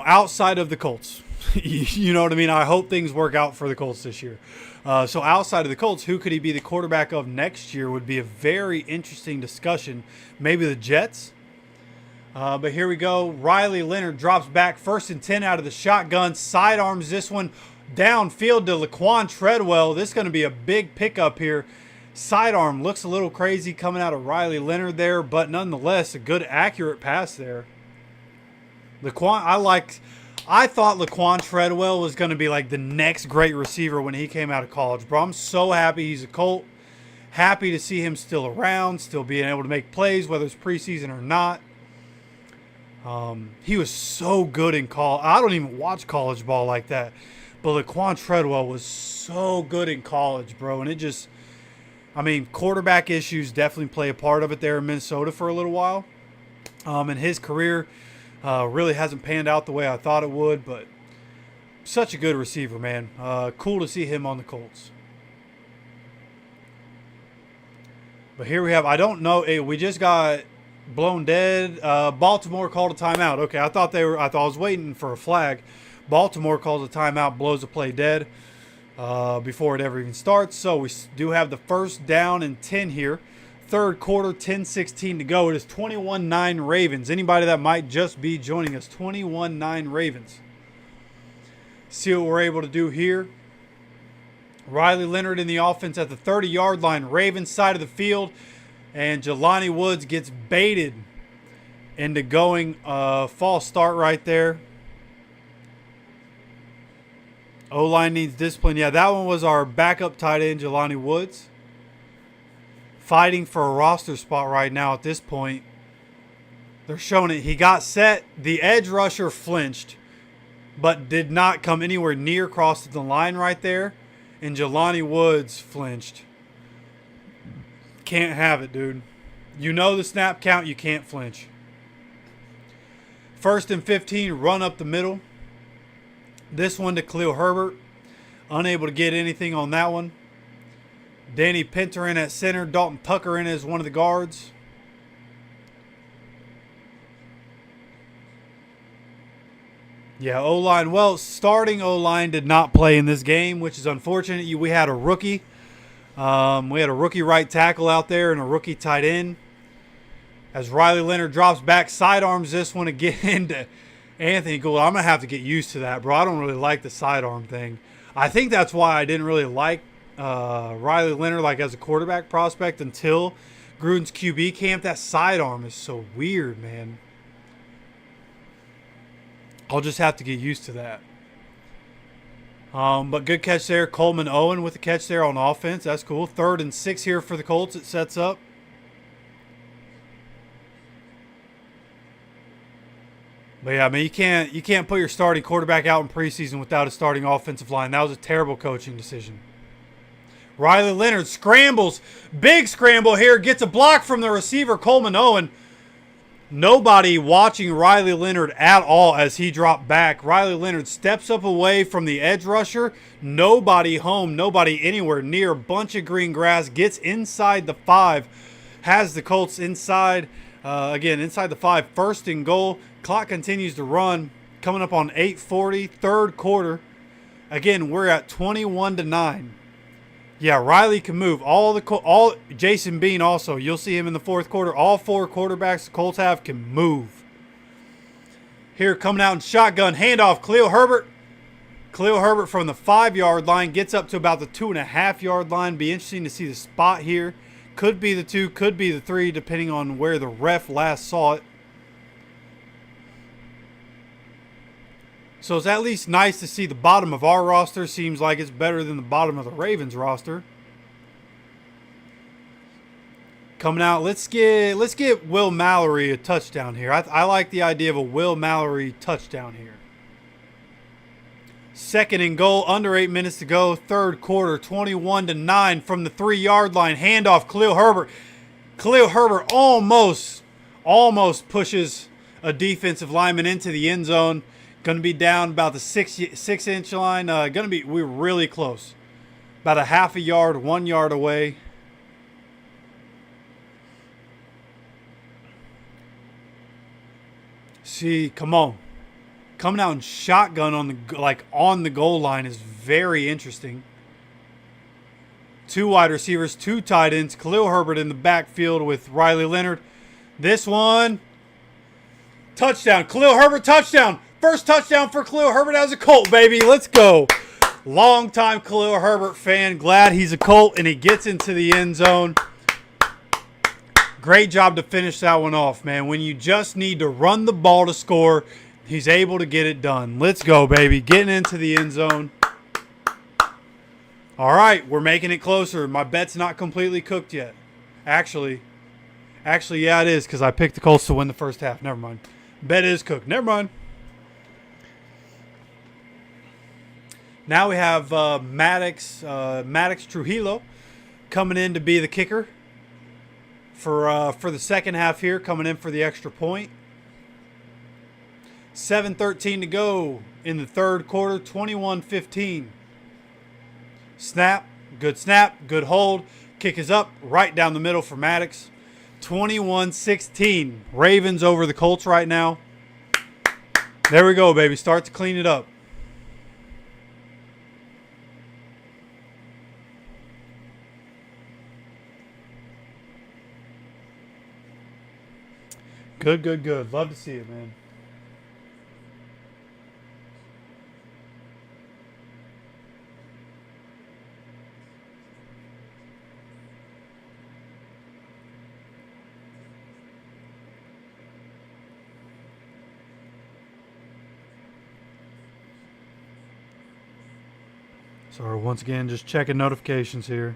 outside of the Colts. You know what I mean? I hope things work out for the Colts this year. So outside of the Colts, who could he be the quarterback of next year would be a very interesting discussion. Maybe the Jets. But here we go. Riley Leonard drops back 1st and 10 out of the shotgun. Sidearms this one downfield to Laquan Treadwell. This is going to be a big pickup here. Sidearm looks a little crazy coming out of Riley Leonard there, but nonetheless, a good accurate pass there. I thought Laquan Treadwell was going to be like the next great receiver when he came out of college, bro. I'm so happy he's a Colt. Happy to see him still around, still being able to make plays, whether it's preseason or not. He was so good in college. I don't even watch college ball like that. But Laquan Treadwell was so good in college, bro. And it just, quarterback issues definitely play a part of it there in Minnesota for a little while. And his career really hasn't panned out the way I thought it would. But such a good receiver, man. Cool to see him on the Colts. But here we have, I don't know, we just got blown dead. Baltimore called a timeout. Okay, I thought I was waiting for a flag. Baltimore calls a timeout, blows the play dead before it ever even starts. So we do have the 1st down and 10 here. 3rd quarter, 10:16 to go. It is 21-9 Ravens. Anybody that might just be joining us, 21-9 Ravens. See what we're able to do here. Riley Leonard in the offense at the 30-yard line. Ravens side of the field. And Jelani Woods gets baited into going false start right there. O-line needs discipline. Yeah, that one was our backup tight end, Jelani Woods. Fighting for a roster spot right now at this point. They're showing it. He got set. The edge rusher flinched, but did not come anywhere near crossing the line right there. And Jelani Woods flinched. Can't have it, dude. You know the snap count. You can't flinch. 1st and 15, run up the middle. This one to Khalil Herbert. Unable to get anything on that one. Danny Pinter in at center. Dalton Tucker in as one of the guards. Yeah, O-line. Well, starting O-line did not play in this game, which is unfortunate. We had a rookie. We had a rookie right tackle out there and a rookie tight end. As Riley Leonard drops back, sidearms this one again to Anthony Gould, I'm going to have to get used to that, bro. I don't really like the sidearm thing. I think that's why I didn't really like Riley Leonard like as a quarterback prospect until Gruden's QB camp. That sidearm is so weird, man. I'll just have to get used to that. But good catch there. Coleman Owen with the catch there on offense. That's cool. 3rd and 6 here for the Colts. It sets up. But yeah, I mean, you can't put your starting quarterback out in preseason without a starting offensive line. That was a terrible coaching decision. Riley Leonard scrambles. Big scramble here. Gets a block from the receiver, Coleman Owen. Nobody watching Riley Leonard at all as he dropped back. Riley Leonard steps up away from the edge rusher. Nobody home. Nobody anywhere near. A bunch of green grass. Gets inside the 5. Has the Colts inside. Again, inside the 5. 1st and goal. Clock continues to run. Coming up on 8:40. 3rd quarter. Again, we're at 21-9. Yeah, Riley can move. All Jason Bean also. You'll see him in the 4th quarter. All 4 quarterbacks the Colts have can move. Here coming out in shotgun. Handoff. Khalil Herbert. Khalil Herbert from the 5-yard line gets up to about the 2.5-yard line. Be interesting to see the spot here. Could be the 2, could be the 3, depending on where the ref last saw it. So it's at least nice to see the bottom of our roster. Seems like it's better than the bottom of the Ravens roster. Coming out, let's get Will Mallory a touchdown here. I like the idea of a Will Mallory touchdown here. 2nd and goal, under 8 minutes to go. 3rd quarter, 21-9 from the 3-yard line. Handoff, Khalil Herbert. Khalil Herbert almost pushes a defensive lineman into the end zone. Going to be down about the 6-inch line. We're really close. About a 1/2 yard, 1 yard away. See, come on. Coming out in shotgun on the goal line is very interesting. 2 wide receivers, 2 tight ends. Khalil Herbert in the backfield with Riley Leonard. This one, touchdown. Khalil Herbert touchdown. First touchdown for Khalil Herbert as a Colt, baby. Let's go. Long-time Khalil Herbert fan. Glad he's a Colt and he gets into the end zone. Great job to finish that one off, man. When you just need to run the ball to score, he's able to get it done. Let's go, baby. Getting into the end zone. All right, we're making it closer. My bet's not completely cooked yet. Actually, yeah, it is because I picked the Colts to win the first half. Never mind. Bet is cooked. Never mind. Now we have Maddox Trujillo coming in to be the kicker for the second half here, coming in for the extra point. 7:13 to go in the 3rd quarter, 21-15. Snap, good hold. Kick is up, right down the middle for Maddox. 21-16. Ravens over the Colts right now. There we go, baby. Start to clean it up. Good. Love to see it, man. Sorry, once again, just checking notifications here.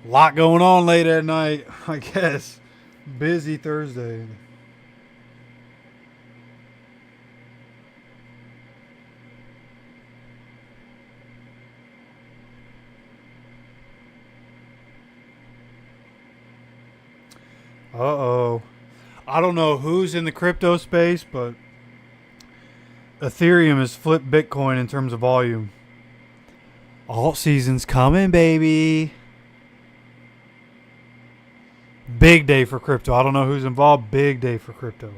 A lot going on late at night, I guess. Busy Thursday. Uh-oh. I don't know who's in the crypto space, but Ethereum has flipped Bitcoin in terms of volume. Alt season's coming, baby. Big day for crypto. I don't know who's involved. Big day for crypto.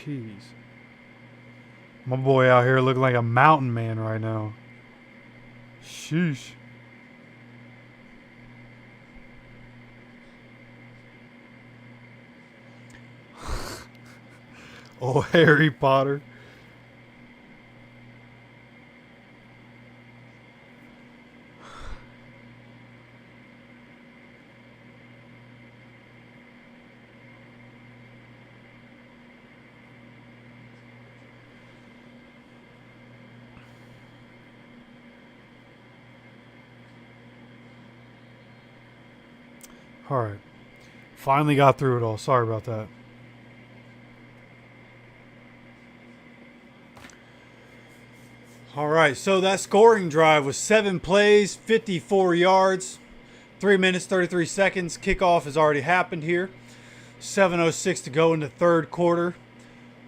Jeez. My boy out here looking like a mountain man right now. Sheesh. Oh, Harry Potter. All right. Finally got through it all. Sorry about that. All right. So that scoring drive was 7 plays, 54 yards, 3 minutes, 33 seconds. Kickoff has already happened here. 7:06 to go in the third quarter.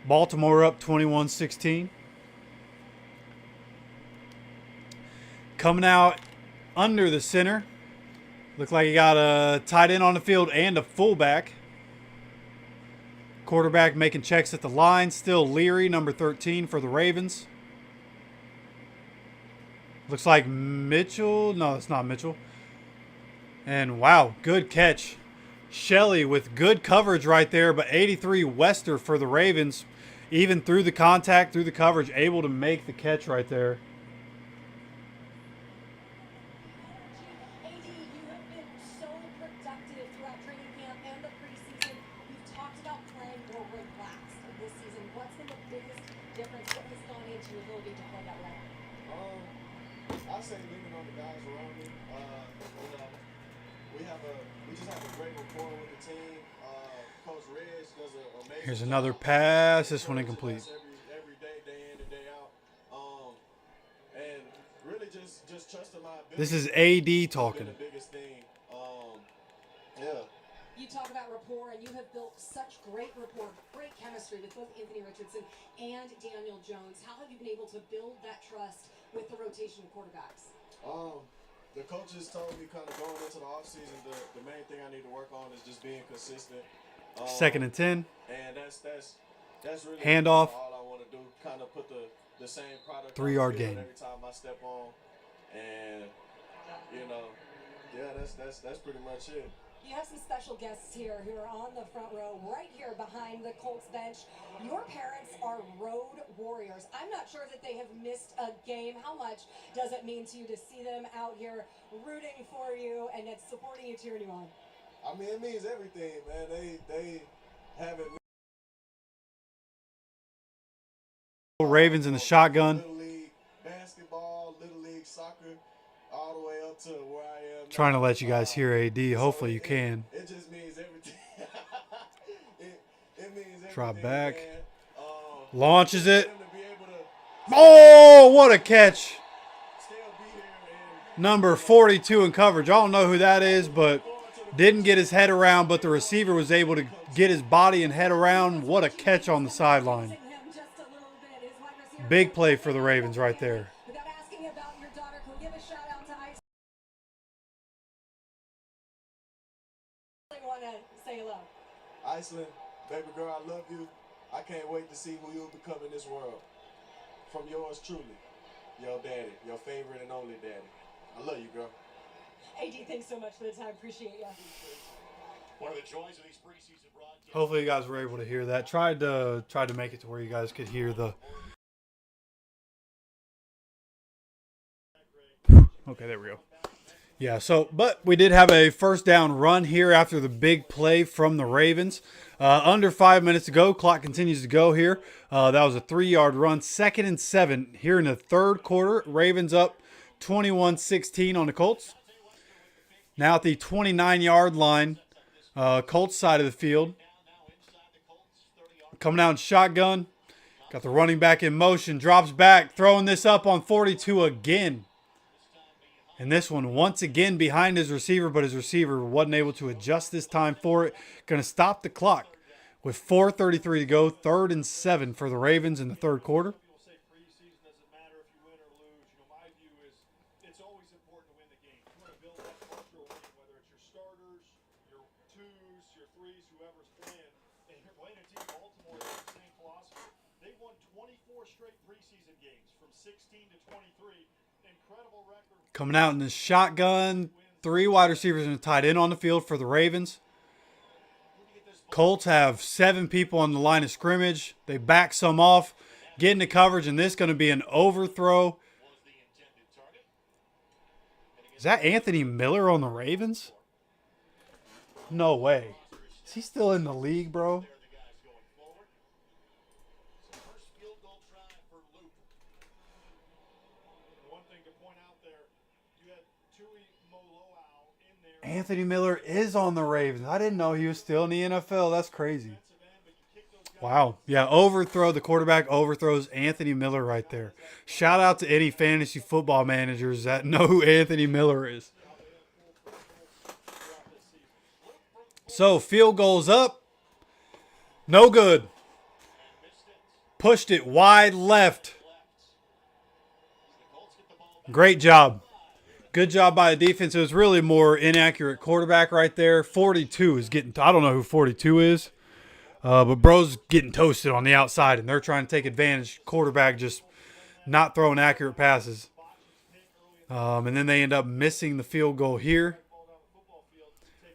Baltimore up 21-16. Coming out under the center. Looks like he got a tight end on the field and a fullback. Quarterback making checks at the line. Still Leary, number 13 for the Ravens. Looks like Mitchell. No, it's not Mitchell. And wow, good catch. Shelley with good coverage right there, but 83 Wester for the Ravens. Even through the contact, through the coverage, able to make the catch right there. AD, you have been so productive throughout training camp and the preseason. You've talked about playing more relaxed this season. What's been the biggest difference? What has gone into your ability to play that way? I say leaning on the guys around me. We just have a great rapport with the team. Coach Reg does an amazing. Here's another pass. This one incomplete. Every day, day in and day out. And really just trusting my ability. This is AD talking. The biggest thing. Yeah. You talk about rapport, and you have built such great rapport, great chemistry with both Anthony Richardson and Daniel Jones. How have you been able to build that trust with the rotation of quarterbacks? The coaches told me kind of going into the offseason, the main thing I need to work on is just being consistent. 2nd and 10. And that's really Handoff. all I want to do. Kind of put the same product 3-yard on the field gain. every time I step on, and that's pretty much it. You have some special guests here who are on the front row, right here behind the Colts bench. Your parents are road warriors. I'm not sure that they have missed a game. How much does it mean to you to see them out here rooting for you and it's supporting you cheering you on? I mean, it means everything, man. They haven't. Ravens in the shotgun. Little league basketball, little league soccer, all the way up to where I am. Trying to let you guys hear AD. Hopefully you can. It just means everything. it means everything. Drop back. Man. Launches it. To be able to Oh, what a catch. still be here and Number 42 in coverage. I don't know who that is, but didn't get his head around, but the receiver was able to get his body and head around. What a catch on the sideline. Big play for the Ravens right there. Without asking about your daughter, can we give a shout out to Ice? I want to say hello. Iceland, baby girl, I love you. I can't wait to see who you'll become in this world. From yours truly, your daddy, your favorite and only daddy. I love you, girl. AD, thanks so much for the time. Appreciate you. One of the joys of these preseason broadcasts. Hopefully you guys were able to hear that. Tried to make it to where you guys could hear the. Okay, there we go. Yeah, but we did have a first down run here after the big play from the Ravens. Under 5 minutes to go. Clock continues to go here. That was a 3-yard run. 2nd and 7 here in the third quarter. Ravens up 21-16 on the Colts. Now at the 29-yard line, Colts side of the field. Coming out in shotgun. Got the running back in motion. Drops back. Throwing this up on 42 again. And this one once again behind his receiver, but his receiver wasn't able to adjust this time for it. Going to stop the clock with 4:33 to go. 3rd and 7 for the Ravens in the third quarter. People say preseason doesn't matter if you win or lose. My view is it's always important to win the game. You want to build that culture of winning, whether it's your starters, your twos, your threes, whoever's playing. And you're playing a team, Baltimore, has the same philosophy. They won 24 straight preseason games from 16 to 23. Incredible record. Coming out in the shotgun. 3 wide receivers and a tight end on the field for the Ravens. Colts have 7 people on the line of scrimmage. They back some off, get into coverage, and this is going to be an overthrow. Is that Anthony Miller on the Ravens? No way. Is he still in the league, bro? Anthony Miller is on the Ravens. I didn't know he was still in the NFL. That's crazy. Wow. Yeah, overthrow. The quarterback overthrows Anthony Miller right there. Shout out to any fantasy football managers that know who Anthony Miller is. So, field goals up. No good. Pushed it wide left. Great job. Good job by the defense. It was really more inaccurate quarterback right there. 42 is getting – I don't know who 42 is. But bro's getting toasted on the outside, and they're trying to take advantage. Quarterback just not throwing accurate passes. And then they end up missing the field goal here.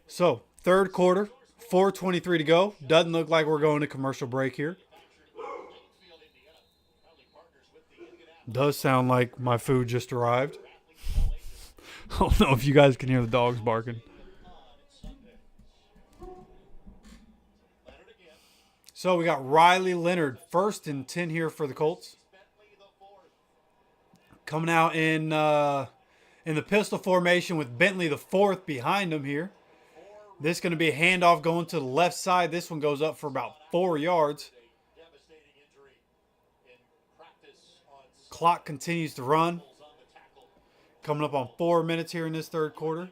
So, third quarter, 4:23 to go. Doesn't look like we're going to commercial break here. Does sound like my food just arrived. I don't know if you guys can hear the dogs barking. So we got Riley Leonard, 1st and 10 here for the Colts. Coming out in the pistol formation with Bentley the 4th behind him here. This is going to be a handoff going to the left side. This one goes up for about 4 yards. Clock continues to run. Coming up on 4 minutes here in this third quarter.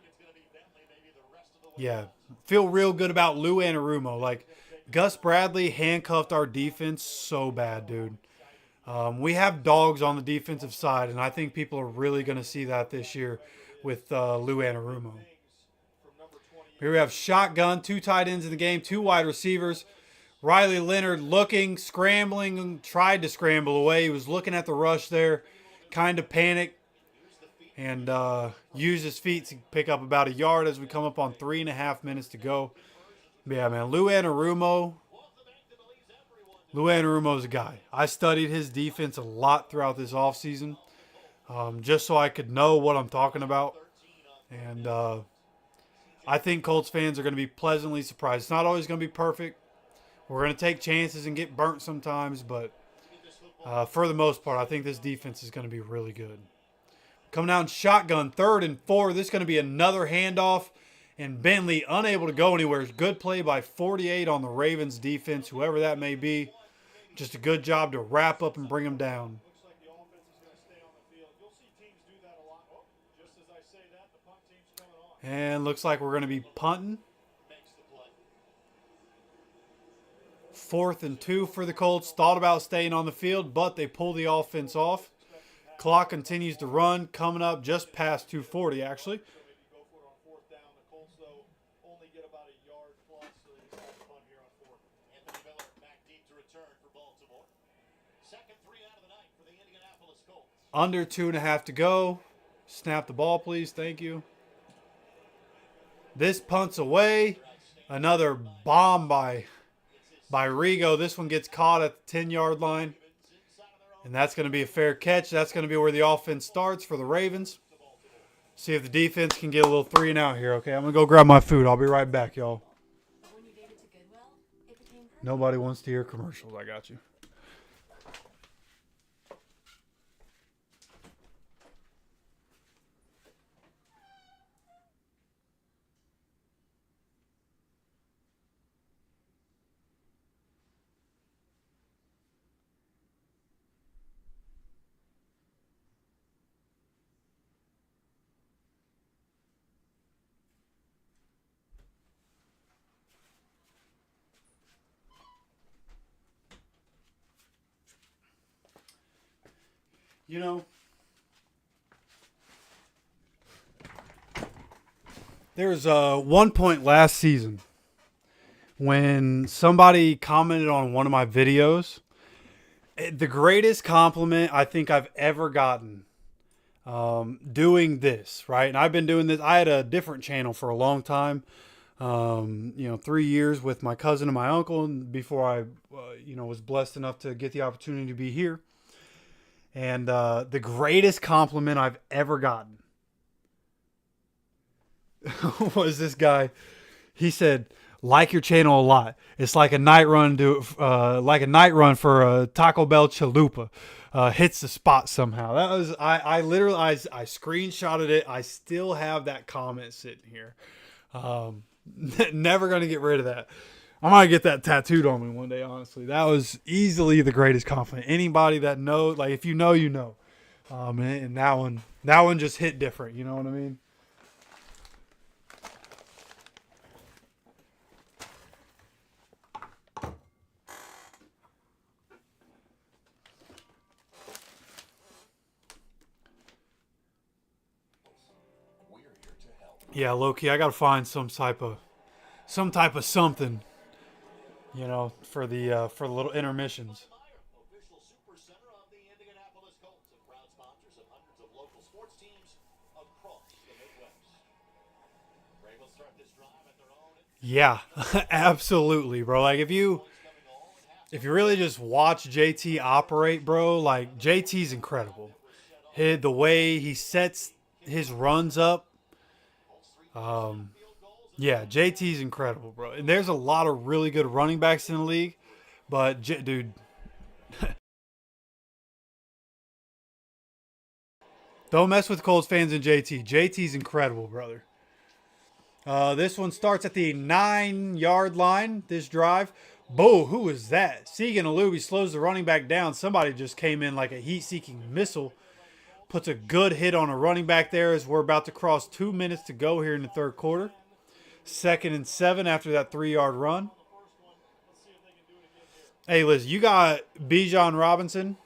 Yeah, feel real good about Lou Anarumo. Like, Gus Bradley handcuffed our defense so bad, dude. We have dogs on the defensive side, and I think people are really going to see that this year with Lou Anarumo. Here we have shotgun, 2 tight ends in the game, 2 wide receivers. Riley Leonard looking, scrambling, tried to scramble away. He was looking at the rush there, kind of panicked. And use his feet to pick up about a yard as we come up on 3.5 minutes to go. But yeah, man, Lou Anarumo's a guy. I studied his defense a lot throughout this offseason just so I could know what I'm talking about. And I think Colts fans are going to be pleasantly surprised. It's not always going to be perfect. We're going to take chances and get burnt sometimes. But for the most part, I think this defense is going to be really good. Coming out in shotgun, 3rd and 4. This is going to be another handoff. And Bentley unable to go anywhere. Good play by 48 on the Ravens defense, whoever that may be. Just a good job to wrap up and bring them down. And looks like we're going to be punting. 4th and 2 for the Colts. Thought about staying on the field, but they pull the offense off. Clock continues to run, coming up just past 2:40 actually. Under 2.5 to go. Snap the ball, please. Thank you. This punts away. Another bomb by Rigo. This one gets caught at the 10-yard line. And that's going to be a fair catch. That's going to be where the offense starts for the Ravens. See if the defense can get a little 3 and out here, okay? I'm going to go grab my food. I'll be right back, y'all. Nobody wants to hear commercials. I got you. You know, there was one point last season when somebody commented on one of my videos. The greatest compliment I think I've ever gotten doing this, right? And I've been doing this. I had a different channel for a long time, 3 years with my cousin and my uncle, and before I, was blessed enough to get the opportunity to be here. And the greatest compliment I've ever gotten was this guy. He said, "Like your channel a lot. It's like a night run for a Taco Bell chalupa. Hits the spot somehow." That was I literally I screenshotted it. I still have that comment sitting here. Never gonna get rid of that. I might get that tattooed on me one day, honestly. That was easily the greatest compliment. Anybody that knows, like, if you know, you know. And that one just hit different. You know what I mean? Yeah, low-key, I got to find some type of something. For the little intermissions. Official super center of the Indianapolis Colts and proud sponsors of hundreds of local sports teams across the Midwest. Able to start this drive at their own. Yeah, absolutely, bro. Like if you really just watch JT operate, bro, like JT's incredible. The way he sets his runs up. Yeah, JT's incredible, bro. And there's a lot of really good running backs in the league, but dude, don't mess with Colts fans and JT. JT's incredible, brother. This one starts at the 9-yard line, this drive. Who is that? Segan Alubi slows the running back down. Somebody just came in like a heat-seeking missile. Puts a good hit on a running back there as we're about to cross 2 minutes to go here in the third quarter. 2nd and 7 after that 3-yard run. Hey, Liz, you got Bijan Robinson,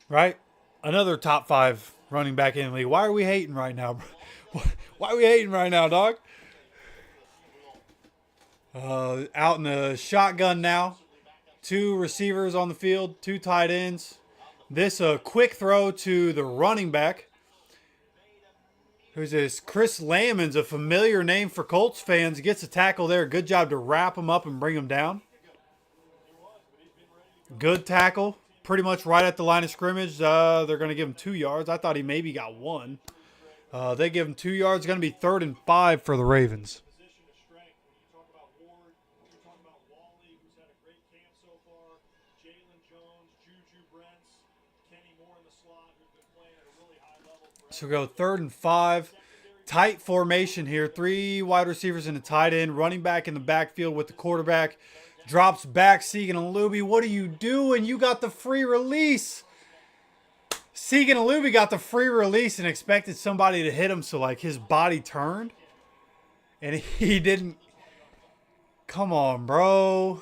right? Another top 5 running back in the league. Why are we hating right now, bro? Why are we hating right now, dog? Out in the shotgun now. 2 receivers on the field, 2 tight ends. This a quick throw to the running back. Who's this? Chris Lammons, a familiar name for Colts fans. Gets a tackle there. Good job to wrap him up and bring him down. Good tackle. Pretty much right at the line of scrimmage. They're going to give him 2 yards. I thought he maybe got 1. They give him 2 yards. Going to be 3rd and 5 for the Ravens. So we go 3rd and 5. Tight formation here. 3 wide receivers and a tight end. Running back in the backfield with the quarterback. Drops back. Segan Alubi, what are you doing? You got the free release. Segan Alubi got the free release and expected somebody to hit him, so like his body turned. And he didn't. Come on, bro.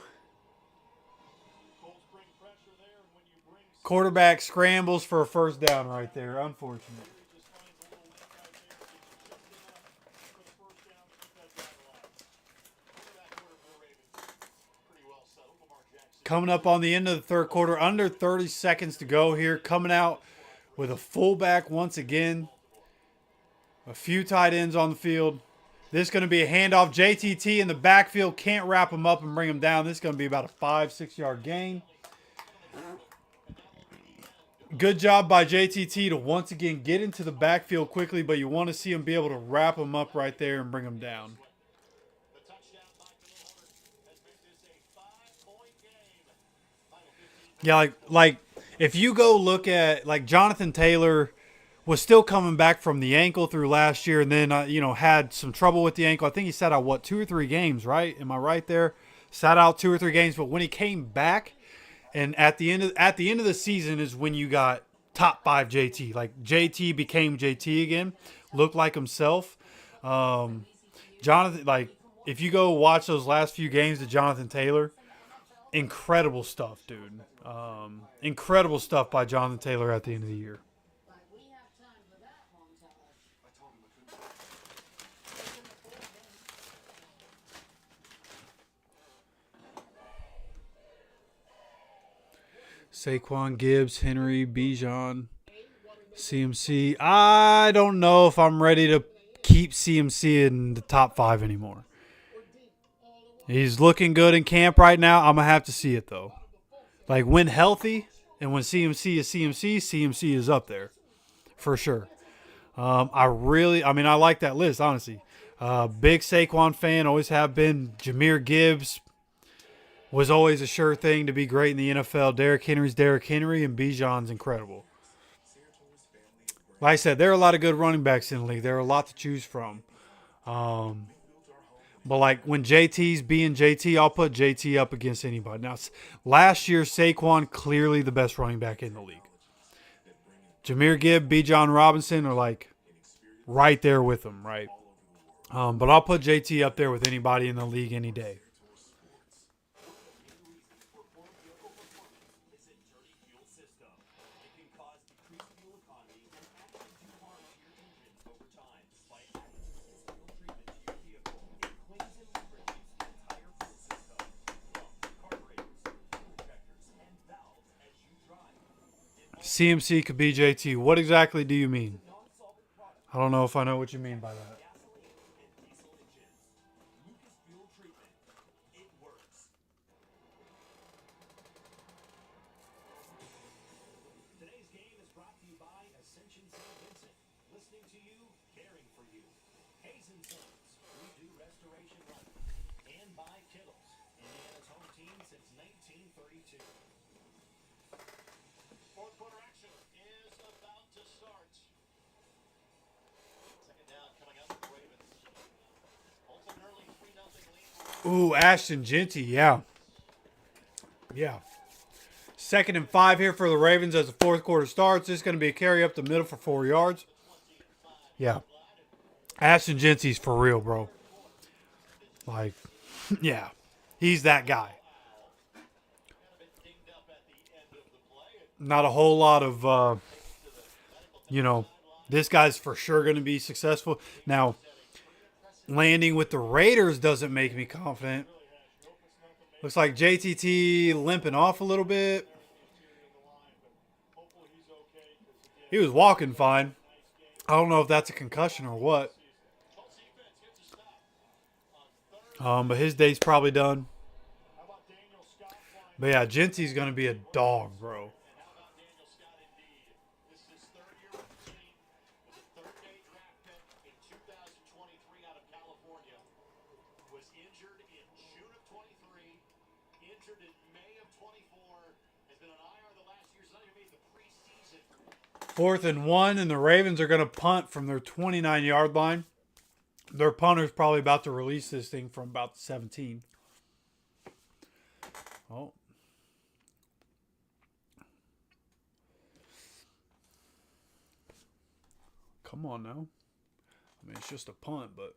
Quarterback scrambles for a first down right there. Unfortunate. Coming up on the end of the third quarter, under 30 seconds to go here. Coming out with a fullback once again. A few tight ends on the field. This is going to be a handoff. JTT in the backfield. Can't wrap him up and bring him down. This is going to be about a 5-6 yard gain. Good job by JTT to once again get into the backfield quickly, but you want to see him be able to wrap him up right there and bring him down. The touchdown by Leonard has made this a 5-point game. Final 15 Yeah, like if you go look at like Jonathan Taylor was still coming back from the ankle through last year, and then had some trouble with the ankle. I think he sat out 2 or 3 games, right? Am I right there? Sat out 2 or 3 games, but when he came back, and at the end of the season is when you got top 5 JT. Like JT became JT again, looked like himself. Jonathan, like if you go watch those last few games of Jonathan Taylor, incredible stuff, dude. Incredible stuff by Jonathan Taylor at the end of the year. Saquon, Gibbs, Henry, Bijan, CMC. I don't know if I'm ready to keep CMC in the top 5 anymore. He's looking good in camp right now. I'm going to have to see it, though. Like, when healthy and when CMC is CMC, CMC is up there for sure. I like that list, honestly. Big Saquon fan, always have been. Jahmyr Gibbs was always a sure thing to be great in the NFL. Derrick Henry's Derrick Henry, and Bijan's incredible. Like I said, there are a lot of good running backs in the league. There are a lot to choose from. But like when JT's being JT, I'll put JT up against anybody. Now, last year, Saquon clearly the best running back in the league. Jahmyr Gibbs, Bijan Robinson are like right there with him, right? But I'll put JT up there with anybody in the league any day. CMC could be JT. What exactly do you mean? I don't know if I know what you mean by that. Today's game is brought to you by Ascension St. Vincent. Listening to you, caring for you. Hayes & Sons, we do restoration running. And by Kittles, Indiana's home team since 1932. Fourth quarter action is about to start. Second down coming up for the Ravens. Colts an early 3-0 lead. Ooh, Ashton Genty, yeah. Yeah. 2nd and 5 here for the Ravens as the fourth quarter starts. This is going to be a carry up the middle for 4 yards. Yeah. Ashton Genty's for real, bro. Like, yeah. He's that guy. Not a whole lot of, this guy's for sure going to be successful. Now, landing with the Raiders doesn't make me confident. Looks like JTT limping off a little bit. He was walking fine. I don't know if that's a concussion or what. But his day's probably done. But yeah, Genty's going to be a dog, bro. In May of 24, has been on IR the last year. He's not even made the preseason. 4th and 1, and the Ravens are going to punt from their 29-yard line. Their punter's probably about to release this thing from about the 17. Oh. Come on now. I mean, it's just a punt, but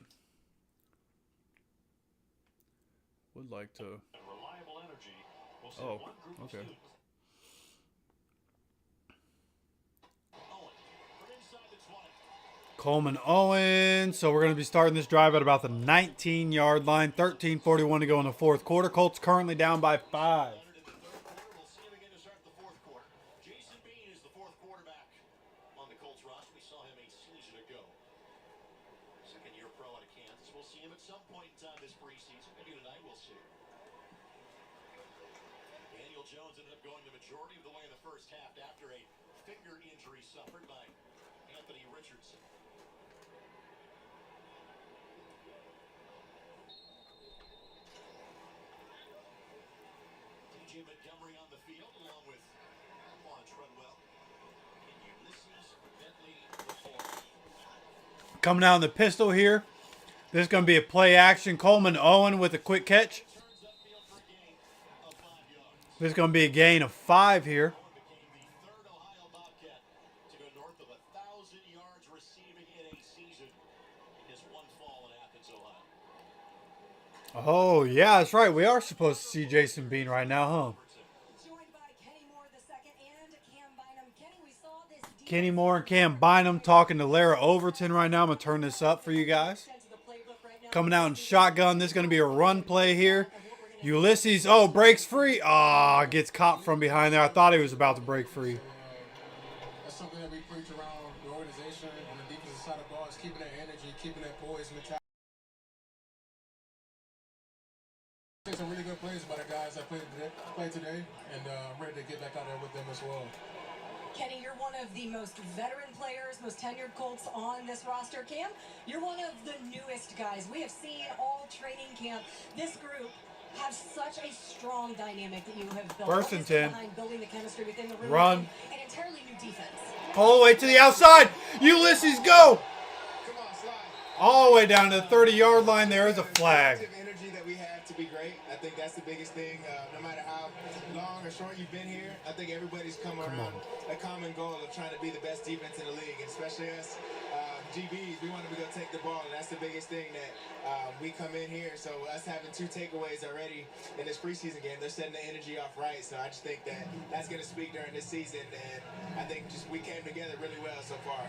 would like to. Reliable energy. We'll see Oh, one group of okay. students. Owen, from inside the 20. Coleman Owen. So we're going to be starting this drive at about the 19-yard line. 13:41 to go in the fourth quarter. Colts currently down by 5. Leonard in the third quarter. We'll see him again to start the fourth quarter. Jason Bean is the fourth quarterback on the Colts roster. We saw him a season ago. Second-year pro out of Kansas. We'll see him at some point in time this preseason. Maybe tonight we'll see. Daniel Jones ended up going the majority of the way in the first half after a finger injury suffered by Anthony Richardson. TJ Montgomery on the field along with Quan Treadwell and Ulysses Bentley IV. Coming out in the pistol here. This is going to be a play action. Coleman Owen with a quick catch. Turns upfield for a gain of 5 yards. This is going to be a gain of 5 here. Became the third Ohio Bobcat to go north of 1,000 yards receiving in a season in his one fall in Athens, Ohio. Oh, yeah, that's right. We are supposed to see Jason Bean right now, huh? Joined by Kenny Moore II and Cam Bynum. Kenny, we saw this defense Kenny Moore and Cam Bynum talking to Lara Overton right now. I'm going to turn this up for you guys. into the playbook right now. Coming out in shotgun. This is going to be a run play here. Ulysses, oh, breaks free. Ah, gets caught from behind there. I thought he was about to break free. That's something that we preach around the organization on the defensive side of the ball is keeping that energy, keeping that poise mentality. Some really good plays by the guys that played today, and I'm ready to get back out there with them as well. Kenny, you're one of the most veteran players, most tenured Colts on this roster. Cam, you're one of the newest guys. We have seen all training camp. This group have such a strong dynamic that you have built. First and 10. Behind building the chemistry within the room. Run. An entirely new defense. All the way to the outside. Ulysses, go. Come on, slide. All the way down to the 30-yard line. There is a flag. Energy that we have to be great. I think that's the biggest thing. No matter how long or short you've been here, I think everybody's come around a common goal of trying to be the best defense in the league, and especially us GBs. We want to go take the ball, and that's the biggest thing that we come in here. So us having 2 takeaways already in this preseason game, they're setting the energy off right. So I just think that that's going to speak during this season, and I think just we came together really well so far.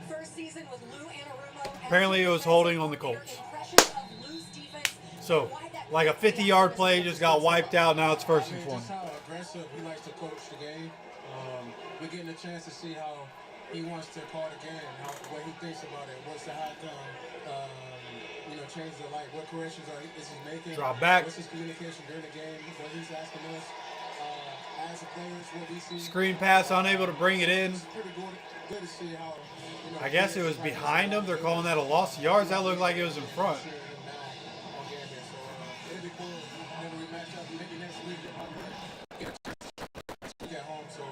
First season with Lou Anarumo. Apparently it was holding on the Colts. Impressions of Lou's defense. So, like a 50-yard play just got wiped out. Now it's first and Just 20. how aggressive he likes to coach the game. We're getting a chance to see how he wants to call the game, what he thinks about it, what's the outcome, change the light, what corrections is he making, Drop back. what's his communication during the game, what he's asking us as a players, what we see. Screen pass, unable to bring it in. It's pretty good to see how. I guess it was behind him. They're calling that a loss of yards. That looked like it was in front. It'd be cool whenever we match up maybe next week. Get home, so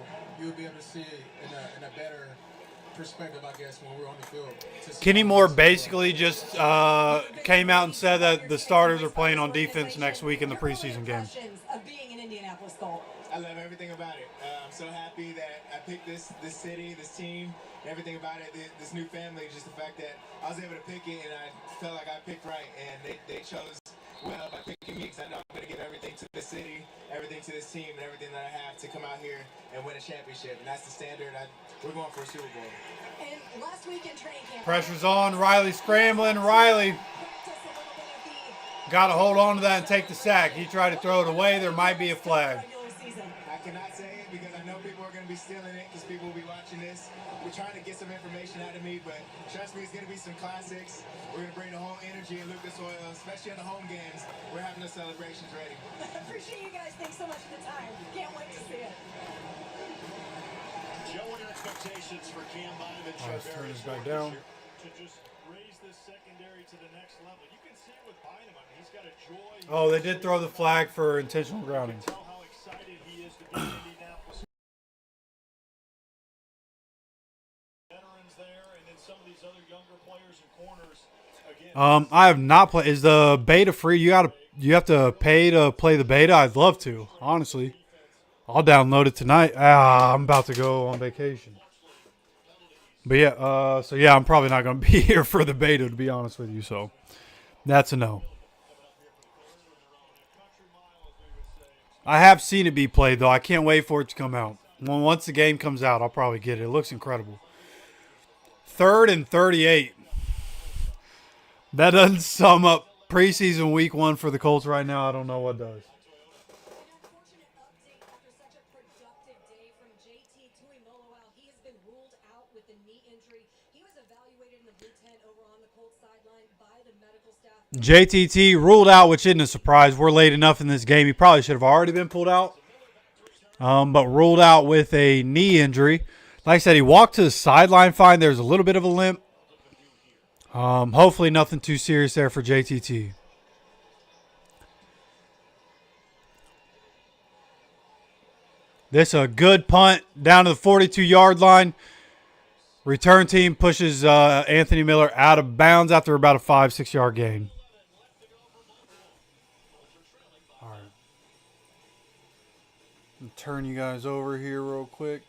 you'll be able to see it in a better perspective, I guess, when we're on the field. Kenny Moore basically just came out and said that the starters are playing on defense next week in the preseason game. Impressions of being an Indianapolis Colt. I love everything about it. I'm so happy that I picked this city, this team, everything about it, this new family. Just the fact that I was able to pick it, and I felt like I picked right, and they chose well by picking me, because I know I'm going to give everything to this city, everything to this team, and everything that I have to come out here and win a championship. And that's the standard. We're going for a Super Bowl. And last week in training camp, Pressure's on. Riley scrambling. Riley practice a little bit of the got to hold on to that and take the sack. He tried to throw it away. There might be a flag. regular season. I cannot say it because I know people are going to be stealing it because people will be watching this. We're trying to get some information out of me, but trust me, it's going to be some classics. We're going to bring the whole energy and Lucas Oil, especially in the home games. We're having the celebrations ready. Appreciate you guys. Thanks so much for the time. Can't wait to see it. Joe, what are your expectations for Cam Bynum and Let's turn Charvarius this back Ward down. this year? To just raise this secondary to the next level. You can see it with Bynum. I mean, he's got a joy. Oh, they did throw the flag for intentional grounding. Tell how excited he is to be in Indianapolis. Veterans there, and then some of these other younger players and corners. Again, I have not played. Is the beta free? You have to pay to play the beta. I'd love to, honestly. I'll download it tonight. I'm about to go on vacation. But yeah, so yeah, I'm probably not going to be here for the beta, to be honest with you. So that's a no. I have seen it be played, though. I can't wait for it to come out. Once the game comes out, I'll probably get it. It looks incredible. 3rd and 38. That doesn't sum up preseason week 1 for the Colts right now. I don't know what does. Unfortunate update after such a productive day from JT Tuimoloau. He has been ruled out with a knee injury. He was evaluated in the Blue Tent over on the Colts sideline by the medical staff. JTT ruled out, which isn't a surprise. We're late enough in this game. He probably should have already been pulled out. But ruled out with a knee injury. Like I said, he walked to the sideline fine. There's a little bit of a limp. Hopefully nothing too serious there for JTT. This a good punt down to the 42-yard line. Return team pushes Anthony Miller out of bounds after about a 5-6 yard gain. All right. Turn you guys over here real quick.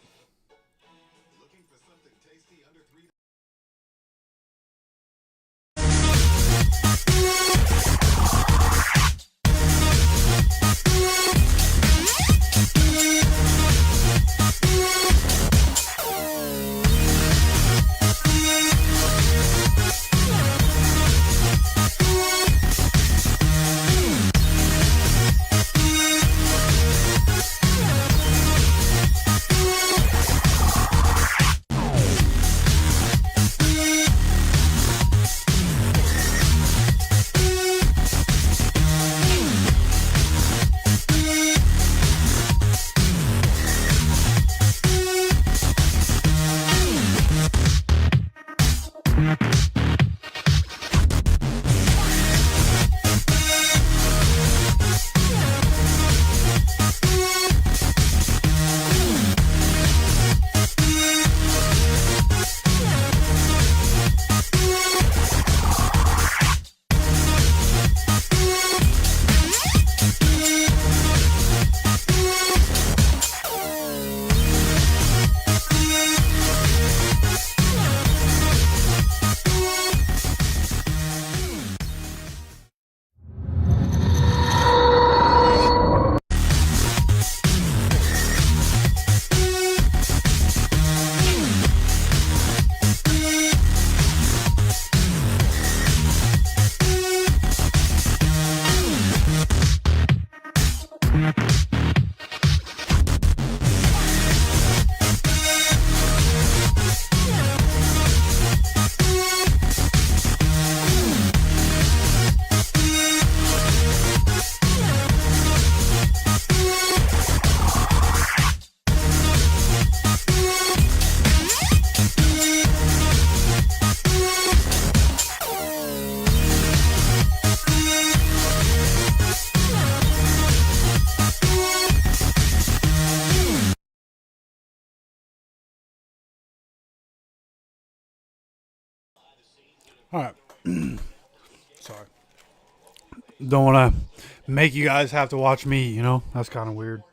All right. Sorry. Don't want to make you guys have to watch me, you know? That's kind of weird.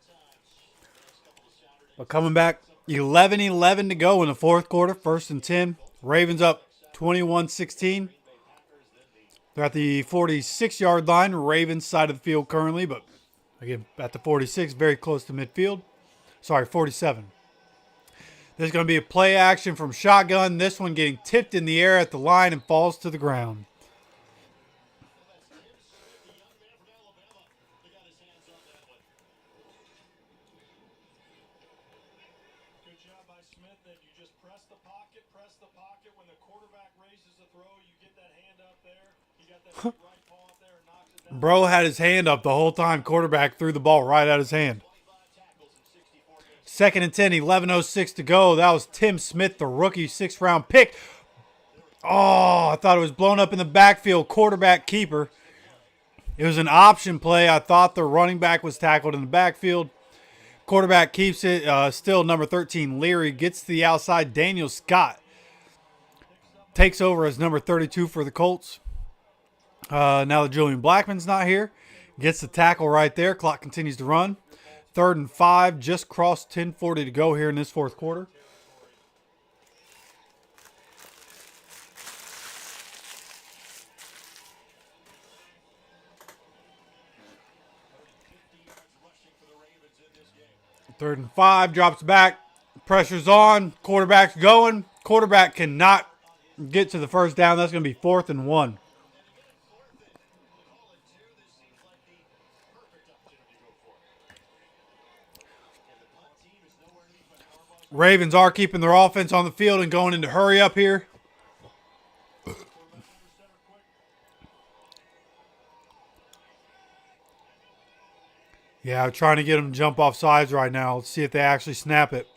But coming back, 11-11 to go in the fourth quarter, 1st and 10. Ravens up 21-16. They're at the 46-yard line, Ravens side of the field currently, but again, at the 46, very close to midfield. Sorry, 47. There's going to be a play action from shotgun. This one getting tipped in the air at the line and falls to the ground. Good job by Smith. Then you just press the pocket. When the quarterback raises the throw, you get that hand up there. You got that big right paw up there and knocks it down. Bro had his hand up the whole time. Quarterback threw the ball right out of his hand. 2nd and 10, 11:06 to go. That was Tim Smith, the rookie 6th-round pick. Oh, I thought it was blown up in the backfield. Quarterback keeper. It was an option play. I thought the running back was tackled in the backfield. Quarterback keeps it. Still number 13, Leary, gets to the outside. Daniel Scott takes over as number 32 for the Colts. Now that Julian Blackmon's not here. Gets the tackle right there. Clock continues to run. 3rd and 5, just crossed 10:40 to go here in this fourth quarter. Third and 5, drops back, pressure's on, quarterback's going. Quarterback cannot get to the first down. That's going to be 4th and 1. Ravens are keeping their offense on the field and going into hurry up here. Yeah, I'm trying to get them to jump off sides right now. Let's see if they actually snap it.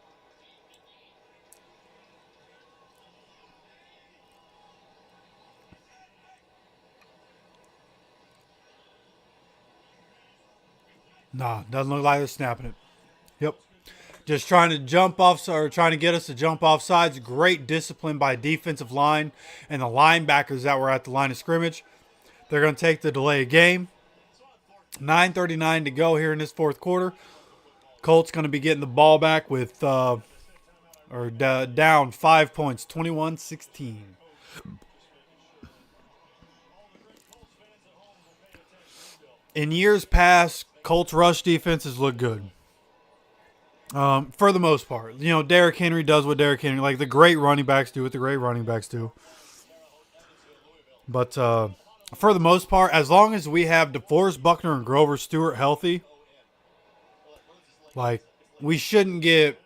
Nah, doesn't look like they're snapping it. Yep. Just trying to jump off, or trying to get us to jump off sides. Great discipline by defensive line and the linebackers that were at the line of scrimmage. They're going to take the delay of game. 9:39 to go here in this fourth quarter. Colts going to be getting the ball back with down 5 points, 21-16. In years past, Colts rush defenses look good. For the most part. You know, Derrick Henry does what Derrick Henry, like the great running backs do what the great running backs do. But for the most part, as long as we have DeForest Buckner and Grover Stewart healthy, like, we shouldn't get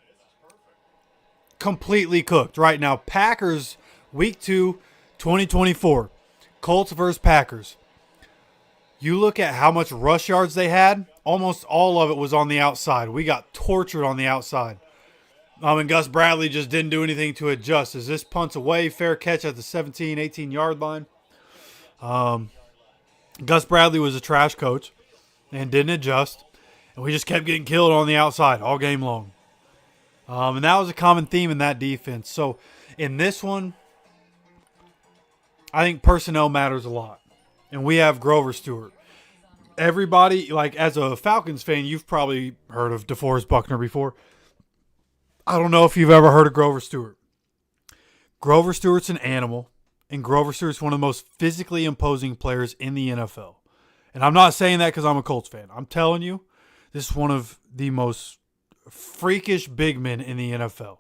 completely cooked. Right now, Packers, Week 2, 2024. Colts versus Packers. You look at how much rush yards they had, almost all of it was on the outside. We got tortured on the outside. And Gus Bradley just didn't do anything to adjust. As this punts away, fair catch at the 17, 18-yard line. Gus Bradley was a trash coach and didn't adjust. And we just kept getting killed on the outside all game long. And that was a common theme in that defense. So in this one, I think personnel matters a lot. And we have Grover Stewart. Everybody, like, as a Falcons fan, you've probably heard of DeForest Buckner before. I don't know if you've ever heard of Grover Stewart. Grover Stewart's an animal, and Grover Stewart's one of the most physically imposing players in the NFL. And I'm not saying that because I'm a Colts fan. I'm telling you, this is one of the most freakish big men in the NFL.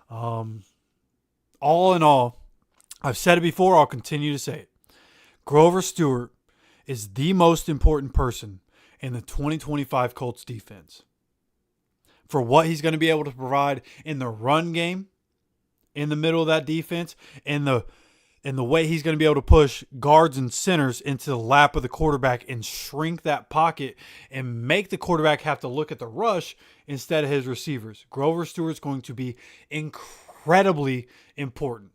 All in all, I've said it before, I'll continue to say it. Grover Stewart is the most important person in the 2025 Colts defense. For what he's going to be able to provide in the run game, in the middle of that defense, and the way he's going to be able to push guards and centers into the lap of the quarterback and shrink that pocket and make the quarterback have to look at the rush instead of his receivers. Grover Stewart's going to be incredibly important.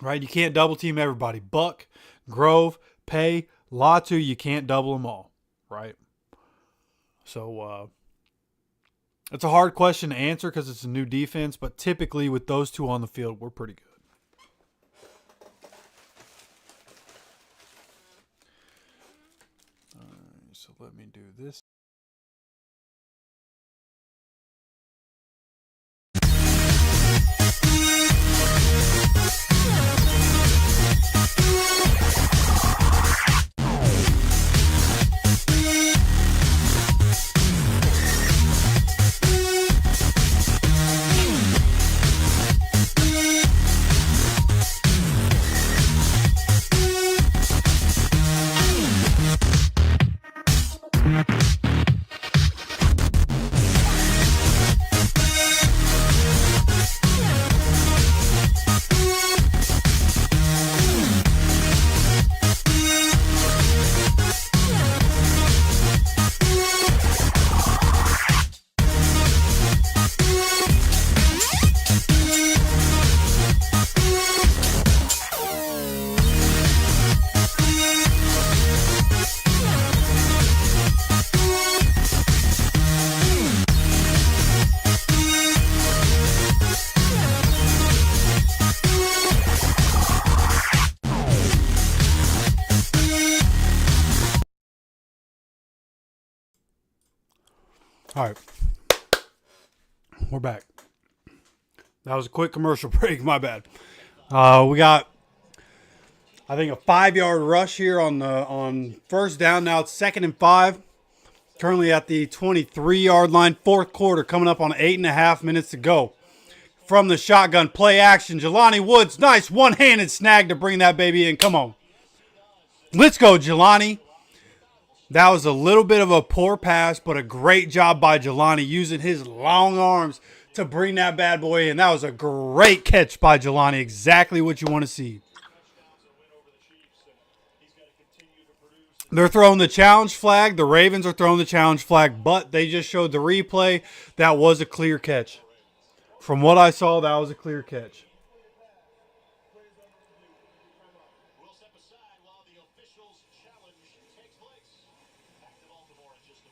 Right? You can't double team everybody. Buck, Grove, Pay, Latu, you can't double them all. Right? So, it's a hard question to answer because it's a new defense, but typically with those two on the field, we're pretty good. All right, so let me do this. All right. We're back. That was a quick commercial break. My bad. We got, I think, a 5-yard rush here on first down. Now it's 2nd and 5. Currently at the 23-yard line. Fourth quarter coming up on 8.5 minutes to go. From the shotgun, play action. Jelani Woods, nice one-handed snag to bring that baby in. Come on. Let's go, Jelani. That was a little bit of a poor pass, but a great job by Jelani using his long arms to bring that bad boy in. That was a great catch by Jelani. Exactly what you want to see. They're throwing the challenge flag. The Ravens are throwing the challenge flag, but they just showed the replay. That was a clear catch. From what I saw, that was a clear catch. We'll step aside while the officials' challenge takes place. Back to Baltimore in just a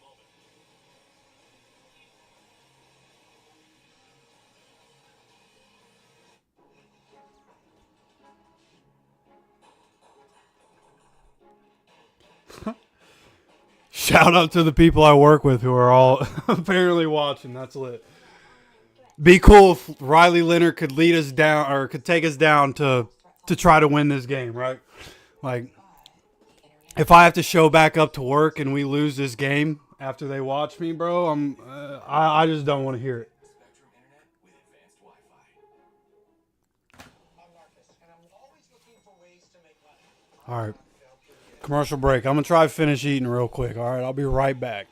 Shout out to the people I work with who are all apparently watching. That's lit. Be cool if Riley Leonard could lead us down or could take us down to try to win this game, right? Like, if I have to show back up to work and we lose this game after they watch me, bro, I just don't want to hear it. All right. Commercial break. I'm going to try to finish eating real quick. All right. I'll be right back.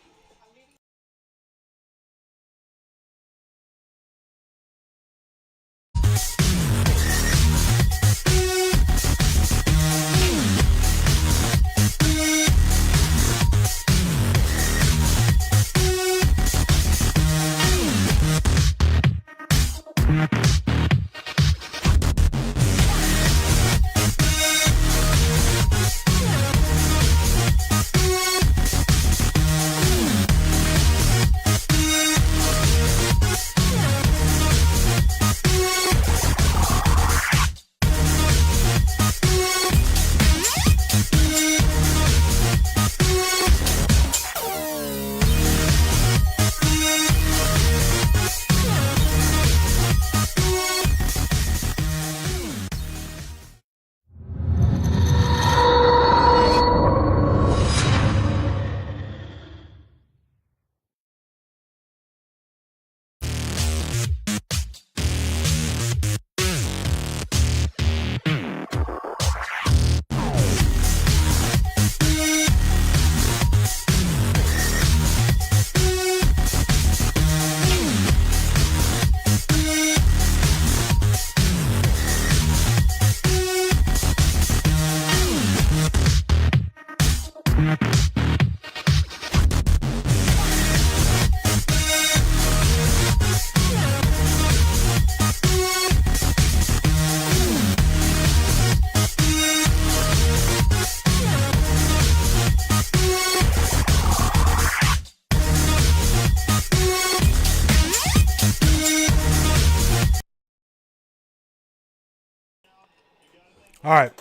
All right.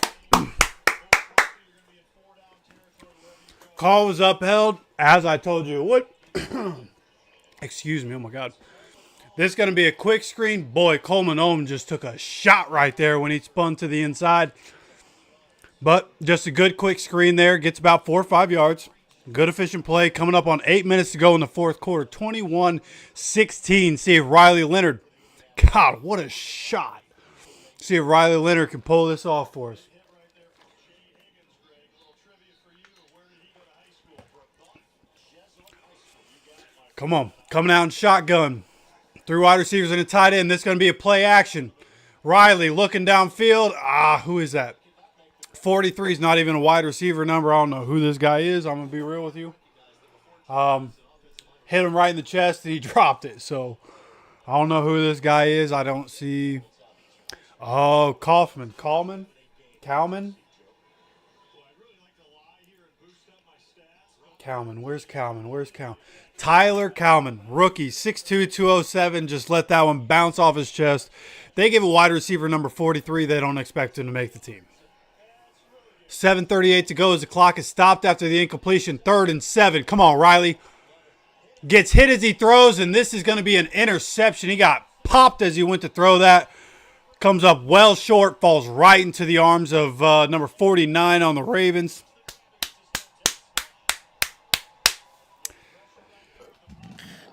Call was upheld, as I told you it would. Excuse me. Oh, my God. This is going to be a quick screen. Boy, Coleman Ohm just took a shot right there when he spun to the inside. But just a good quick screen there. Gets about 4 or 5 yards. Good efficient play. Coming up on 8 minutes to go in the fourth quarter. 21-16. See if Riley Leonard. God, what a shot. See if Riley Leonard can pull this off for us. Come on. Coming out in shotgun. 3 wide receivers and a tight end. This is going to be a play action. Riley looking downfield. Who is that? 43 is not even a wide receiver number. I don't know who this guy is. I'm going to be real with you. Hit him right in the chest and he dropped it. So I don't know who this guy is. I don't see. Oh, Kaufman. Kalman? Kalman? Kalman. Where's Kalman? Where's Kalman? Tyler Kalman, rookie, 6'2", 207. Just let that one bounce off his chest. They give a wide receiver number 43. They don't expect him to make the team. 7:38 to go as the clock is stopped after the incompletion. 3rd and 7. Come on, Riley. Gets hit as he throws, and this is going to be an interception. He got popped as he went to throw that. Comes up well short, falls right into the arms of number 49 on the Ravens.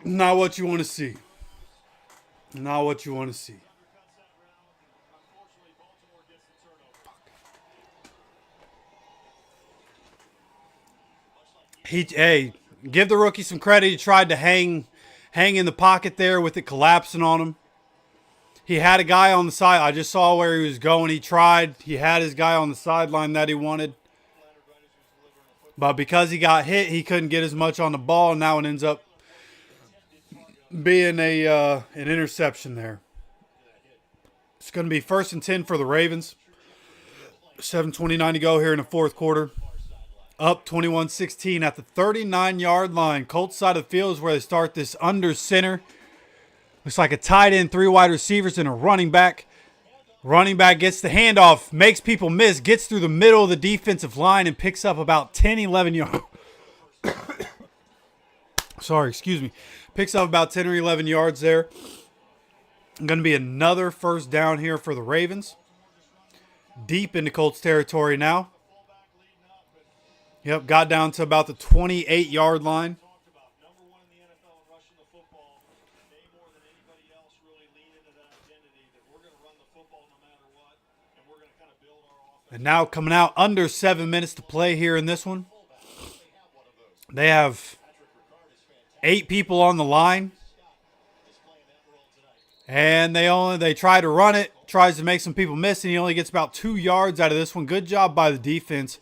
Not what you want to see. Not what you want to see. Hey, give the rookie some credit. He tried to hang in the pocket there with it collapsing on him. He had a guy on the side. I just saw where he was going. He tried. He had his guy on the sideline that he wanted. But because he got hit, he couldn't get as much on the ball. And now it ends up being an interception there. It's going to be 1st and 10 for the Ravens. 7:29 to go here in the fourth quarter. Up 21-16 at the 39-yard line. Colts side of the field is where they start this under center. Looks like a tight end, 3 wide receivers, and a running back. Running back gets the handoff, makes people miss, gets through the middle of the defensive line, and picks up about 10, 11 yards. Sorry, excuse me. Picks up about 10 or 11 yards there. Going to be another first down here for the Ravens. Deep into Colts territory now. Yep, got down to about the 28-yard line. Number one in the NFL in rushing the football. They more than anybody else really lean into that identity that we're going to run the football no matter what, and we're going to kind of build our offense. And now coming out under 7 minutes to play here in this one. They have 8 people on the line. And they try to run it, tries to make some people miss, and he only gets about 2 yards out of this one. Good job by the defense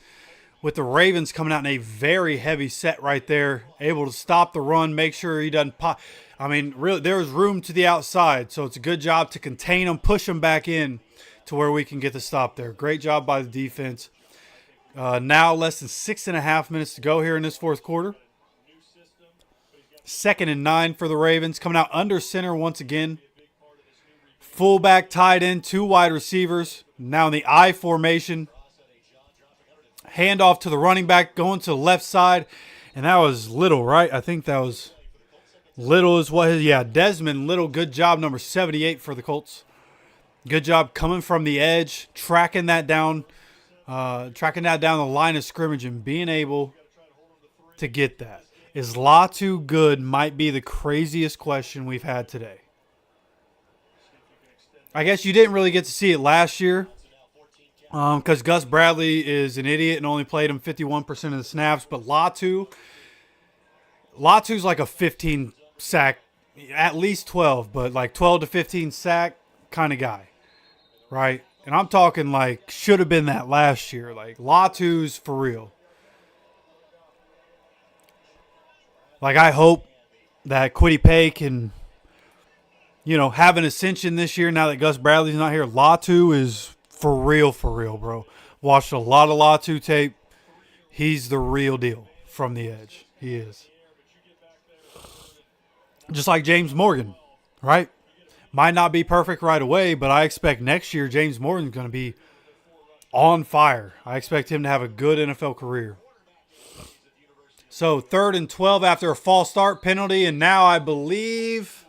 with the Ravens coming out in a very heavy set right there, able to stop the run, make sure he doesn't pop. I mean, really, there's room to the outside, so it's a good job to contain him, push him back in to where we can get the stop there. Great job by the defense. Now less than 6.5 minutes to go here in this fourth quarter. 2nd and 9 for the Ravens, coming out under center once again. Fullback tied in, 2 wide receivers. Now in the I formation. Handoff to the running back, going to the left side. And that was Little, right? I think that was Little is what his, yeah, Desmond Little. Good job, number 78 for the Colts. Good job coming from the edge, tracking that down the line of scrimmage and being able to get that. Is Latu good might be the craziest question we've had today. I guess you didn't really get to see it last year because Gus Bradley is an idiot and only played him 51% of the snaps. But Latu's like a 15 sack, at least 12, but like 12 to 15 sack kind of guy, right? And I'm talking like should have been that last year. Like Latu's for real. Like I hope that Kwity Paye can, have an ascension this year now that Gus Bradley's not here. Latu is for real, bro. Watched a lot of Latu tape. He's the real deal from the edge. He is. Just like James Morgan, right? Might not be perfect right away, but I expect next year James Morgan's going to be on fire. I expect him to have a good NFL career. So 3rd and 12 after a false start penalty, and now I believe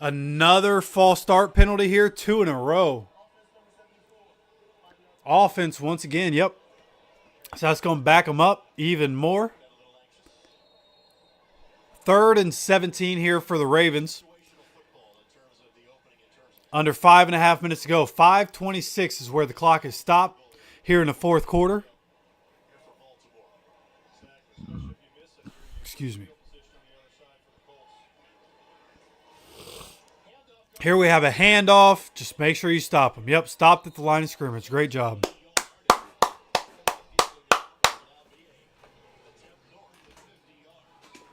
another false start penalty here, 2 in a row. Offense once again, yep. So that's going to back them up even more. 3rd and 17 here for the Ravens. Under 5.5 minutes to go. 5:26 is where the clock is stopped here in the fourth quarter. Excuse me. Here we have a handoff. Just make sure you stop him. Yep, stopped at the line of scrimmage. Great job.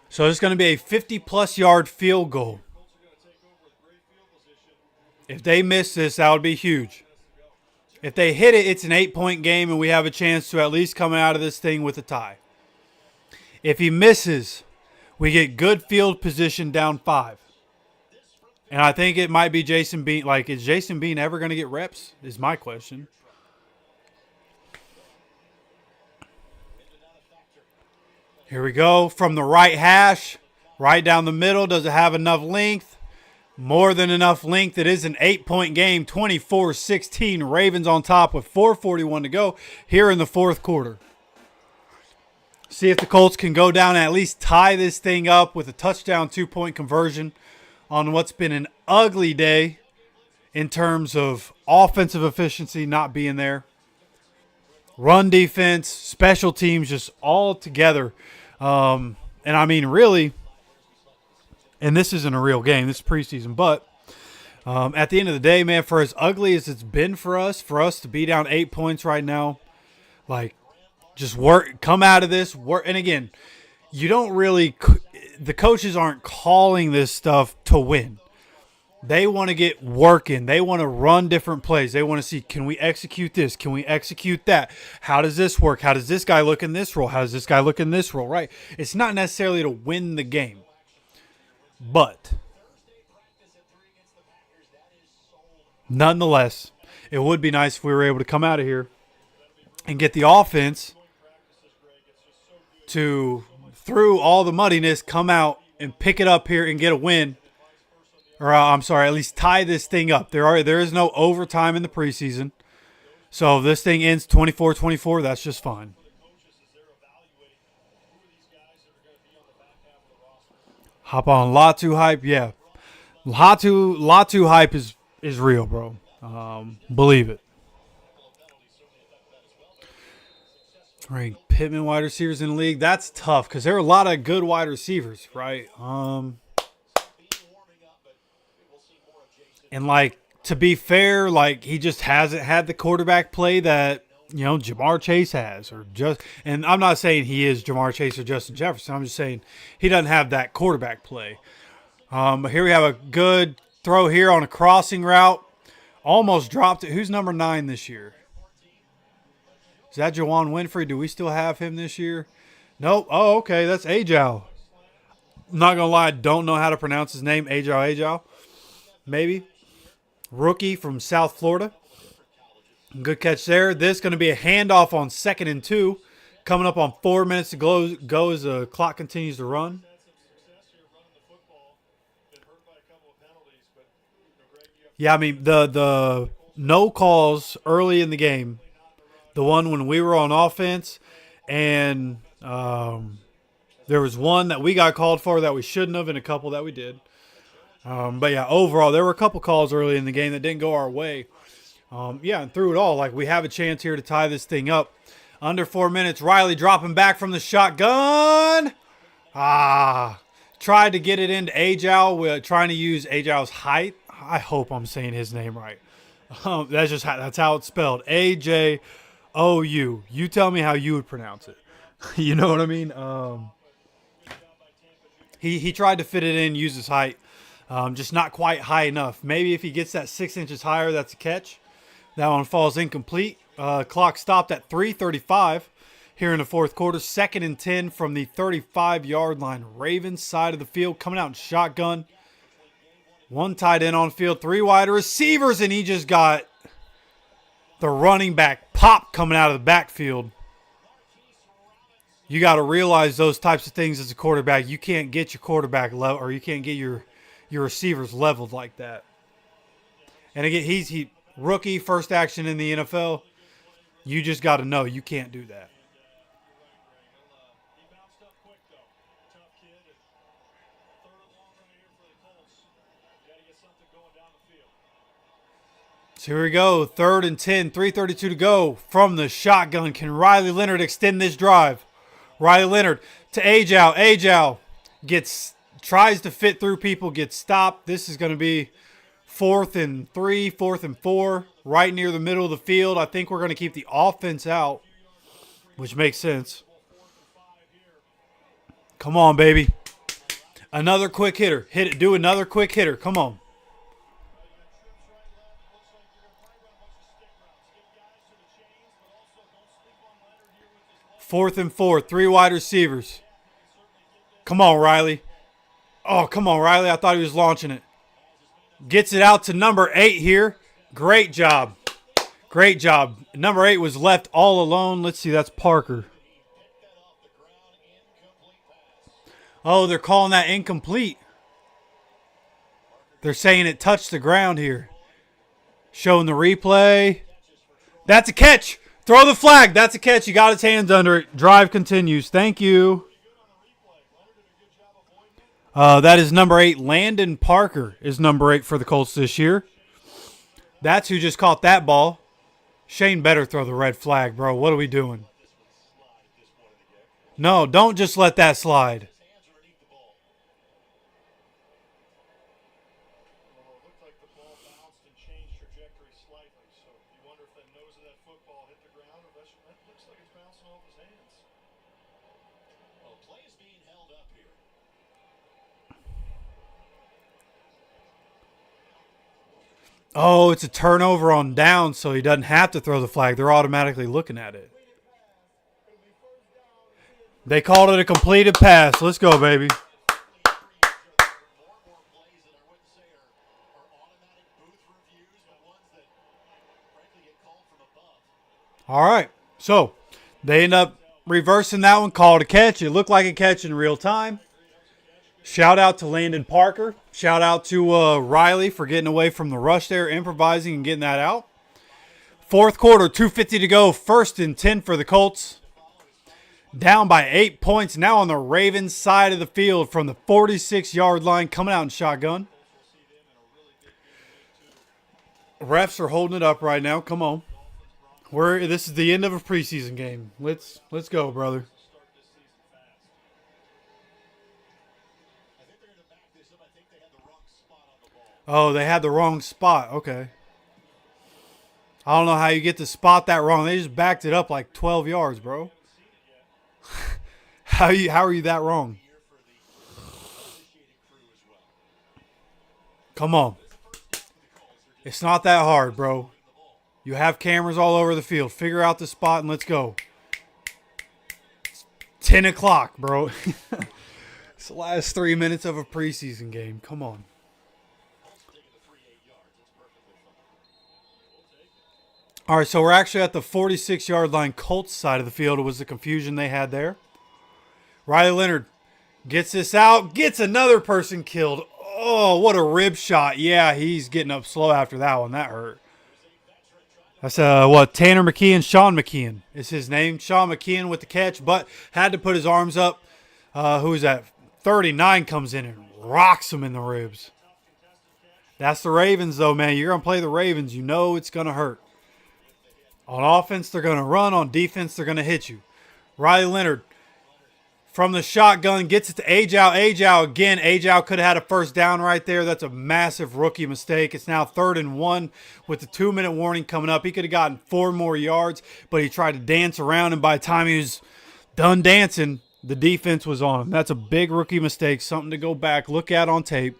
So it's going to be a 50-plus yard field goal. If they miss this, that would be huge. If they hit it, it's an 8-point game, and we have a chance to at least come out of this thing with a tie. If he misses, we get good field position down 5. And I think it might be Jason Bean. Like, is Jason Bean ever going to get reps? Is my question. Here we go. From the right hash, right down the middle. Does it have enough length? More than enough length. It is an 8-point game. 24-16. Ravens on top with 4:41 to go here in the fourth quarter. See if the Colts can go down and at least tie this thing up with a touchdown 2-point conversion on what's been an ugly day in terms of offensive efficiency not being there. Run defense, special teams, just all together. And I mean, really, and this isn't a real game, this is preseason, but at the end of the day, man, for as ugly as it's been for us to be down 8 points right now, like, just work, come out of this, work. And again, you don't really, the coaches aren't calling this stuff to win. They want to get working. They want to run different plays. They want to see, can we execute this? Can we execute that? How does this work? How does this guy look in this role? How does this guy look in this role? Right? It's not necessarily to win the game. But nonetheless, it would be nice if we were able to come out of here and get the offense to, through all the muddiness, come out and pick it up here and get a win. Or I'm sorry, at least tie this thing up. There is no overtime in the preseason. So if this thing ends 24-24, that's just fine. Hop on Latu hype, yeah. Latu hype is real, bro. Believe it. Ranked Pittman wide receivers in the league. That's tough because there are a lot of good wide receivers, right? And like, to be fair, like, he just hasn't had the quarterback play that, you know, Jamar Chase has, and I'm not saying he is Jamar Chase or Justin Jefferson. I'm just saying he doesn't have that quarterback play. But here we have a good throw here on a crossing route. Almost dropped it. Who's number 9 this year? Is that Jawan Winfrey? Do we still have him this year? Nope. Oh, okay. That's Ajao. I'm not going to lie. I don't know how to pronounce his name. Ajao. Maybe. Rookie from South Florida. Good catch there. This is going to be a handoff on 2nd and 2. Coming up on 4 minutes to go as the clock continues to run. Yeah, I mean, the no calls early in the game. The one when we were on offense, and there was one that we got called for that we shouldn't have, and a couple that we did. But yeah, overall, there were a couple calls early in the game that didn't go our way. Yeah, and through it all, like, we have a chance here to tie this thing up. Under 4 minutes, Riley dropping back from the shotgun. Tried to get it into Ajao, trying to use Ajao's height. I hope I'm saying his name right. That's how it's spelled. Ajou. You tell me how you would pronounce it. You know what I mean? He tried to fit it in, use his height. Just not quite high enough. Maybe if he gets that 6 inches higher, that's a catch. That one falls incomplete. Clock stopped at 3:35 here in the fourth quarter. 2nd and 10 from the 35-yard line. Ravens side of the field, coming out in shotgun. One tight end on field, 3 wide receivers, and he just got the running back pop coming out of the backfield. You got to realize those types of things as a quarterback. You can't get your quarterback level, or you can't get your receivers leveled like that. And again, he rookie, first action in the NFL. You just got to know you can't do that. He bounced up quick, though. Tough kid. And 3rd and long right here for the Colts. Got to get something going down the field. So here we go. 3rd and 10, 3:32 to go from the shotgun. Can Riley Leonard extend this drive? Riley Leonard to Ajao. Ajao tries to fit through people, gets stopped. This is going to be 4th and 3, 4th and 4, right near the middle of the field. I think we're going to keep the offense out, which makes sense. Come on, baby. Another quick hitter. Hit it. Do another quick hitter. Come on. Fourth and 4, 3 wide receivers. Come on, Riley. Oh, come on, Riley. I thought he was launching it. Gets it out to number 8 here. Great job. Great job. Number 8 was left all alone. Let's see, that's Parker. Oh, they're calling that incomplete. They're saying it touched the ground here. Showing the replay. That's a catch. Throw the flag. That's a catch. He got his hands under it. Drive continues. Thank you. That is number 8. Landon Parker is number 8 for the Colts this year. That's who just caught that ball. Shane better throw the red flag, bro. What are we doing? No, don't just let that slide. Oh, it's a turnover on down, so he doesn't have to throw the flag. They're automatically looking at it. They called it a completed pass. Let's go, baby. All right. So they end up reversing that one, called a catch. It looked like a catch in real time. Shout out to Landon Parker. Shout out to Riley for getting away from the rush there, improvising and getting that out. Fourth quarter, 2:50 to go. 1st and 10 for the Colts. Down by 8 points. Now on the Ravens side of the field from the 46-yard line, coming out in shotgun. Refs are holding it up right now. Come on. This is the end of a preseason game. Let's go, brother. Oh, they had the wrong spot. Okay. I don't know how you get to spot that wrong. They just backed it up like 12 yards, bro. How are you that wrong? Come on. It's not that hard, bro. You have cameras all over the field. Figure out the spot and let's go. It's 10 o'clock, bro. It's the last 3 minutes of a preseason game. Come on. All right, so we're actually at the 46-yard line Colts side of the field. It was the confusion they had there. Riley Leonard gets this out, gets another person killed. Oh, what a rib shot. Yeah, he's getting up slow after that one. That hurt. That's Tanner McKeon, Sean McKeon is his name. Sean McKeon with the catch, but had to put his arms up. Who is that? 39 comes in and rocks him in the ribs. That's the Ravens, though, man. You're going to play the Ravens. You know it's going to hurt. On offense, they're going to run. On defense, they're going to hit you. Riley Leonard from the shotgun gets it to Ajao. Ajao again. Ajao could have had a first down right there. That's a massive rookie mistake. It's now 3rd and 1 with the 2-minute warning coming up. He could have gotten 4 more yards, but he tried to dance around, and by the time he was done dancing, the defense was on him. That's a big rookie mistake, something to go back, look at on tape.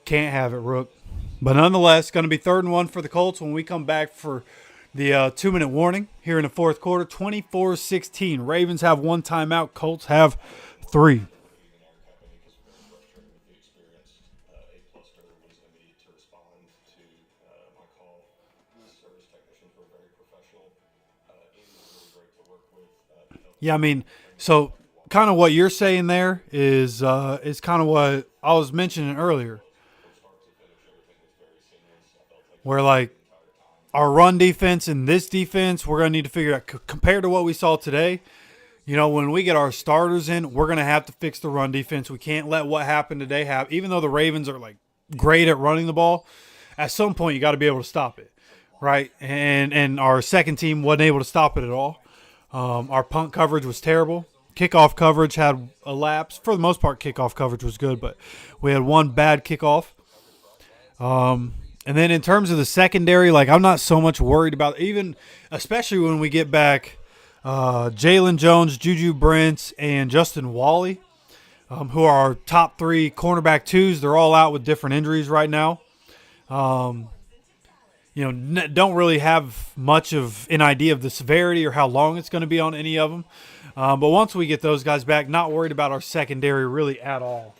Can't have it, Rook. But nonetheless, going to be 3rd and 1 for the Colts when we come back for the 2-minute warning here in the 4th quarter. 24-16. Ravens have 1 timeout. Colts have 3. Yeah, I mean, so kind of what you're saying there is kind of what I was mentioning earlier. Where, like, our run defense and this defense, we're going to need to figure out, compared to what we saw today, you know, when we get our starters in, we're going to have to fix the run defense. We can't let what happened today happen. Even though the Ravens are, like, great at running the ball, at some point you got to be able to stop it, right? And our second team wasn't able to stop it at all. Our punt coverage was terrible. Kickoff coverage had a lapse. For the most part, kickoff coverage was good, but we had one bad kickoff. And then in terms of the secondary, like, I'm not so much worried about, even especially when we get back Jalen Jones, Juju Brents, and Justin Wally, who are our top 3 cornerback 2s. They're all out with different injuries right now. You know, don't really have much of an idea of the severity or how long it's going to be on any of them. But once we get those guys back, not worried about our secondary really at all.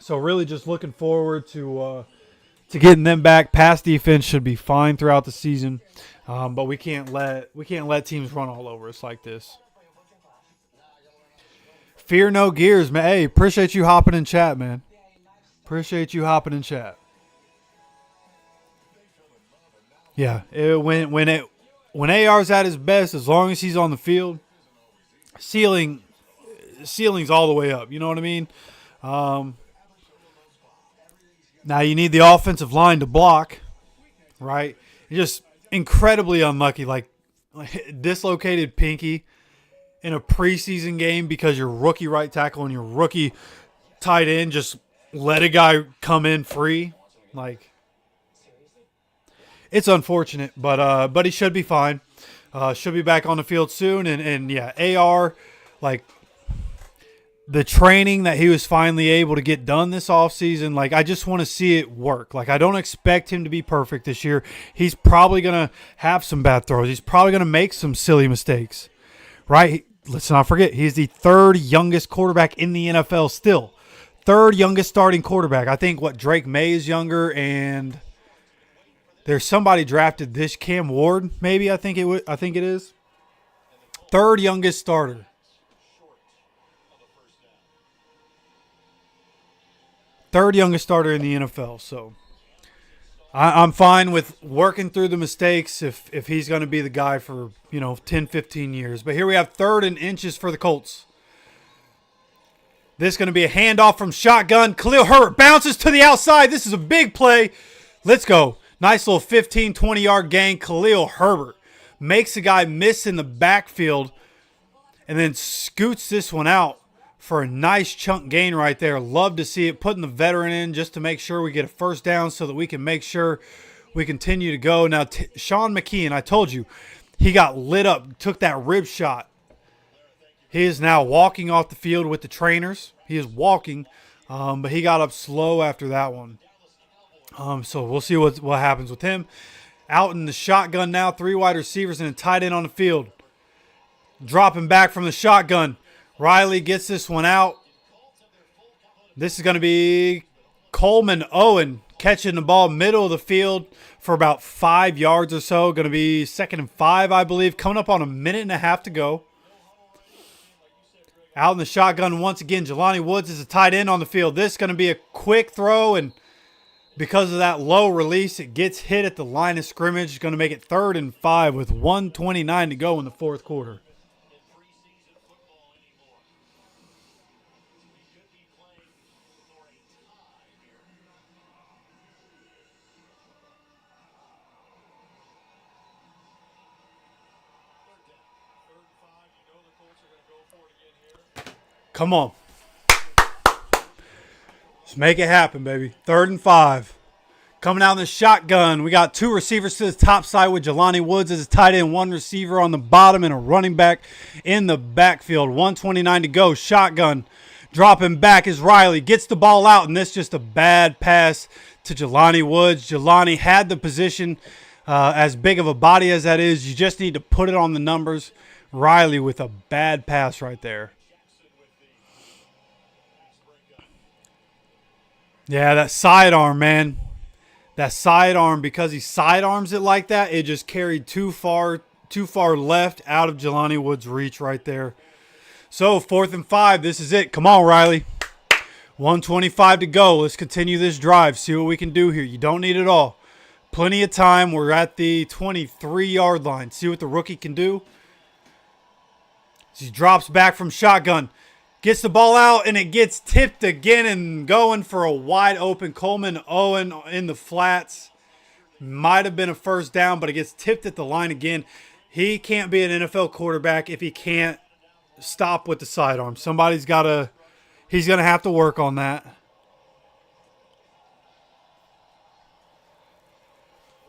So really just looking forward to getting them back. Pass defense should be fine throughout the season, but we can't let teams run all over us like this. Fear no gears, man. Hey, appreciate you hopping in chat, man. Appreciate you hopping in chat. Yeah, when AR's at his best, as long as he's on the field, ceiling's all the way up. You know what I mean? Now you need the offensive line to block, right? You're just incredibly unlucky, like dislocated pinky in a preseason game because your rookie right tackle and your rookie tight end just let a guy come in free. Like, it's unfortunate, but he should be fine. Should be back on the field soon. And yeah, AR, like, the training that he was finally able to get done this offseason, like, I just want to see it work. Like, I don't expect him to be perfect this year. He's probably going to have some bad throws. He's probably going to make some silly mistakes, right? Let's not forget, he's the 3rd youngest quarterback in the NFL still. 3rd youngest starting quarterback. I think, Drake May is younger, and There's somebody drafted this Cam Ward, maybe I think it is. Third youngest starter. Third youngest starter in the NFL. So I'm fine with working through the mistakes if he's going to be the guy for, 10, 15 years. But here we have 3rd and inches for the Colts. This is going to be a handoff from shotgun. Khalil Herbert bounces to the outside. This is a big play. Let's go. Nice little 15, 20-yard gain. Khalil Herbert makes a guy miss in the backfield and then scoots this one out for a nice chunk gain right there. Love to see it. Putting the veteran in just to make sure we get a first down so that we can make sure we continue to go. Now, Sean McKeon, I told you, he got lit up, took that rib shot. He is now walking off the field with the trainers. He is walking, but he got up slow after that one. So we'll see what happens with him. Out in the shotgun now, 3 wide receivers and a tight end on the field. Dropping back from the shotgun. Riley gets this one out. This is going to be Coleman Owen catching the ball middle of the field for about 5 yards or so. Going to be 2nd and 5, I believe. Coming up on a minute and a half to go. Out in the shotgun once again. Jelani Woods is a tight end on the field. This is going to be a quick throw, and because of that low release, it gets hit at the line of scrimmage. It's going to make it 3rd and 5 with 1:29 to go in the 4th quarter. Come on. Let's make it happen, baby. 3rd and 5. Coming out in the shotgun, we got 2 receivers to the top side with Jelani Woods as a tight end, 1 receiver on the bottom, and a running back in the backfield. 1:29 to go. Shotgun. Dropping back is Riley. Gets the ball out, and this just a bad pass to Jelani Woods. Jelani had the position. As big of a body as that is, you just need to put it on the numbers. Riley with a bad pass right there. Yeah, that sidearm, man. That sidearm, because he sidearms it like that, it just carried too far left out of Jelani Woods' reach right there. So, 4th and 5, this is it. Come on, Riley. 1:25 to go. Let's continue this drive. See what we can do here. You don't need it all. Plenty of time. We're at the 23-yard line. See what the rookie can do. He drops back from shotgun. Gets the ball out, and it gets tipped again and going for a wide open Coleman Owen in the flats. Might have been a first down, but it gets tipped at the line again. He can't be an NFL quarterback if he can't stop with the sidearm. He's going to have to work on that.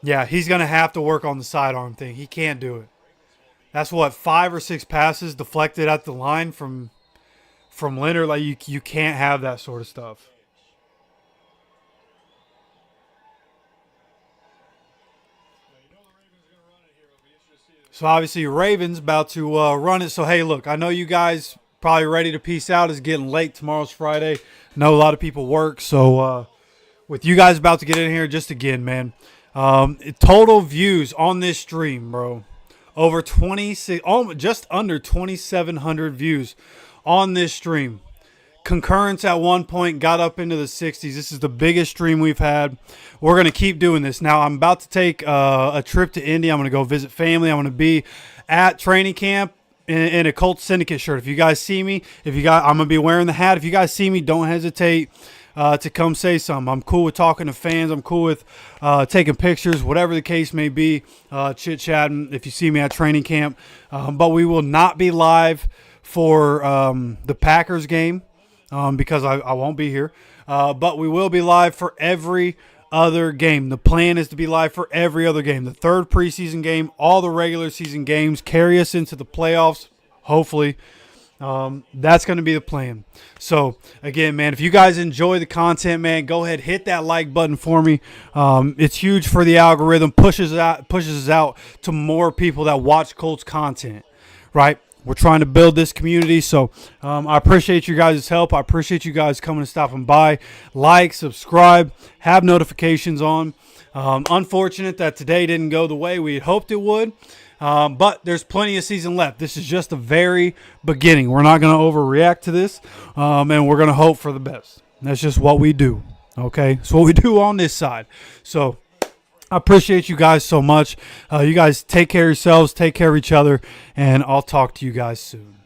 Yeah, he's going to have to work on the sidearm thing. He can't do it. That's what, 5 or 6 passes deflected at the line from Leonard. Like you can't have that sort of stuff. So obviously Ravens about to run it. So hey, look, I know you guys probably ready to peace out. It's getting late. Tomorrow's Friday. I know a lot of people work. So with you guys about to get in here, just again, man, total views on this stream, bro, over 26, just under 2,700 views on this stream. Concurrence at one point got up into the 60s. This is the biggest stream we've had. We're going to keep doing this. Now, I'm about to take a trip to Indy. I'm going to go visit family. I'm going to be at training camp in a Colts Syndicate shirt. If you guys see me, I'm going to be wearing the hat. If you guys see me, don't hesitate to come say something. I'm cool with talking to fans. I'm cool with taking pictures, whatever the case may be, chit-chatting if you see me at training camp. But we will not be live for the Packers game because I won't be here. But we will be live for every other game. The plan is to be live for every other game. The 3rd preseason game, all the regular season games, carry us into the playoffs, hopefully. That's going to be the plan. So, again, man, if you guys enjoy the content, man, go ahead, hit that like button for me. It's huge for the algorithm, pushes us out to more people that watch Colts content, right? We're trying to build this community, so I appreciate you guys' help. I appreciate you guys coming and stopping by. Like, subscribe, have notifications on. Unfortunate that today didn't go the way we had hoped it would. But there's plenty of season left. This is just the very beginning. We're not going to overreact to this, and we're going to hope for the best. That's just what we do, okay? It's what we do on this side. So I appreciate you guys so much. You guys take care of yourselves, take care of each other, and I'll talk to you guys soon.